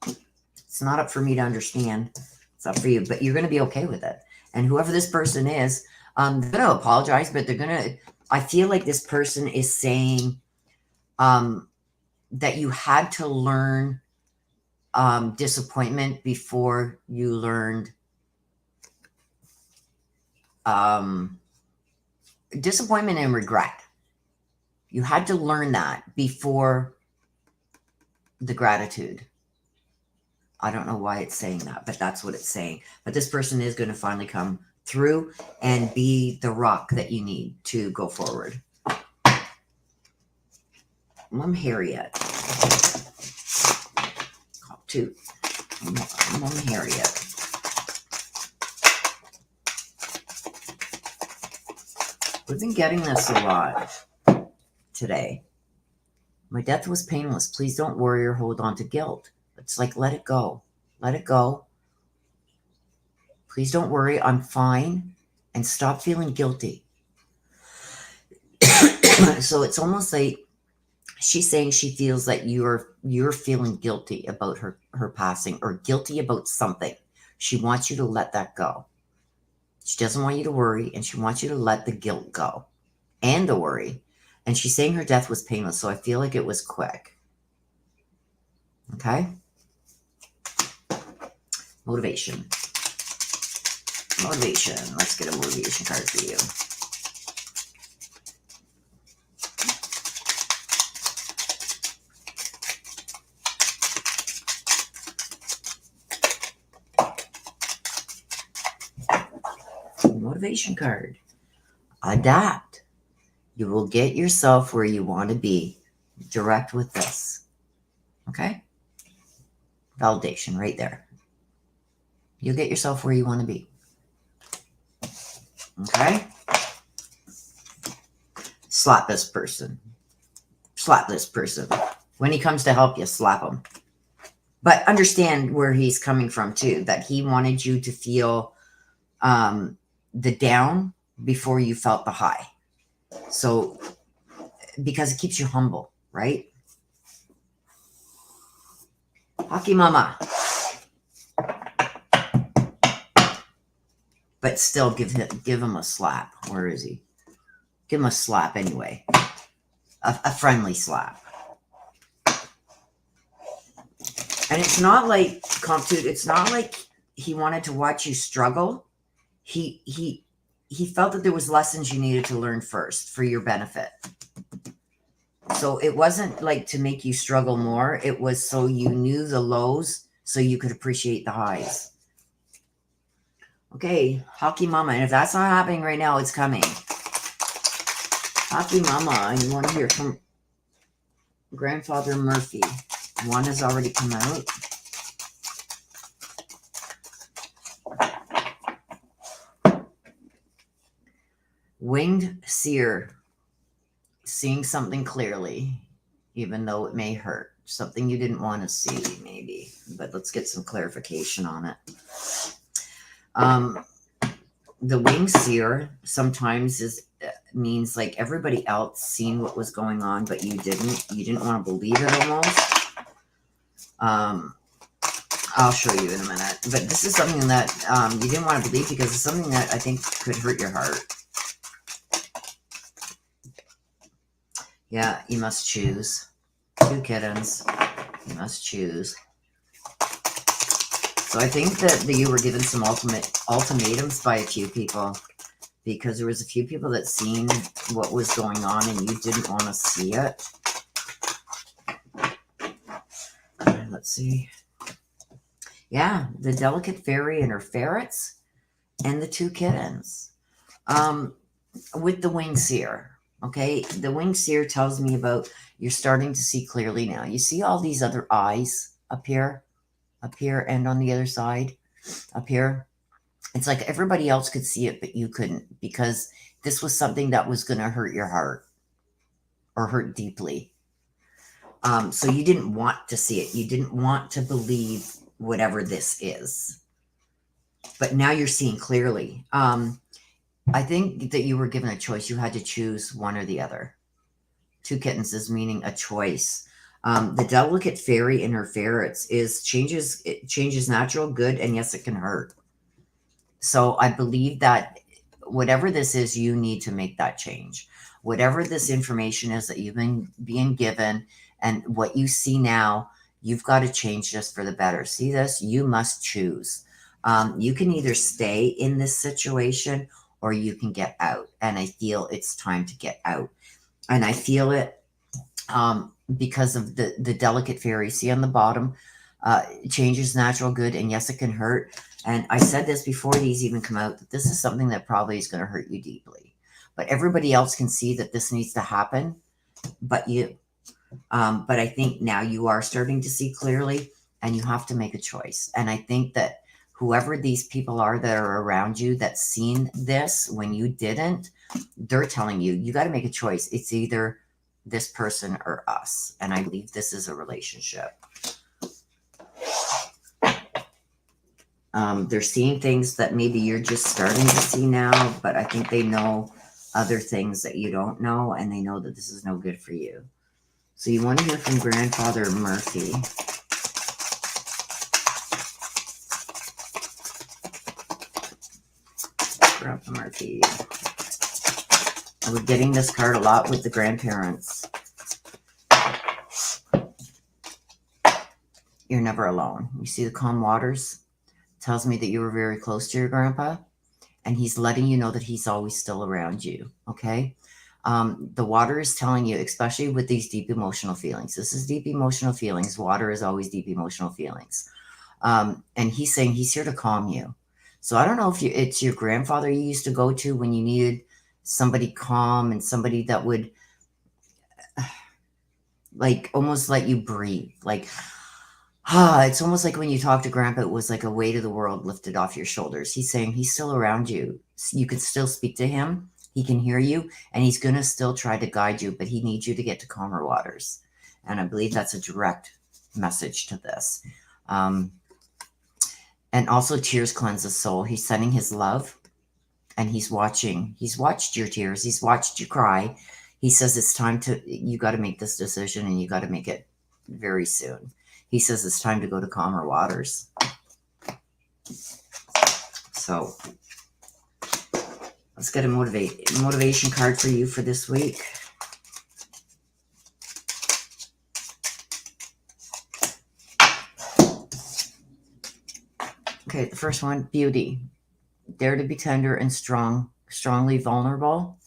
It's not up for me to understand. It's up for you, but you're going to be okay with it. And whoever this person is, they're going to apologize, but they're going to, I feel like this person is saying that you had to learn disappointment before you learned disappointment and regret. You had to learn that before the gratitude. I don't know why it's saying that, but that's what it's saying. But this person is going to finally come through and be the rock that you need to go forward. Mom Harriet. Cop 2. Mom Harriet. We've been getting this a lot today. My death was painless. Please don't worry or hold on to guilt. It's like, let it go. Let it go. Please don't worry. I'm fine. And stop feeling guilty. So it's almost like she's saying she feels that you're feeling guilty about her passing, or guilty about something. She wants you to let that go. She doesn't want you to worry, and she wants you to let the guilt go and the worry. And she's saying her death was painless, so I feel like it was quick. Okay? Motivation. Motivation. Let's get a motivation card for you. Motivation card. Adapt. You will get yourself where you want to be. Direct with this. Okay? Validation right there. You'll get yourself where you want to be. Okay? Slap this person. Slap this person. When he comes to help you, slap him. But understand where he's coming from too, that he wanted you to feel the down before you felt the high. So, because it keeps you humble, right? Hockey mama. But still give him a slap. Where is he? Give him a slap anyway. A friendly slap. And it's not like, it's not like he wanted to watch you struggle. He felt that there was lessons you needed to learn first for your benefit. So it wasn't like to make you struggle more. It was so you knew the lows so you could appreciate the highs. Okay, Hockey Mama. And if that's not happening right now, it's coming. Hockey Mama, you want to hear from Grandfather Murphy. One has already come out. Winged Seer. Seeing something clearly, even though it may hurt. Something you didn't want to see, maybe. But let's get some clarification on it. The Winged Seer sometimes means like everybody else seen what was going on, but you didn't. You didn't want to believe it almost. I'll show you in a minute. But this is something that you didn't want to believe because it's something that I think could hurt your heart. Yeah, you must choose. 2 kittens. You must choose. So I think that you were given some ultimatums by a few people, because there was a few people that seen what was going on and you didn't want to see it. Let's see. Yeah, the delicate fairy and her ferrets and the 2 kittens. With the Winged Seer. Okay, the wing seer tells me about you're starting to see clearly now. You see all these other eyes up here, and on the other side, up here. It's like everybody else could see it, but you couldn't, because this was something that was going to hurt your heart or hurt deeply. So you didn't want to see it. You didn't want to believe whatever this is. But now you're seeing clearly. I think that you were given a choice. You had to choose one or the other. 2 kittens is meaning a choice. The delicate fairy in her ferrets it changes natural, good, and yes, it can hurt. So I believe that whatever this is, you need to make that change. Whatever this information is that you've been being given and what you see now, you've got to change this for the better. See this? You must choose. You can either stay in this situation or you can get out. And I feel it's time to get out. And I feel it because of the delicate fairy. See on the bottom, changes natural, good, and yes, it can hurt. And I said this before these even come out, that this is something that probably is going to hurt you deeply. But everybody else can see that this needs to happen, but you. But I think now you are starting to see clearly, and you have to make a choice. And I think that whoever these people are that are around you that's seen this when you didn't, they're telling you, you got to make a choice. It's either this person or us. And I believe this is a relationship. They're seeing things that maybe you're just starting to see now, but I think they know other things that you don't know, and they know that this is no good for you. So you want to hear from Grandfather Murphy. Grandpa Murphy. I was getting this card a lot with the grandparents. You're never alone. You see the calm waters? Tells me that you were very close to your grandpa, and he's letting you know that he's always still around you, okay? The water is telling you, especially with these deep emotional feelings. This is deep emotional feelings. Water is always deep emotional feelings. And he's saying he's here to calm you. So I don't know if it's your grandfather you used to go to when you needed somebody calm and somebody that would like almost let you breathe. Like, it's almost like when you talk to Grandpa, it was like a weight of the world lifted off your shoulders. He's saying he's still around you. You could still speak to him. He can hear you, and he's going to still try to guide you, but he needs you to get to calmer waters. And I believe that's a direct message to this. And also, tears cleanse the soul. He's sending his love, and he's watching. He's watched your tears. He's watched you cry. He says it's time you got to make this decision, and you got to make it very soon. He says it's time to go to calmer waters. So let's get a motivation card for you for this week. Okay, the first one, beauty. Dare to be tender and strongly vulnerable.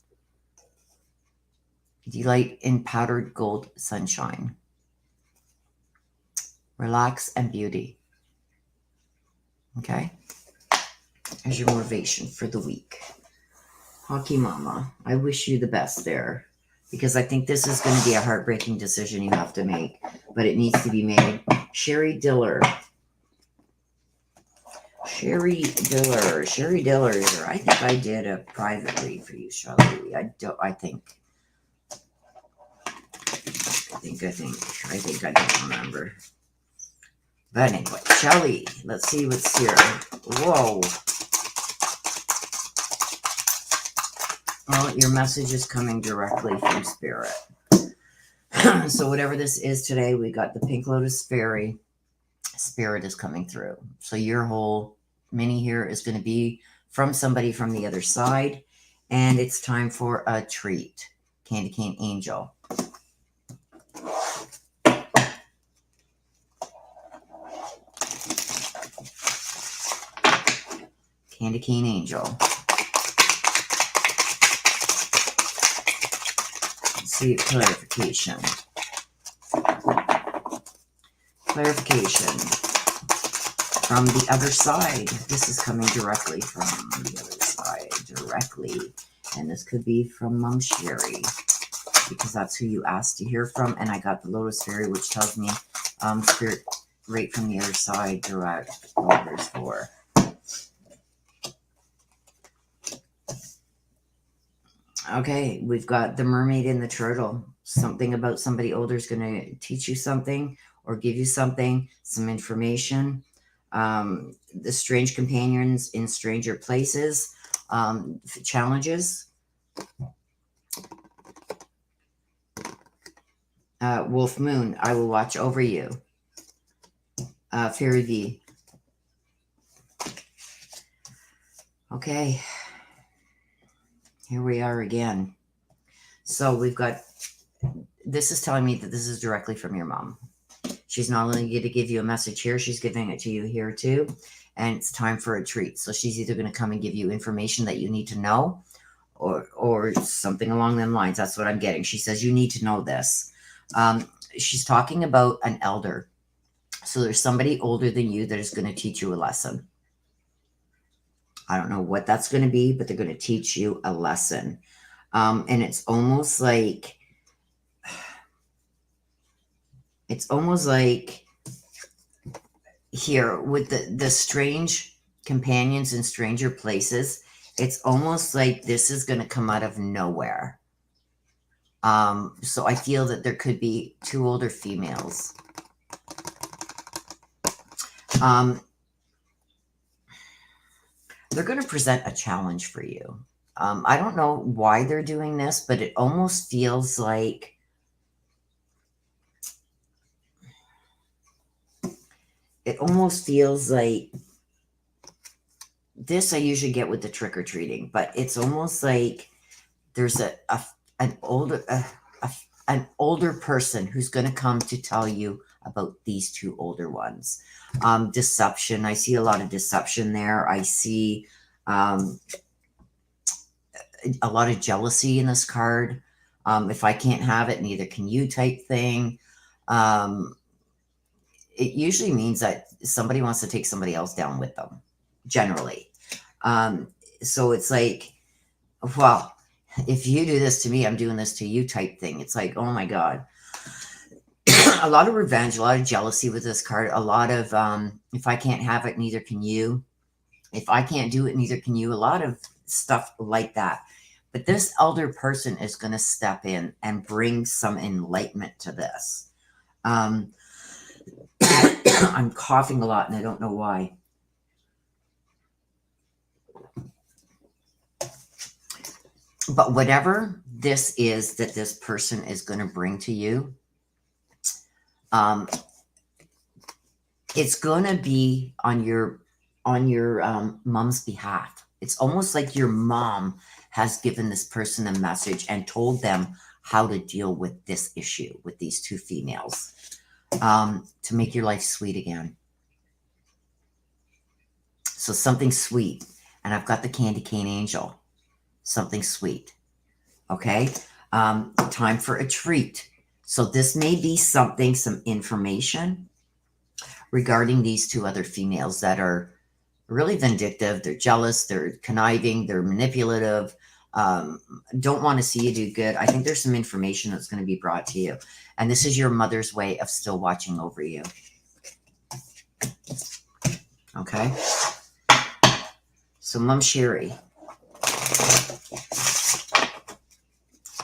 Delight in powdered gold sunshine. Relax and beauty. Okay? There's your motivation for the week. Hockey Mama, I wish you the best there, because I think this is going to be a heartbreaking decision you have to make, but it needs to be made. Sherry Diller. Sherry Diller. I think I did a private read for you, Shelley. I don't remember. But anyway, Shelley, let's see what's here. Whoa. Well, your message is coming directly from Spirit. So whatever this is today, we got the Pink Lotus Fairy. Spirit is coming through. So your whole mini here is going to be from somebody from the other side. And it's time for a treat. Candy Cane Angel. Candy Cane Angel. Let's see, clarification. Clarification. From the other side. This is coming directly from the other side. Directly. And this could be from Mom Sherry. because that's who you asked to hear from. And I got the Lotus Fairy, which tells me spirit right from the other side, direct orders for. Okay, we've got the Mermaid and the Turtle. Something about somebody older is going to teach you something or give you something, some information. The strange companions in stranger places, challenges. Wolf Moon, I will watch over you. Fairy V. Okay, here we are again. So we've got, this is telling me that this is directly from your mom. She's not only going to give you a message here, she's giving it to you here too. And it's time for a treat. So she's either going to come and give you information that you need to know, or something along them lines. That's what I'm getting. She says you need to know this. She's talking about an elder. So there's somebody older than you that is going to teach you a lesson. I don't know what that's going to be, but they're going to teach you a lesson. And it's almost like here with the strange companions in stranger places, it's almost like this is going to come out of nowhere. So I feel that there could be two older females. They're going to present a challenge for you. I don't know why they're doing this, but it almost feels like this I usually get with the trick-or-treating, but it's almost like there's an older person who's going to come to tell you about these two older ones. Deception. I see a lot of deception there. I see a lot of jealousy in this card. If I can't have it, neither can you type thing. It usually means that somebody wants to take somebody else down with them, generally. So it's like, well, if you do this to me, I'm doing this to you type thing. It's like, oh my God. A lot of revenge, a lot of jealousy with this card. A lot of, if I can't have it, neither can you. If I can't do it, neither can you. A lot of stuff like that. But this elder person is going to step in and bring some enlightenment to this. I'm coughing a lot and I don't know why. But whatever this is that this person is going to bring to you, it's going to be on your mom's behalf. It's almost like your mom has given this person a message and told them how to deal with this issue with these two females, to make your life sweet again. So something sweet. And I've got the candy cane angel. Something sweet. Okay. Time for a treat. So this may be something, some information regarding these two other females that are really vindictive. They're jealous. They're conniving. They're manipulative. Don't want to see you do good. I think there's some information that's going to be brought to you. And this is your mother's way of still watching over you. Okay. So Mom Sherry.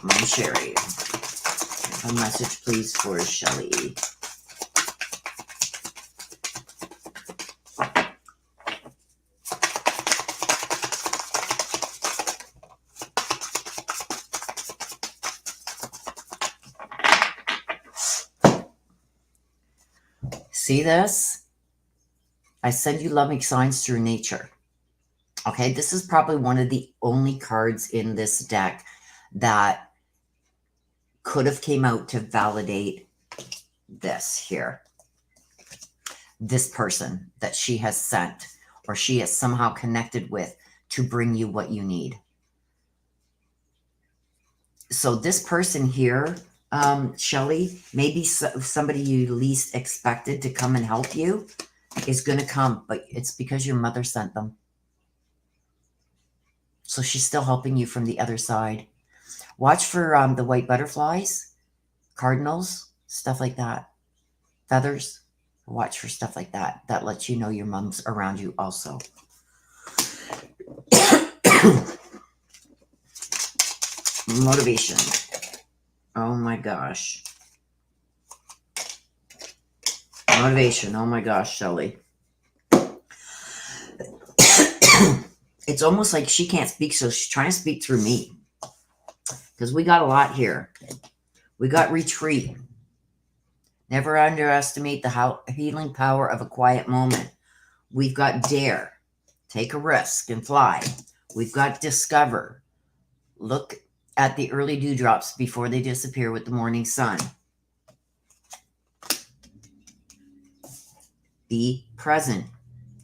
Mom Sherry. A message, please, for Shelly. See this? I send you loving signs through nature. Okay, this is probably one of the only cards in this deck that could have came out to validate this here. This person that she has sent or she has somehow connected with to bring you what you need. So this person here, Shelly, maybe somebody you least expected to come and help you is going to come, but it's because your mother sent them. So she's still helping you from the other side. Watch for the white butterflies, cardinals, stuff like that. Feathers. Watch for stuff like that. That lets you know your mom's around you also. Motivation. Oh my gosh. Motivation. Oh my gosh, Shelly. It's almost like she can't speak, so she's trying to speak through me. Because we got a lot here. We got retreat. Never underestimate the healing power of a quiet moment. We've got dare. Take a risk and fly. We've got discover. Look at the early dewdrops before they disappear with the morning sun. Be present.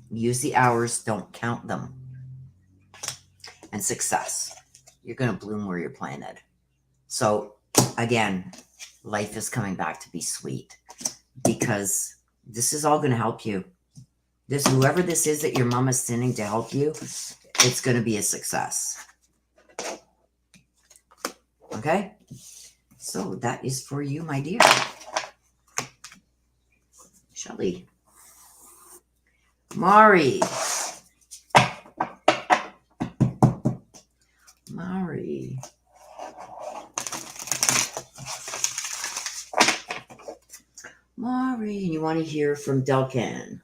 Use the hours, don't count them. And success. You're going to bloom where you're planted. So, again, life is coming back to be sweet because this is all going to help you. Whoever this is that your mom is sending to help you, it's going to be a success. Okay? So, that is for you, my dear. Shelly. Mari. Mari, you want to hear from Delcan.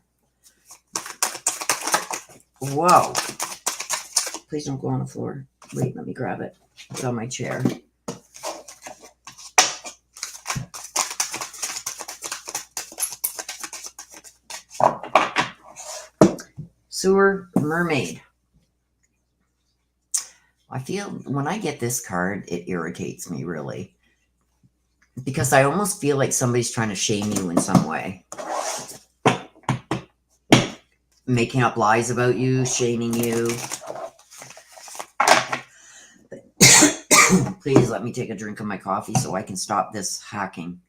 Whoa. Please don't go on the floor. Wait, let me grab it. It's on my chair. Sewer Mermaid. I feel when I get this card, it irritates me really. Because I almost feel like somebody's trying to shame you in some way. Making up lies about you, shaming you. Please let me take a drink of my coffee so I can stop this hacking.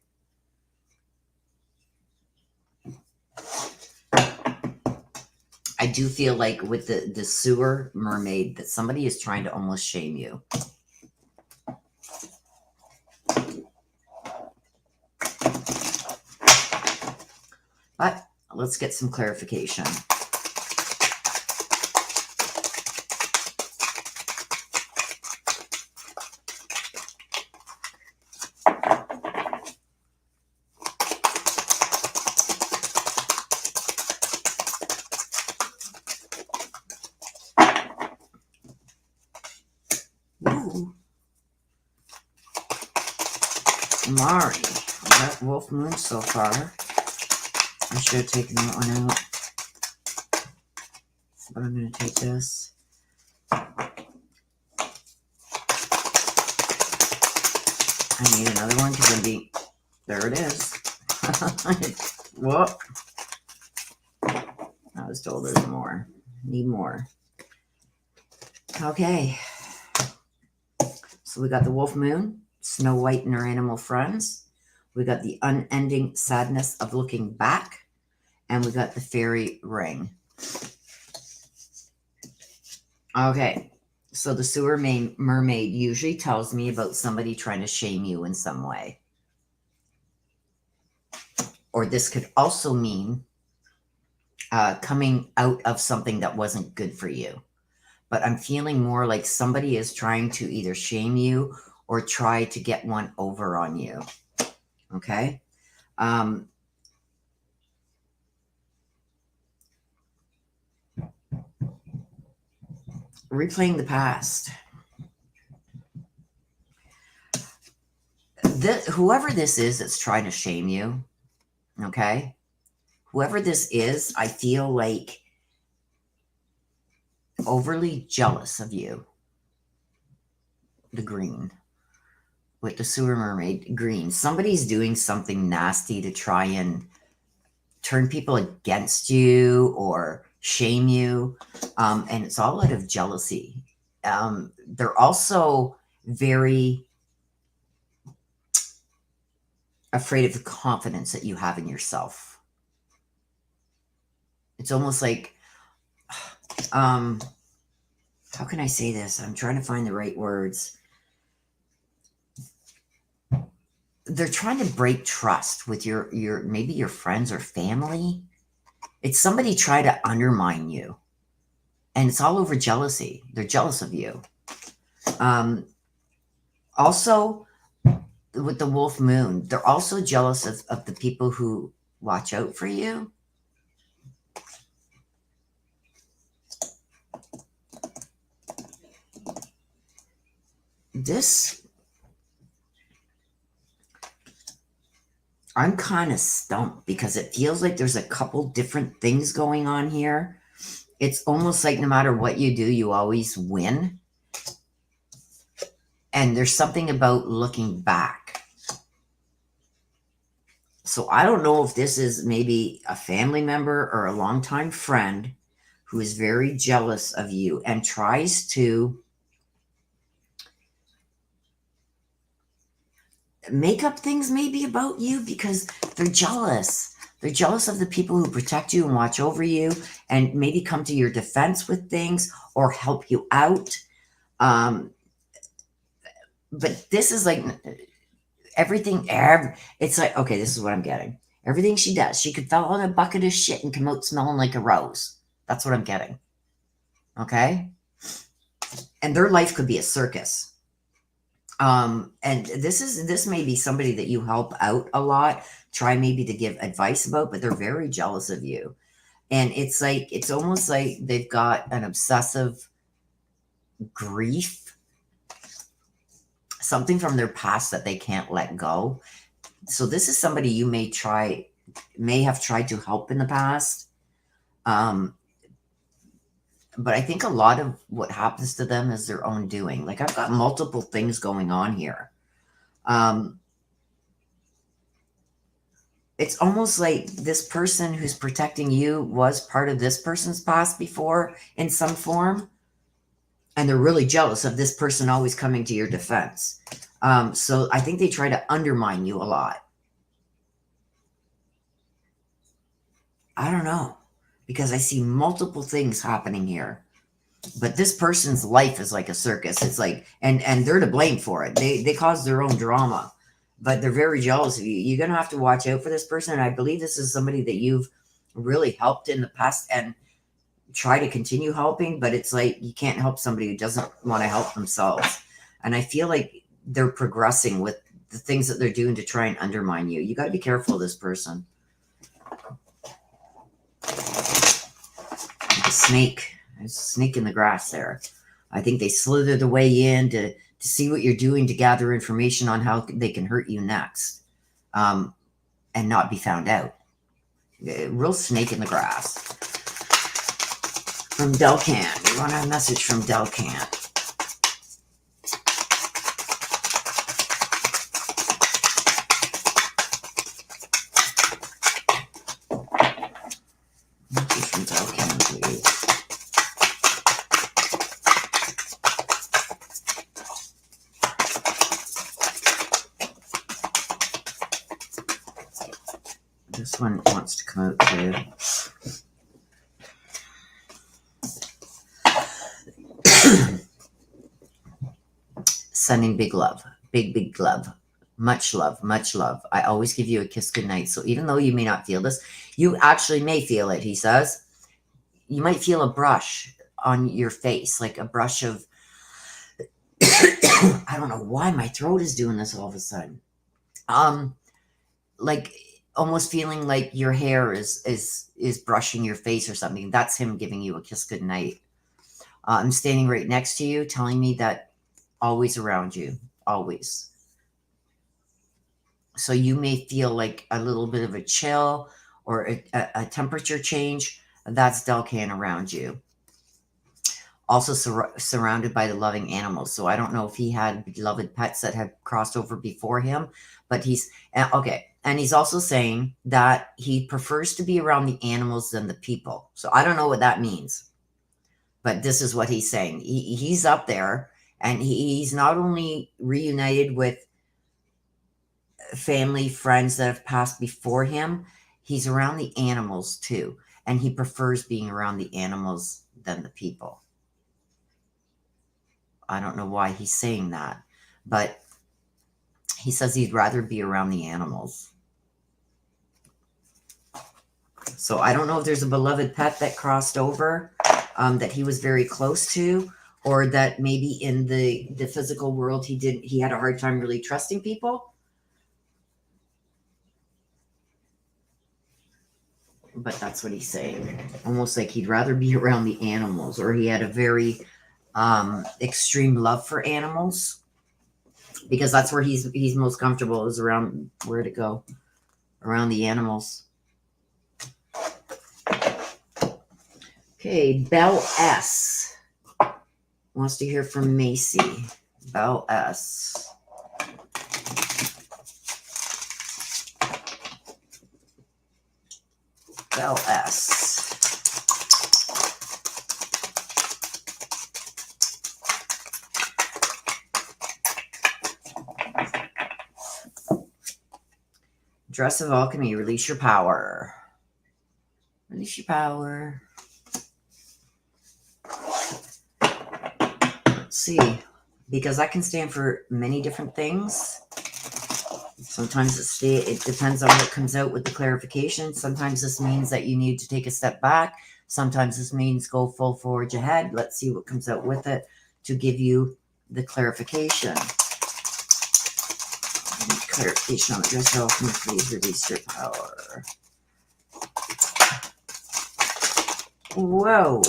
I do feel like with the sewer mermaid that somebody is trying to almost shame you. But let's get some clarification. Ooh. Mari, that wolf moon so far. I should have taken that one out. But I'm going to take this. I need another one because I'm being... There it is. Whoop. I was told there's more. Need more. Okay. So we got the wolf moon, Snow White and her animal friends. We got the unending sadness of looking back. And we got the fairy ring. Okay. So the sewer mermaid usually tells me about somebody trying to shame you in some way. Or this could also mean coming out of something that wasn't good for you. But I'm feeling more like somebody is trying to either shame you or try to get one over on you. Okay? Replaying the past. Whoever this is that's trying to shame you, okay? Whoever this is, I feel like overly jealous of you. The green. With the sewer mermaid, green. Somebody's doing something nasty to try and turn people against you or shame you. And it's all out of jealousy. They're also very afraid of the confidence that you have in yourself. It's almost like, how can I say this? I'm trying to find the right words. they're trying to break trust with your maybe your friends or family. It's somebody try to undermine you, and it's all over jealousy. They're jealous of you. Also, with the wolf moon, they're also jealous of the people who watch out for you. This, I'm kind of stumped because it feels like there's a couple different things going on here. It's almost like no matter what you do, you always win. And there's something about looking back. So I don't know if this is maybe a family member or a longtime friend who is very jealous of you and tries to make up things maybe about you because they're jealous. They're jealous of the people who protect you and watch over you and maybe come to your defense with things or help you out. But this is like everything. It's like, okay, this is what I'm getting. Everything she does, she could fall in a bucket of shit and come out smelling like a rose. That's what I'm getting. Okay? And their life could be a circus. And this may be somebody that you help out a lot, try maybe to give advice about, but they're very jealous of you. And it's like, it's almost like they've got an obsessive grief, something from their past that they can't let go. So this is somebody you may have tried to help in the past. But I think a lot of what happens to them is their own doing. Like I've got multiple things going on here. It's almost like this person who's protecting you was part of this person's past before in some form. And they're really jealous of this person always coming to your defense. So I think they try to undermine you a lot. I don't know, because I see multiple things happening here. But this person's life is like a circus. It's like, and they're to blame for it. They cause their own drama, but they're very jealous of you. You're gonna have to watch out for this person. And I believe this is somebody that you've really helped in the past and try to continue helping. But it's like you can't help somebody who doesn't want to help themselves. And I feel like they're progressing with the things that they're doing to try and undermine you. You got to be careful of this person. Like a snake. There's a snake in the grass there. I think they slither the way in to see what you're doing to gather information on how they can hurt you next, and not be found out. A real snake in the grass. From Delcan. We want a message from Delcan. Message from Delcan, please. This one wants to come out too. Sending big love, big love, much love, much love. I always give you a kiss goodnight. So even though you may not feel this, you actually may feel it, he says. You might feel a brush on your face, like a brush of, I don't know why my throat is doing this all of a sudden. Like almost feeling like your hair is brushing your face or something. That's him giving you a kiss goodnight. I'm standing right next to you, telling me that always around you, always. So you may feel like a little bit of a chill or a temperature change. That's Delcan around you. Also surrounded by the loving animals. So I don't know if he had beloved pets that had crossed over before him, but he's okay. And he's also saying that he prefers to be around the animals than the people. So I don't know what that means, but this is what he's saying. He's up there and he's not only reunited with family, friends that have passed before him, he's around the animals too. And he prefers being around the animals than the people. I don't know why he's saying that, but He says he'd rather be around the animals. So I don't know if there's a beloved pet that crossed over, that he was very close to, or that maybe in the physical world he had a hard time really trusting people. But that's what he's saying. Almost like he'd rather be around the animals, or he had a very extreme love for animals, because that's where he's most comfortable, is around, where to go, around the animals. Okay, Belle S wants to hear from Macy. Belle S. Belle S. Dress of Alchemy, release your power. Release your power. Let's see. Because that can stand for many different things. Sometimes it depends on what comes out with the clarification. Sometimes this means that you need to take a step back. Sometimes this means go full forge ahead. Let's see what comes out with it to give you the clarification. Clarification on the dress of Alchemy, please release your power. Whoa.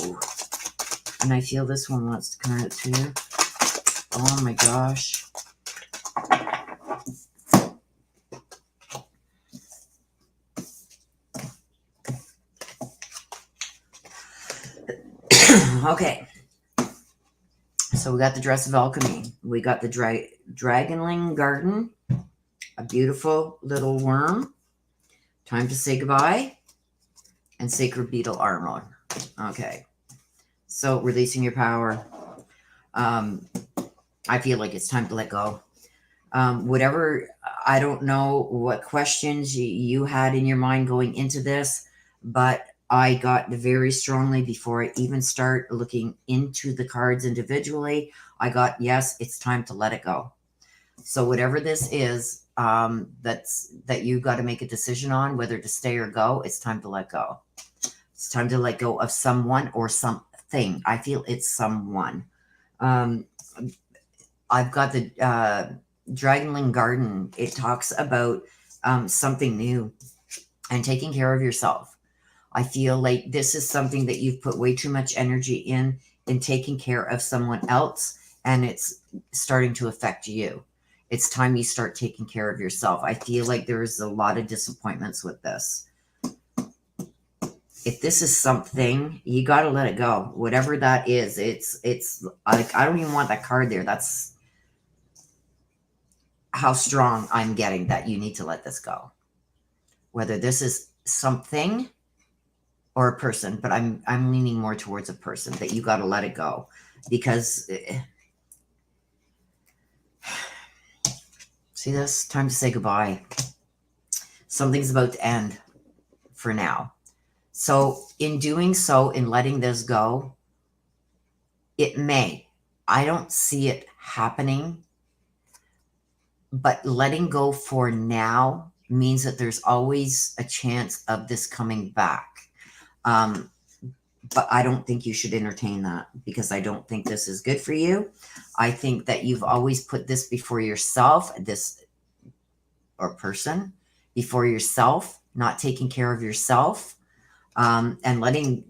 And I feel this one wants to come out too. Oh my gosh. Okay. So we got the Dress of Alchemy. We got the Dragonling Garden. A beautiful little worm. Time to say goodbye. And Sacred Beetle Armor. Okay. So releasing your power. I feel like it's time to let go. Whatever, I don't know what questions you had in your mind going into this, but I got very strongly, before I even start looking into the cards individually, I got, yes, it's time to let it go. So whatever this is, that you got to make a decision on, whether to stay or go, it's time to let go. It's time to let go of someone or something. I feel it's someone. I've got the Dragonling Garden. It talks about something new and taking care of yourself. I feel like this is something that you've put way too much energy in taking care of someone else, and it's starting to affect you. It's time you start taking care of yourself. I feel like there's a lot of disappointments with this. If this is something, you got to let it go. Whatever that is, it's like, I don't even want that card there. That's how strong I'm getting that you need to let this go. Whether this is something or a person, but I'm leaning more towards a person, that you got to let it go, because see this? Time to say goodbye. Something's about to end for now. So in doing so, in letting this go, it may. I don't see it happening, but letting go for now means that there's always a chance of this coming back. But I don't think you should entertain that, because I don't think this is good for you. I think that you've always put this before yourself, this or person before yourself, not taking care of yourself, and letting,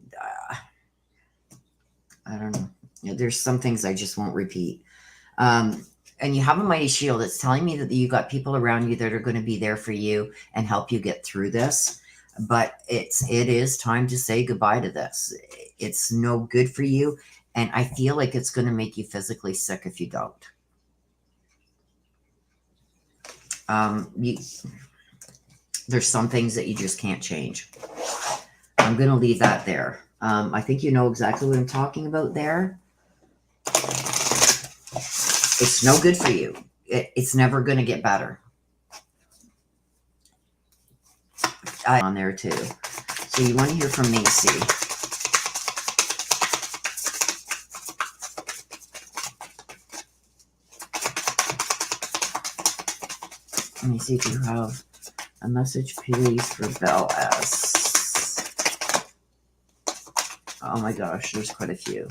I don't know. There's some things I just won't repeat. And you have a mighty shield. It's telling me that you got people around you that are going to be there for you and help you get through this. But it is time to say goodbye to this. It's no good for you. And I feel like it's going to make you physically sick if you don't. There's some things that you just can't change. I'm going to leave that there. I think you know exactly what I'm talking about there. It's no good for you. It's never going to get better. On there too. So you want to hear from Macy. Let me see if you have a message, please, for Belle S. Oh my gosh, there's quite a few.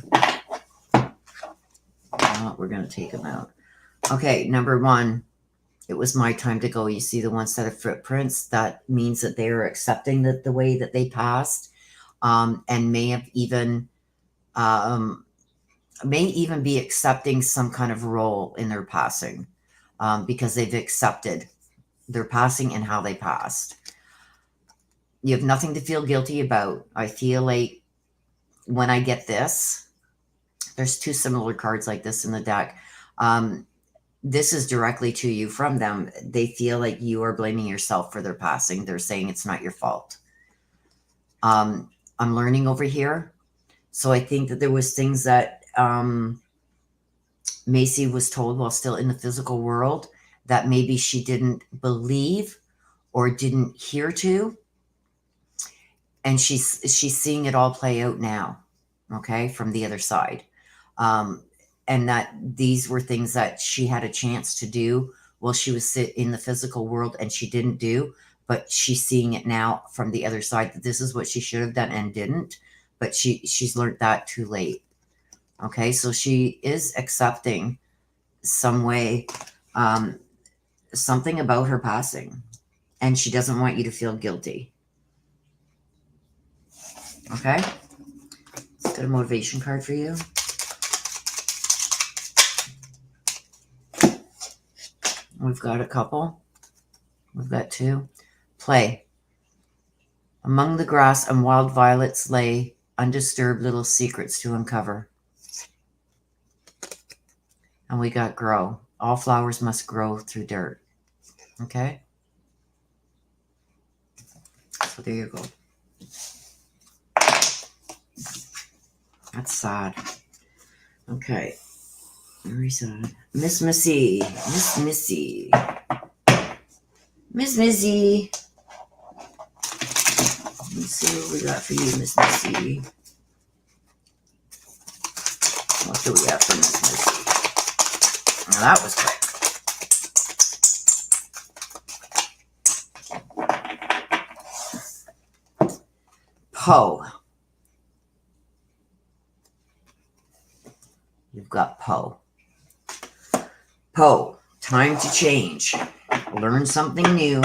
We're going to take them out. Okay, number one, it was my time to go. You see the one set of footprints? That means that they are accepting the way that they passed, and may even be accepting some kind of role in their passing, because they've accepted their passing and how they passed. You have nothing to feel guilty about. I feel like when I get this, there's two similar cards like this in the deck. This is directly to you from them. They feel like you are blaming yourself for their passing. They're saying it's not your fault. I'm learning over here. So I think that there was things that Macy was told while still in the physical world that maybe she didn't believe or didn't hear to. And she's seeing it all play out now, okay, from the other side. And that these were things that she had a chance to do while she was in the physical world and she didn't do, but she's seeing it now from the other side that this is what she should have done and didn't, but she's learned that too late. Okay, so she is accepting some way, something about her passing, and she doesn't want you to feel guilty. Okay, let's get a motivation card for you. We've got a couple. We've got two. Play. Among the grass and wild violets lay undisturbed little secrets to uncover. And we got grow. All flowers must grow through dirt. Okay? So there you go. That's sad. Okay. Very sad. Miss Missy. Miss Missy. Miss Missy. Let's see what we got for you, Miss Missy. What do we have for Miss Missy? Now that was quick. Poe. You've got Poe. Poe, time to change. Learn something new.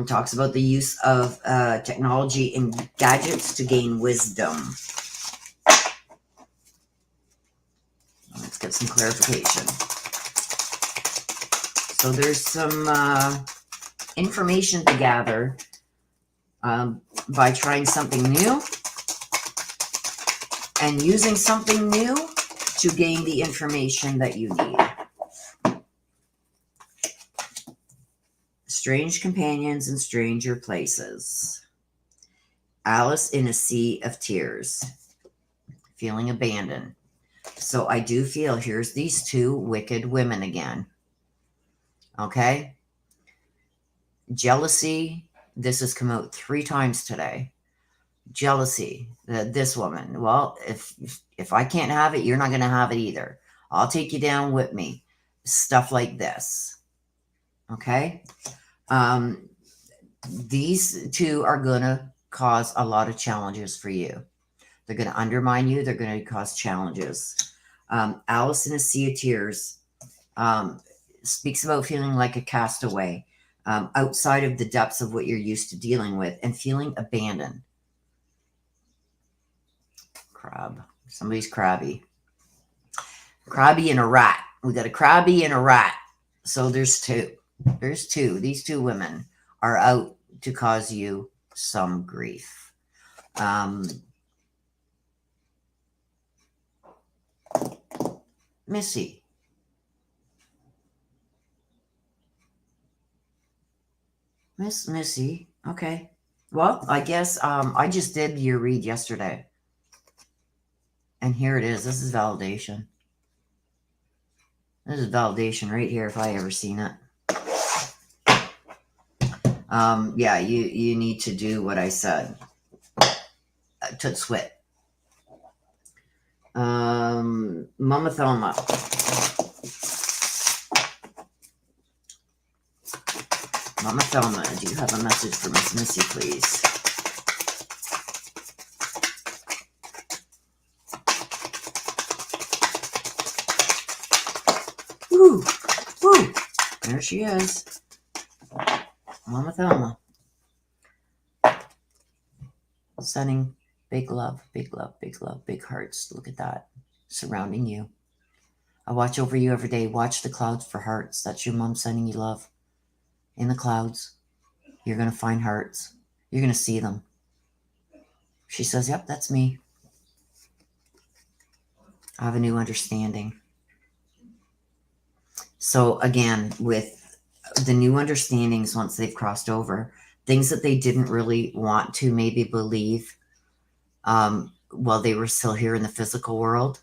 Talks about the use of technology and gadgets to gain wisdom. Let's get some clarification. So there's some information to gather by trying something new and using something new to gain the information that you need. Strange companions in stranger places. Alice in a sea of tears. Feeling abandoned. So I do feel here's these two wicked women again. Okay? Jealousy. This has come out 3 times today. Jealousy. This woman. Well, if I can't have it, you're not going to have it either. I'll take you down with me. Stuff like this. Okay? These two are going to cause a lot of challenges for you. They're going to undermine you. They're going to cause challenges. Alice in a Sea of Tears speaks about feeling like a castaway outside of the depths of what you're used to dealing with and feeling abandoned. Crab. Somebody's crabby. Crabby and a rat. We got a crabby and a rat. So there's two. There's two. These two women are out to cause you some grief. Missy. Miss Missy. Okay. Well, I guess I just did your read yesterday. And here it is. This is validation. This is validation right here if I ever seen it. Yeah, you need to do what I said. Toot swit. Mama Thelma. Mama Thelma, do you have a message for Miss Missy, please? Woo! Woo! There she is. Mama Thelma. Sending big love, big love, big love, big hearts. Look at that. Surrounding you. I watch over you every day. Watch the clouds for hearts. That's your mom sending you love. In the clouds, you're going to find hearts. You're going to see them. She says, yep, that's me. I have a new understanding. So again, with the new understandings, once they've crossed over, things that they didn't really want to maybe believe while they were still here in the physical world,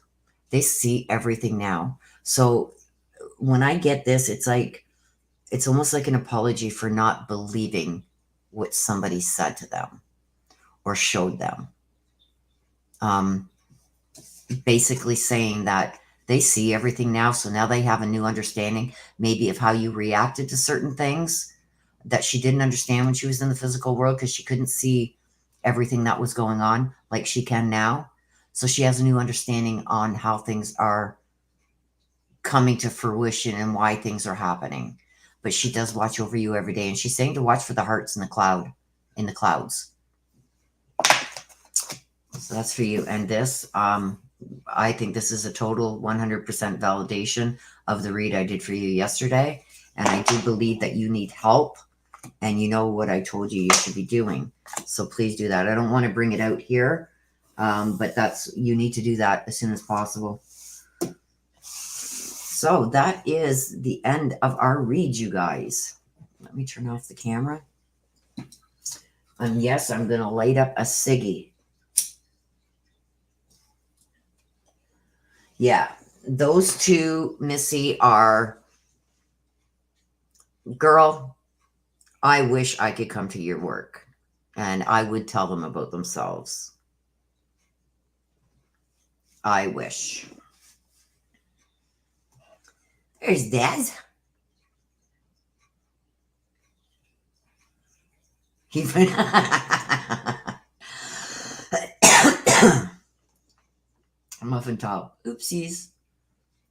they see everything now. So when I get this, it's like, it's almost like an apology for not believing what somebody said to them or showed them. Basically saying that they see everything now. So now they have a new understanding maybe of how you reacted to certain things that she didn't understand when she was in the physical world because she couldn't see everything that was going on like she can now. So she has a new understanding on how things are coming to fruition and why things are happening. But she does watch over you every day. And she's saying to watch for the hearts in the clouds. So that's for you. And this, I think this is a total 100% validation of the read I did for you yesterday. And I do believe that you need help. And you know what I told you should be doing. So please do that. I don't want to bring it out here. But you need to do that as soon as possible. So that is the end of our read, you guys. Let me turn off the camera. And yes, I'm going to light up a ciggy. Yeah, those two, Missy, are, girl, I wish I could come to your work and I would tell them about themselves. I wish. There's Dad. Muffin top. Oopsies.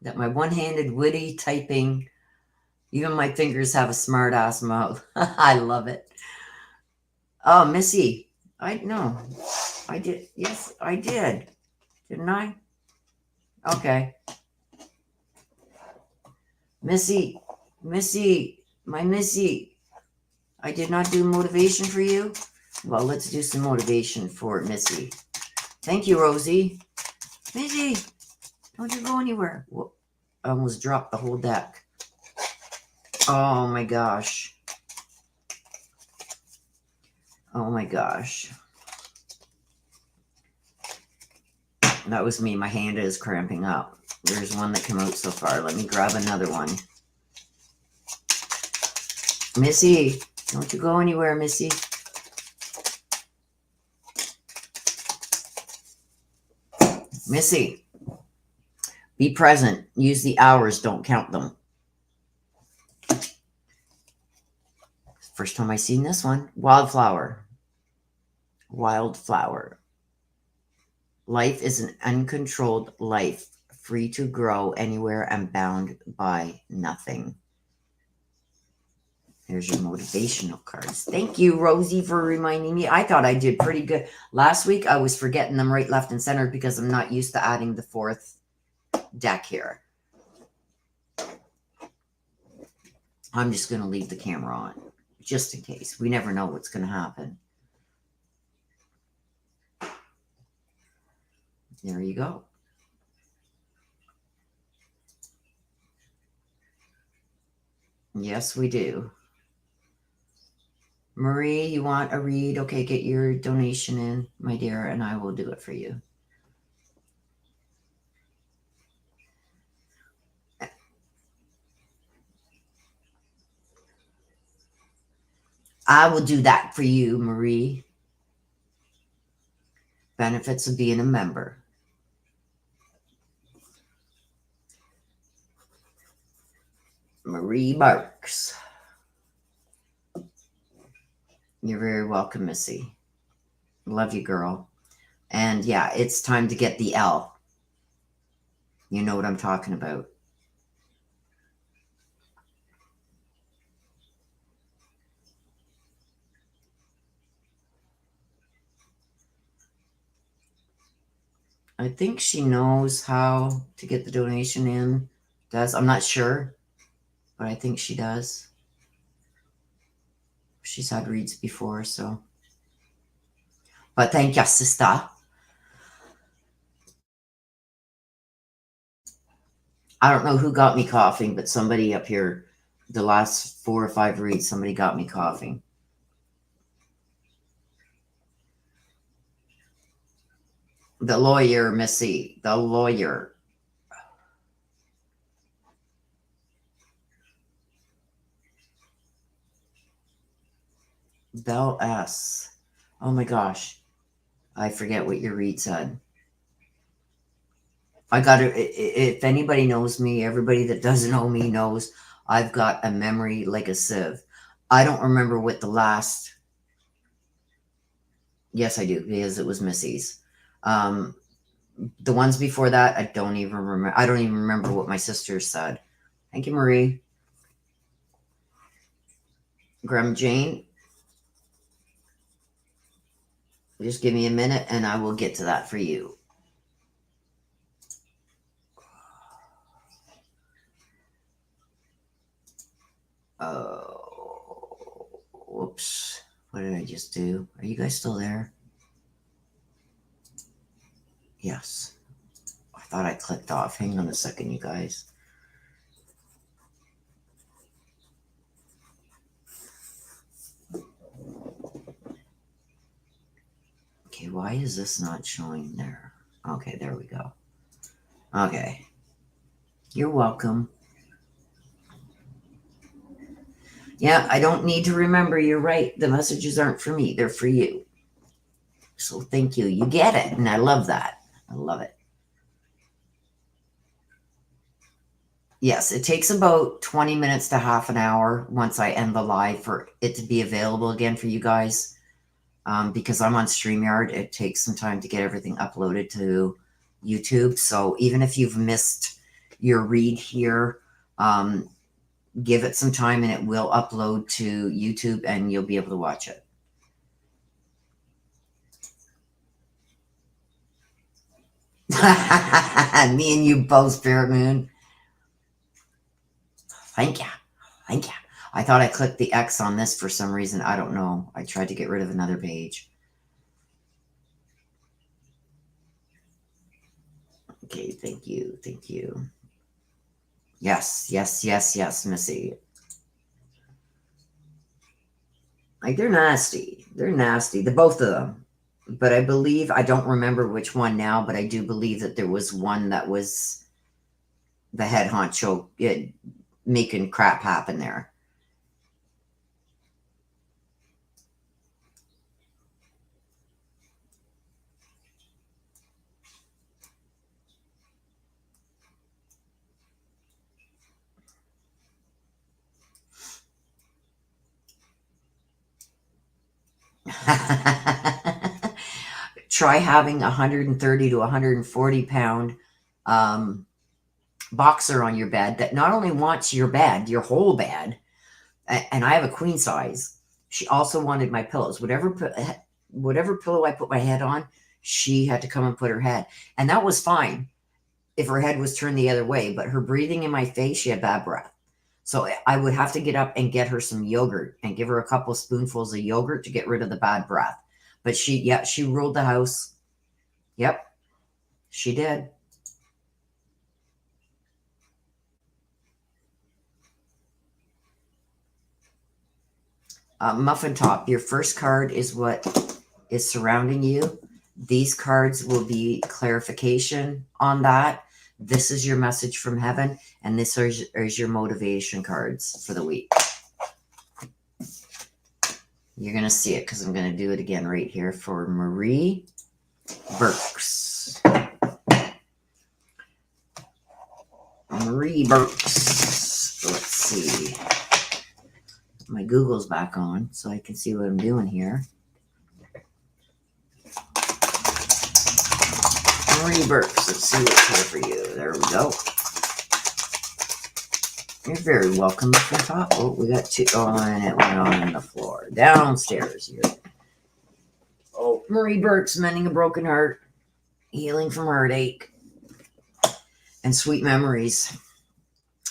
That my one-handed witty typing. Even my fingers have a smart ass mouth. I love it. Oh, Missy. I did. Yes, I did. Didn't I? Okay. Missy, my Missy. I did not do motivation for you. Well, let's do some motivation for Missy. Thank you, Rosie. Missy, don't you go anywhere. Whoa, I almost dropped the whole deck. Oh my gosh. Oh my gosh. That was me. My hand is cramping up. There's one that came out so far. Let me grab another one. Missy, don't you go anywhere, Missy. Missy, be present. Use the hours. Don't count them. First time I seen this one. Wildflower. Wildflower. Life is an uncontrolled life, free to grow anywhere and bound by nothing. There's your motivational cards. Thank you, Rosie, for reminding me. I thought I did pretty good. Last week, I was forgetting them right, left, and center because I'm not used to adding the fourth deck here. I'm just going to leave the camera on, just in case. We never know what's going to happen. There you go. Yes, we do. Marie, you want a read? Okay, get your donation in, my dear, and I will do it for you. I will do that for you, Marie. Benefits of being a member. Marie Marks. You're very welcome, Missy. Love you, girl. And yeah, it's time to get the L. You know what I'm talking about. I think she knows how to get the donation in. Does. I'm not sure, but I think she does. She's had reads before, so. But thank you, sister. I don't know who got me coughing, but somebody up here, the last 4 or 5 reads, somebody got me coughing. The lawyer, Missy. The lawyer. Bell S. Oh my gosh. I forget what your read said. I got to, if anybody knows me, everybody that doesn't know me knows I've got a memory like a sieve. I don't remember what the last, yes, I do, because it was Missy's. The ones before that, I don't even remember. I don't even remember what my sister said. Thank you, Marie. Graham Jane. Just give me a minute and I will get to that for you. Oh, whoops. What did I just do? Are you guys still there? Yes. I thought I clicked off. Hang on a second, you guys. Okay, why is this not showing there? Okay, there we go. Okay. You're welcome. Yeah, I don't need to remember. You're right. The messages aren't for me. They're for you. So thank you. You get it. And I love that. I love it. Yes, it takes about 20 minutes to half an hour once I end the live for it to be available again for you guys. Because I'm on StreamYard, it takes some time to get everything uploaded to YouTube. So even if you've missed your read here, give it some time and it will upload to YouTube and you'll be able to watch it. Me and you both, Spirit Moon. Thank you. Thank you. I thought I clicked the X on this for some reason. I don't know. I tried to get rid of another page. Okay, thank you. Thank you. Yes, yes, yes, yes, Missy. Like, they're nasty. They're nasty. The both of them. But I believe, I don't remember which one now, but I do believe that there was one that was the head honcho making crap happen there. Try having 130 to 140 pound boxer on your bed that not only wants your bed, your whole bed, and I have a queen size. She also wanted my pillows. Whatever pillow I put my head on, she had to come and put her head. And that was fine if her head was turned the other way, but her breathing in my face, she had bad breath. So I would have to get up and get her some yogurt and give her a couple spoonfuls of yogurt to get rid of the bad breath. But she ruled the house. Yep, she did. Muffin Top, your first card is what is surrounding you. These cards will be clarification on that. This is your message from heaven, and this is your motivation cards for the week. You're going to see it because I'm going to do it again right here for Marie Burks. Marie Burks. Let's see. my Google's back on so I can see what I'm doing here. Marie Burks, let's see what's here for you. There we go. You're very welcome from top. Oh, we got two. Oh, and it went on the floor. Downstairs here. Oh, Marie Burks, mending a broken heart, healing from heartache, and sweet memories.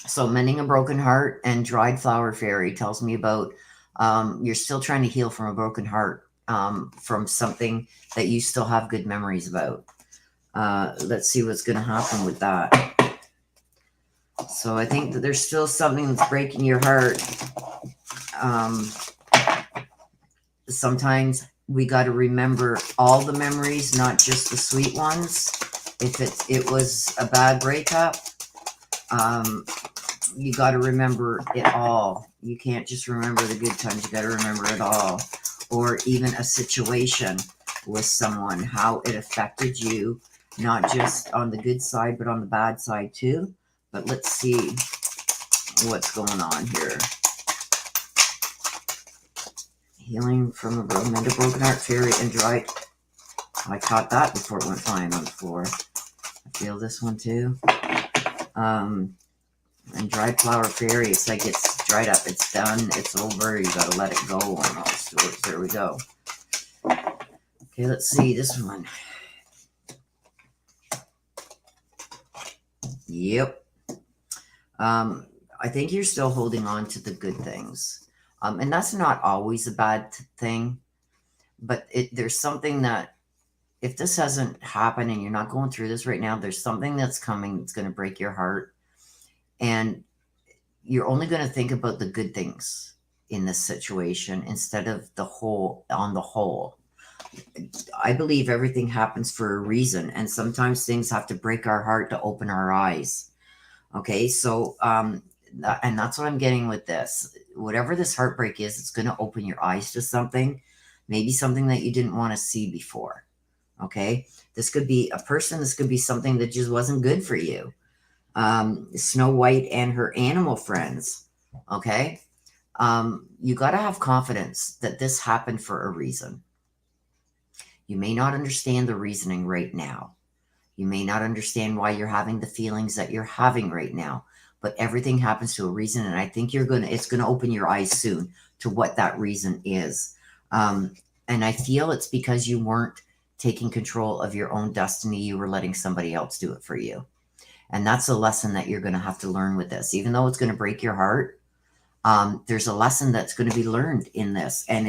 So mending a broken heart and dried flower fairy tells me about you're still trying to heal from a broken heart, from something that you still have good memories about. Let's see what's going to happen with that. So I think that there's still something that's breaking your heart. Sometimes we got to remember all the memories, not just the sweet ones. If it was a bad breakup, you got to remember it all. You can't just remember the good times. You got to remember it all. Or even a situation with someone, how it affected you, not just on the good side, but on the bad side too. But let's see what's going on here. Healing from a broken heart fairy and dried. I caught that before it went flying on the floor. I feel this one too. And dried flower fairy, it's like it's dried up, it's done, it's over, you gotta let it go almost. There we go. Okay, let's see this one. Yep. I think you're still holding on to the good things. And that's not always a bad thing, but there's something that, if this hasn't happened and you're not going through this right now, there's something that's coming that's going to break your heart. And you're only going to think about the good things in this situation instead of the whole, on the whole. I believe everything happens for a reason. And sometimes things have to break our heart to open our eyes. Okay, so, and that's what I'm getting with this. Whatever this heartbreak is, it's going to open your eyes to something, maybe something that you didn't want to see before. Okay, this could be a person, this could be something that just wasn't good for you. Snow White and her animal friends. Okay, you got to have confidence that this happened for a reason. You may not understand the reasoning right now. You may not understand why you're having the feelings that you're having right now, but everything happens to a reason. And I think it's going to open your eyes soon to what that reason is. And I feel it's because you weren't taking control of your own destiny. You were letting somebody else do it for you. And that's a lesson that you're going to have to learn with this. Even though it's going to break your heart, there's a lesson that's going to be learned in this. And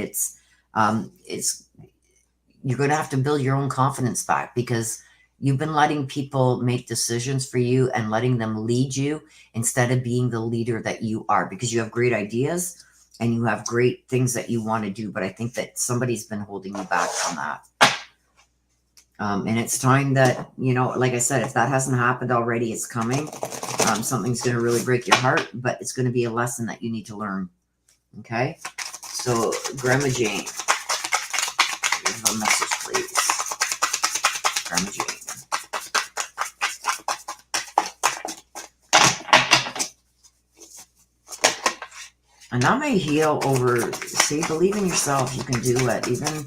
you're going to have to build your own confidence back, because you've been letting people make decisions for you and letting them lead you instead of being the leader that you are, because you have great ideas and you have great things that you want to do. But I think that somebody's been holding you back from that. And it's time that, like I said, if that hasn't happened already, it's coming. Something's going to really break your heart, but it's going to be a lesson that you need to learn. Okay. So Grandma Jane, give a message, please. Grandma Jane. And that may heal over, see, believe in yourself. You can do it. Even,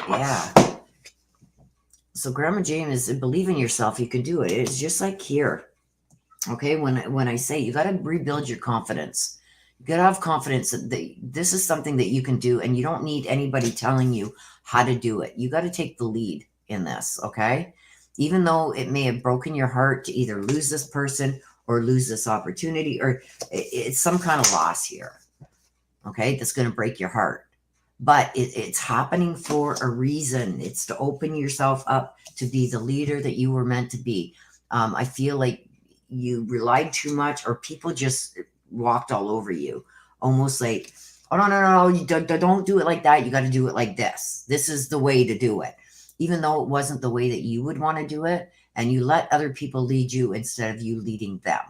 yeah. So Grandma Jane is, believe in yourself. You can do it. It's just like here. Okay. When I say you got to rebuild your confidence, you got to have confidence that this is something that you can do, and you don't need anybody telling you how to do it. You got to take the lead in this. Okay. Even though it may have broken your heart to either lose this person or lose this opportunity, or it's some kind of loss here, okay, that's going to break your heart. But it's happening for a reason. It's to open yourself up to be the leader that you were meant to be. I feel like you relied too much, or people just walked all over you, almost like, oh, no, you don't do it like that. You got to do it like this. This is the way to do it, even though it wasn't the way that you would want to do it. And you let other people lead you instead of you leading them.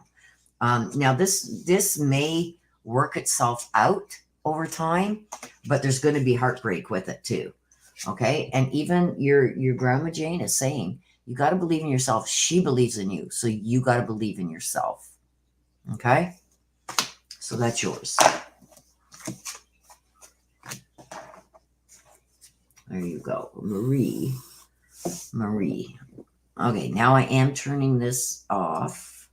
Now, this may work itself out over time, but there's going to be heartbreak with it too. Okay. And even your Grandma Jane is saying, you got to believe in yourself. She believes in you. So you got to believe in yourself. Okay? So that's yours. There you go. Marie. Okay, now I am turning this off.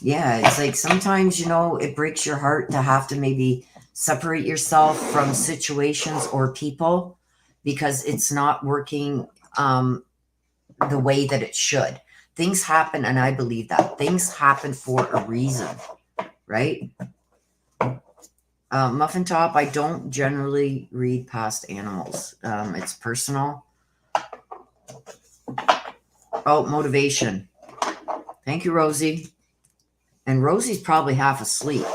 Yeah, it's like sometimes, it breaks your heart to have to maybe separate yourself from situations or people because it's not working the way that it should. Things happen, and I believe that. Things happen for a reason, right? Muffin Top, I don't generally read past animals. It's personal. Oh, motivation. Thank you, Rosie. And Rosie's probably half asleep.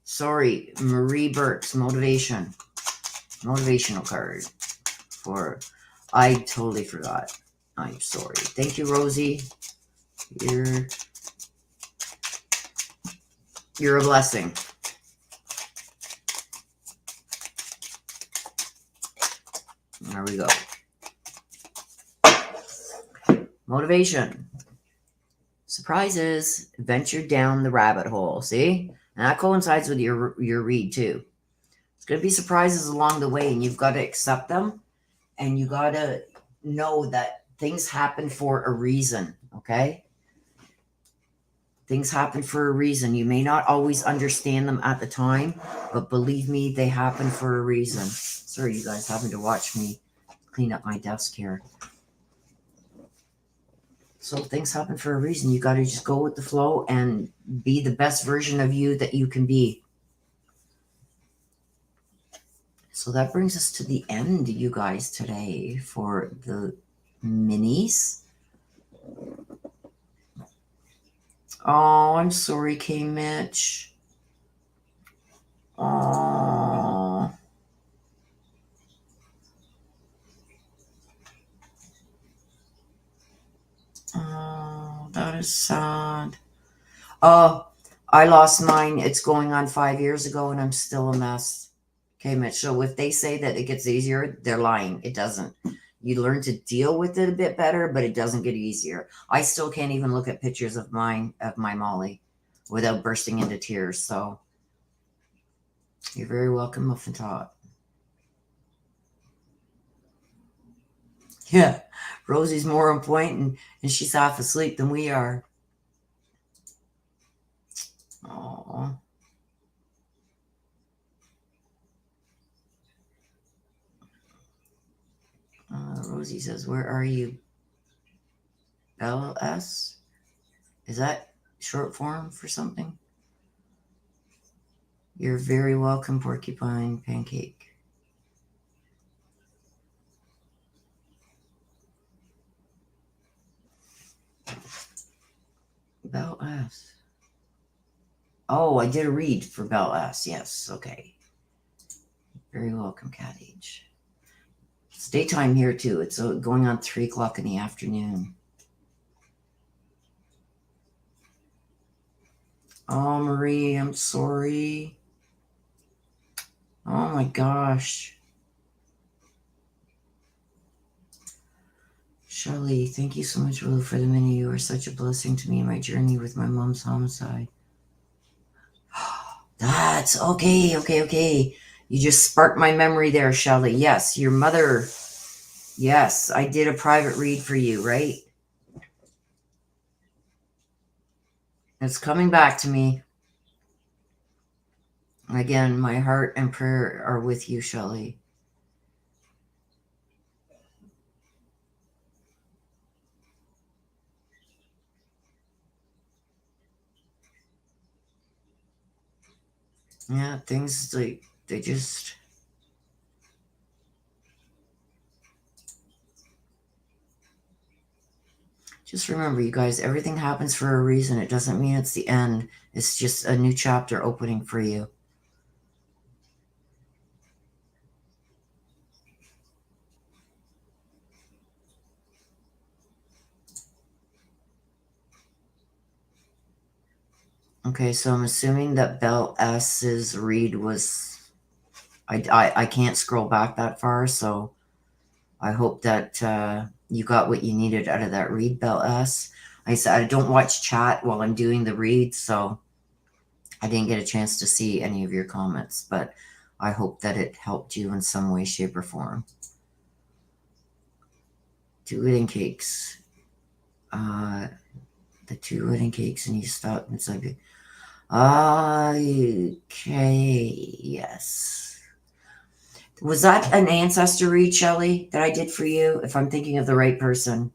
Sorry, Marie Burke's motivation. Motivational card for... I totally forgot. I'm sorry. Thank you, Rosie. You're a blessing. There we go. Motivation. Surprises. Venture down the rabbit hole. See? And that coincides with your read too. It's going to be surprises along the way, and you've got to accept them. And you got to know that things happen for a reason, okay? Things happen for a reason. You may not always understand them at the time, but believe me, they happen for a reason. Sorry, you guys having to watch me clean up my desk here. So things happen for a reason. You got to just go with the flow and be the best version of you that you can be. So that brings us to the end, you guys, today for the minis. Oh, I'm sorry, K. Mitch. Oh. Oh, that is sad. Oh, I lost mine. It's going on 5 years ago, and I'm still a mess. Okay, Mitch. So if they say that it gets easier, they're lying. It doesn't. You learn to deal with it a bit better, but it doesn't get easier. I still can't even look at pictures of my Molly without bursting into tears. So you're very welcome, Muffin Tot. Yeah, Rosie's more on point, and she's half asleep than we are. Oh. Rosie says, "Where are you?" LS? Is that short form for something? You're very welcome, Porcupine Pancake. Bell S. Oh, I did a read for Bell S. Yes, okay. Very welcome, Cat Age. It's daytime here, too. It's going on 3 o'clock in the afternoon. Oh, Marie, I'm sorry. Oh, my gosh. Shelley, thank you so much, Willow, for the mini. You are such a blessing to me in my journey with my mom's homicide. That's okay. You just sparked my memory there, Shelley. Yes, your mother. Yes, I did a private read for you, right? It's coming back to me. Again, my heart and prayer are with you, Shelley. Yeah, things like they just remember, you guys, everything happens for a reason. It doesn't mean it's the end. It's just a new chapter opening for you. Okay, so I'm assuming that Bell S's read was... I can't scroll back that far, so I hope that you got what you needed out of that read, Bell S. I said, I don't watch chat while I'm doing the read, so I didn't get a chance to see any of your comments, but I hope that it helped you in some way, shape, or form. 2 wedding cakes. The 2 wedding cakes, and you stop inside. Okay, yes. Was that an ancestor read, Shelley, that I did for you, if I'm thinking of the right person?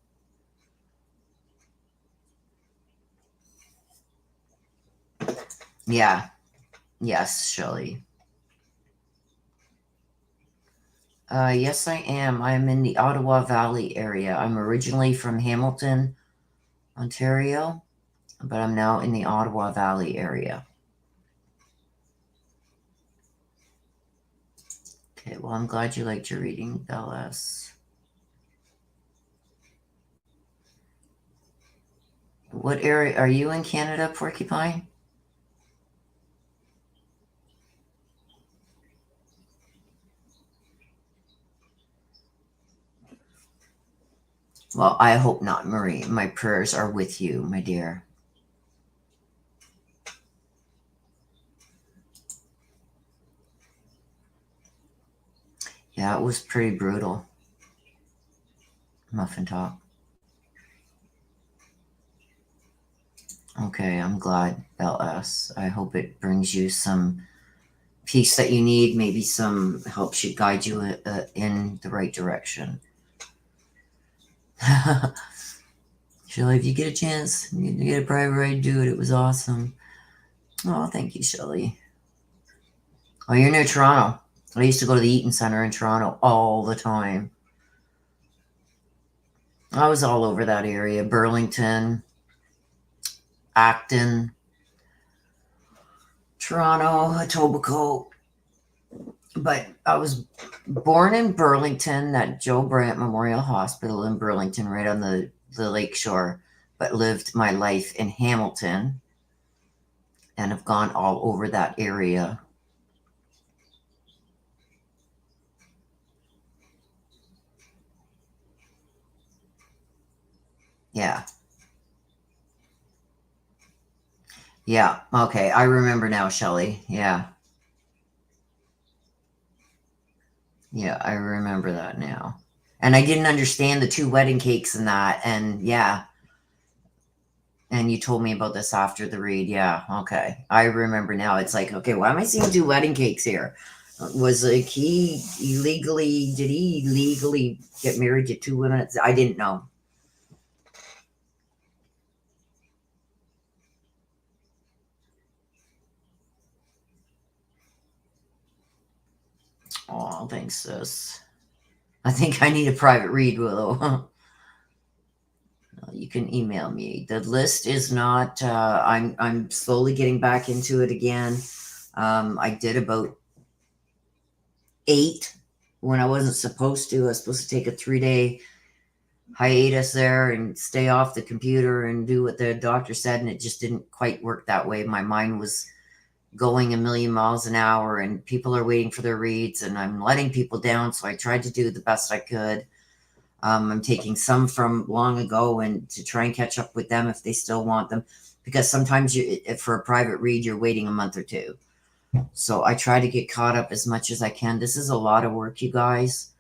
Yeah. Yes, Shelley. Yes, I am. I'm in the Ottawa Valley area. I'm originally from Hamilton, Ontario, but I'm now in the Ottawa Valley area. Okay, well, I'm glad you liked your reading, LS. What area are you in Canada, Porcupine? Well, I hope not, Marie. My prayers are with you, my dear. Yeah, it was pretty brutal. Muffin top. Okay, I'm glad, LS. I hope it brings you some peace that you need, maybe some help should guide you in the right direction. Shelley, if you get a chance, you get a private ride, do it. It was awesome. Oh, thank you, Shelley. Oh, you're near Toronto. I used to go to the Eaton Center in Toronto all the time. I was all over that area. Burlington, Acton, Toronto, Etobicoke. But I was born in Burlington at Joe Brant Memorial Hospital in Burlington, right on the lake shore, but lived my life in Hamilton and have gone all over that area. Yeah. Yeah. Okay. I remember now, Shelley. Yeah. Yeah. I remember that now. And I didn't understand the 2 wedding cakes and that. And yeah. And you told me about this after the read. Yeah. Okay. I remember now. It's like, okay, why am I seeing 2 wedding cakes here? Was like did he legally get married to 2 women? I didn't know. Oh, thanks, sis. I think I need a private read, Willow. You can email me. The list is not. I'm slowly getting back into it again. I did about 8 when I wasn't supposed to. I was supposed to take a 3-day hiatus there and stay off the computer and do what the doctor said, and it just didn't quite work that way. My mind was going a million miles an hour, and people are waiting for their reads, and I'm letting people down. So I tried to do the best I could. I'm taking some from long ago and to try and catch up with them if they still want them, because sometimes for a private read, you're waiting a month or 2. So I try to get caught up as much as I can. This is a lot of work, you guys.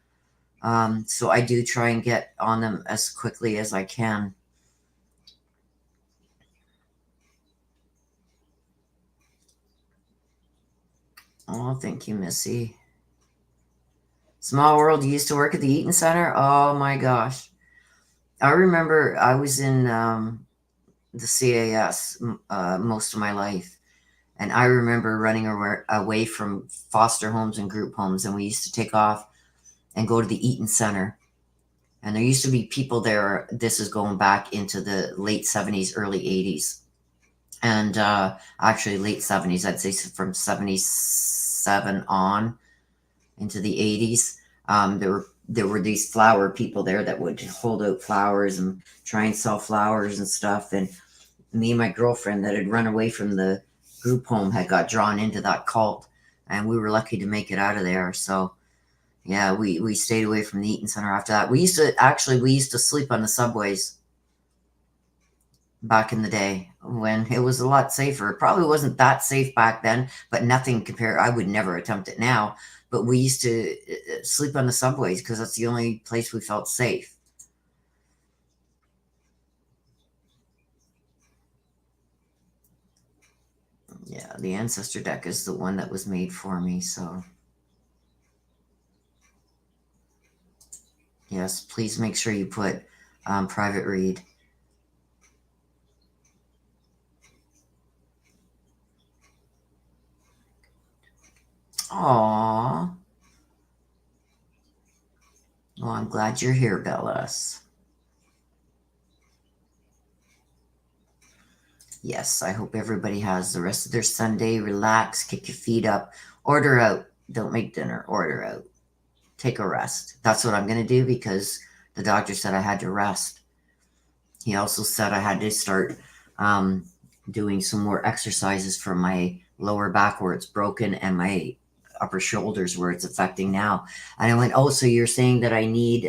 So I do try and get on them as quickly as I can. Oh, thank you, Missy. Small world. You used to work at the Eaton Center. Oh my gosh. I remember I was in the CAS most of my life. And I remember running away from foster homes and group homes. And we used to take off and go to the Eaton Center. And there used to be people there. This is going back into the late 70s, early 80s. And actually late 70s, I'd say from 77 on into the 80s. There were these flower people there that would hold out flowers and try and sell flowers and stuff. And me and my girlfriend that had run away from the group home had got drawn into that cult, and we were lucky to make it out of there. So yeah, we stayed away from the Eaton Center after that. We used to sleep on the subways. back in the day when it was a lot safer. It probably wasn't that safe back then, but nothing compared. I would never attempt it now. But we used to sleep on the subways because that's the only place we felt safe. Yeah, the ancestor deck is the one that was made for me. So, yes, please make sure you put private read. Aww. Well, I'm glad you're here, Bellas. Yes, I hope everybody has the rest of their Sunday. Relax, kick your feet up, order out. Don't make dinner, order out. Take a rest. That's what I'm going to do because the doctor said I had to rest. He also said I had to start doing some more exercises for my lower back where it's broken and my upper shoulders where it's affecting now. And I went, oh, so you're saying that I need,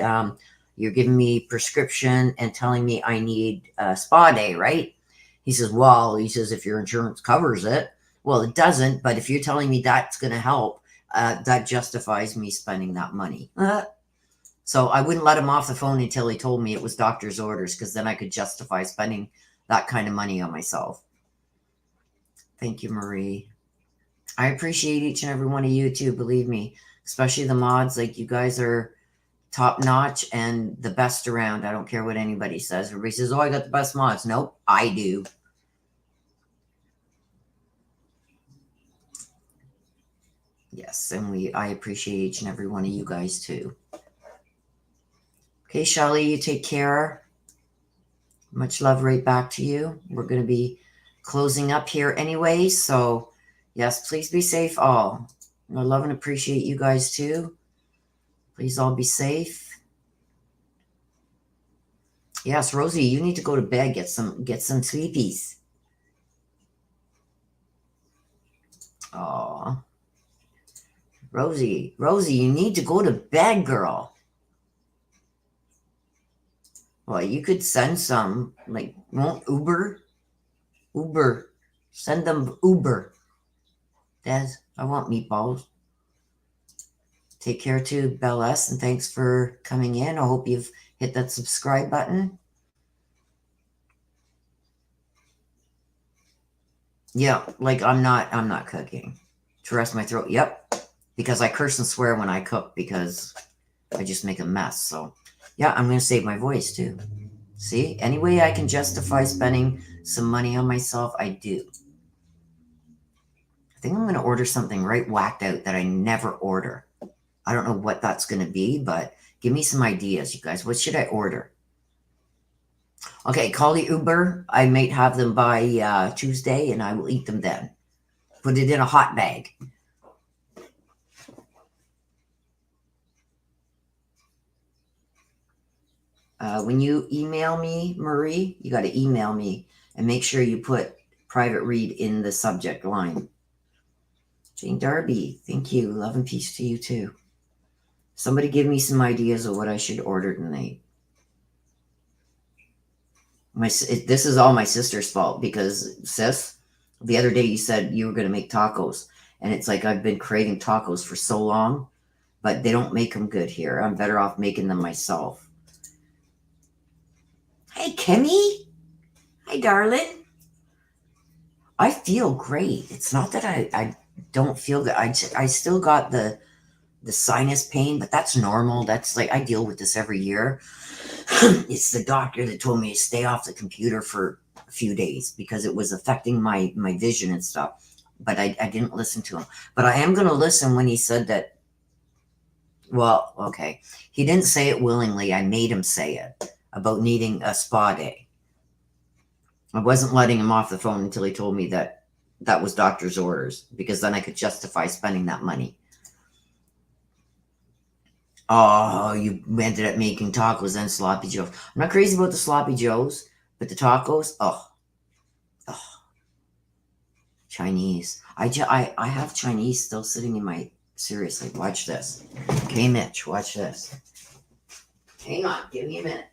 you're giving me prescription and telling me I need a spa day, right? He says, well, he says, if your insurance covers it, well, it doesn't. But if you're telling me that's going to help, that justifies me spending that money. So I wouldn't let him off the phone until he told me it was doctor's orders, because then I could justify spending that kind of money on myself. Thank you, Marie. I appreciate each and every one of you too, believe me, especially the mods. Like, you guys are top notch and the best around. I don't care what anybody says. Everybody says, oh, I got the best mods. Nope, I do. Yes, and I appreciate each and every one of you guys too. Okay, Shelly, you take care. Much love right back to you. We're going to be closing up here anyway. So, yes, please be safe all. I love and appreciate you guys too. Please all be safe. Yes, Rosie, you need to go to bed. Get some sleepies. Oh, Rosie, you need to go to bed, girl. Well, you could send some, like, won't Uber? Send them Uber. Des, I want meatballs. Take care too, Belle S, and thanks for coming in. I hope you've hit that subscribe button. Yeah, like I'm not cooking to rest my throat. Yep, because I curse and swear when I cook because I just make a mess. So yeah, I'm gonna save my voice too. See, any way I can justify spending some money on myself, I do. I think I'm gonna order something right whacked out that I never order. I don't know what that's gonna be, but give me some ideas, you guys. What should I order? Okay, call the Uber. I might have them by Tuesday, and I will eat them then. Put it in a hot bag. When you email me, Marie, you got to email me and make sure you put private read in the subject line. Jane Darby, thank you. Love and peace to you too. Somebody give me some ideas of what I should order tonight. This is all my sister's fault because, sis, the other day you said you were going to make tacos. And it's like I've been craving tacos for so long, but they don't make them good here. I'm better off making them myself. Hey, Kimmy. Hi, darling. I feel great. It's not that I don't feel good. I still got the sinus pain, but that's normal. That's like, I deal with this every year. It's the doctor that told me to stay off the computer for a few days because it was affecting my vision and stuff. But I didn't listen to him. But I am going to listen when he said that. Well, okay. He didn't say it willingly. I made him say it about needing a spa day. I wasn't letting him off the phone until he told me that that was doctor's orders, because then I could justify spending that money. Oh, you ended up making tacos and sloppy joes. I'm not crazy about the sloppy joes, but the tacos, oh, Chinese. I have Chinese still sitting in my, seriously, watch this. Okay, Mitch, watch this. Hang on, give me a minute.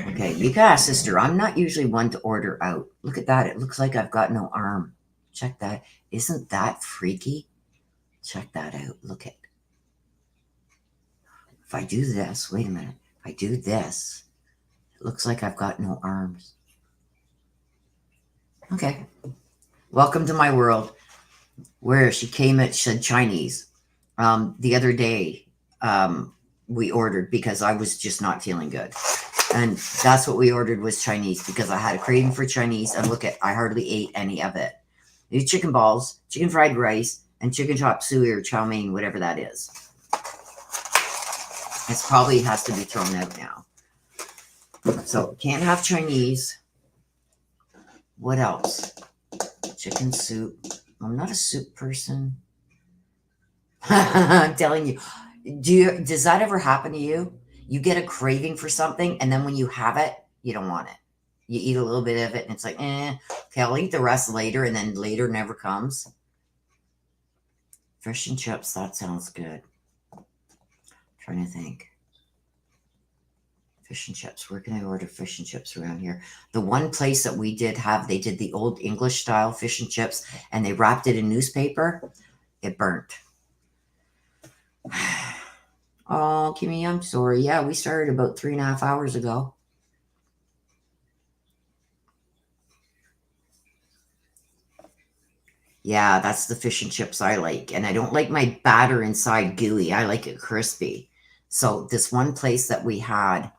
Okay, you can ask sister. I'm not usually one to order out. Look at that. It looks like I've got no arm. Check that. Isn't that freaky? Check that out. Look at. If I do this, wait a minute. If I do this, it looks like I've got no arms. Okay. Welcome to my world. Where she came at, she said Chinese. The other day, we ordered because I was just not feeling good. And that's what we ordered was Chinese because I had a craving for Chinese. And look at, I hardly ate any of it. These chicken balls, chicken fried rice, and chicken chop suey or chow mein, whatever that is. It probably has to be thrown out now. So can't have Chinese. What else? Chicken soup. I'm not a soup person. I'm telling you. Does that ever happen to you? You get a craving for something, and then when you have it, you don't want it. You eat a little bit of it, and it's like, okay, I'll eat the rest later, and then later never comes. Fish and chips, that sounds good. I'm trying to think. Fish and chips. Where can I order fish and chips around here? The one place that we did have, they did the old English style fish and chips, and they wrapped it in newspaper. It burnt. Oh, Kimmy, I'm sorry. Yeah, we started about 3.5 hours ago. Yeah, that's the fish and chips I like. And I don't like my batter inside gooey. I like it crispy. So this one place that we had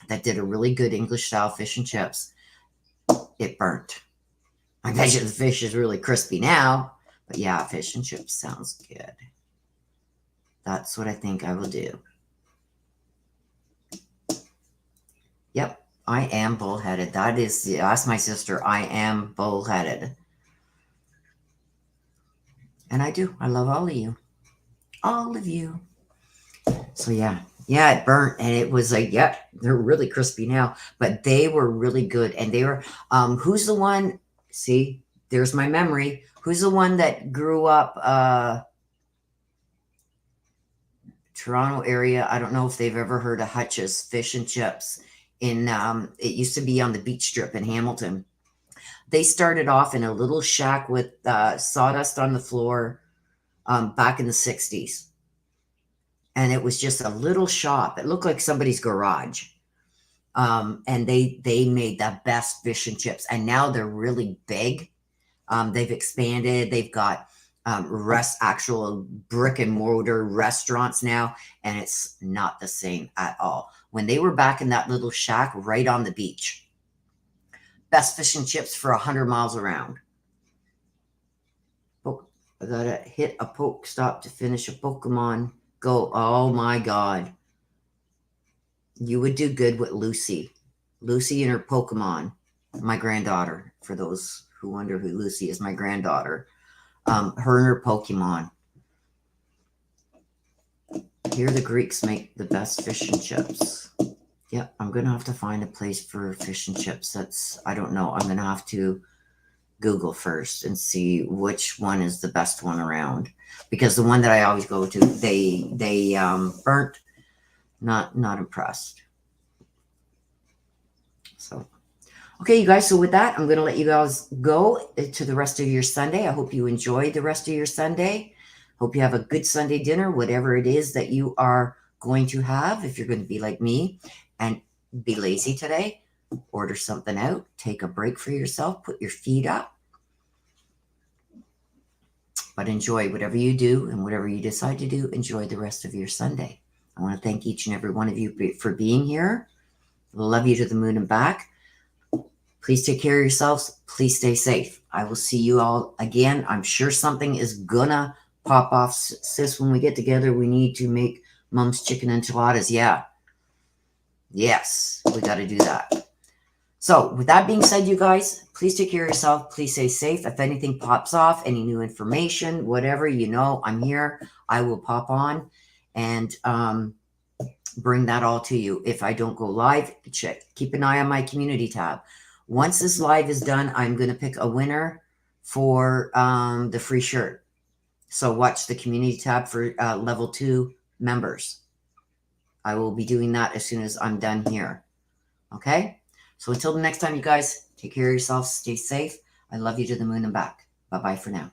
that did a really good English style fish and chips, it burnt. I bet you the fish is really crispy now. But yeah, fish and chips sounds good. That's what I think I will do. Yep, I am bullheaded. That's my sister. I am bullheaded. And I do. I love all of you. All of you. So yeah. Yeah, it burnt and it was like, yep, they're really crispy now. But they were really good. And they were, who's the one? See, there's my memory. Who's the one that grew up Toronto area? I don't know if they've ever heard of Hutch's Fish and Chips. It used to be on the beach strip in Hamilton. They started off in a little shack with sawdust on the floor back in the 60s. And it was just a little shop. It looked like somebody's garage. And they made the best fish and chips. And now they're really big. They've expanded. They've got actual brick and mortar restaurants now. And it's not the same at all. When they were back in that little shack right on the beach. Best fish and chips for 100 miles around. Oh, I gotta hit a poke stop to finish a Pokemon Go. Oh my God. You would do good with Lucy. Lucy and her Pokemon. My granddaughter. For those who wonder who Lucy is, my granddaughter. Her and her Pokemon. Here the Greeks make the best fish and chips. Yep, I'm going to have to find a place for fish and chips. I don't know. I'm going to have to Google first and see which one is the best one around. Because the one that I always go to, they burnt. Not impressed. So, okay, you guys. So with that, I'm going to let you guys go to the rest of your Sunday. I hope you enjoy the rest of your Sunday. Hope you have a good Sunday dinner, whatever it is that you are going to have. If you're going to be like me and be lazy today, order something out, take a break for yourself, put your feet up. But enjoy whatever you do and whatever you decide to do, enjoy the rest of your Sunday. I want to thank each and every one of you for being here. Love you to the moon and back. Please take care of yourselves. Please stay safe. I will see you all again. I'm sure something is gonna pop off. Sis, when we get together, we need to make Mom's chicken enchiladas. Yeah. Yes, we got to do that. So with that being said, you guys, please take care of yourself. Please stay safe. If anything pops off, any new information, whatever, you know, I'm here. I will pop on and bring that all to you. If I don't go live, keep an eye on my community tab. Once this live is done, I'm going to pick a winner for the free shirt. So watch the community tab for level 2 members. I will be doing that as soon as I'm done here. Okay? So until the next time, you guys, take care of yourselves. Stay safe. I love you to the moon and back. Bye-bye for now.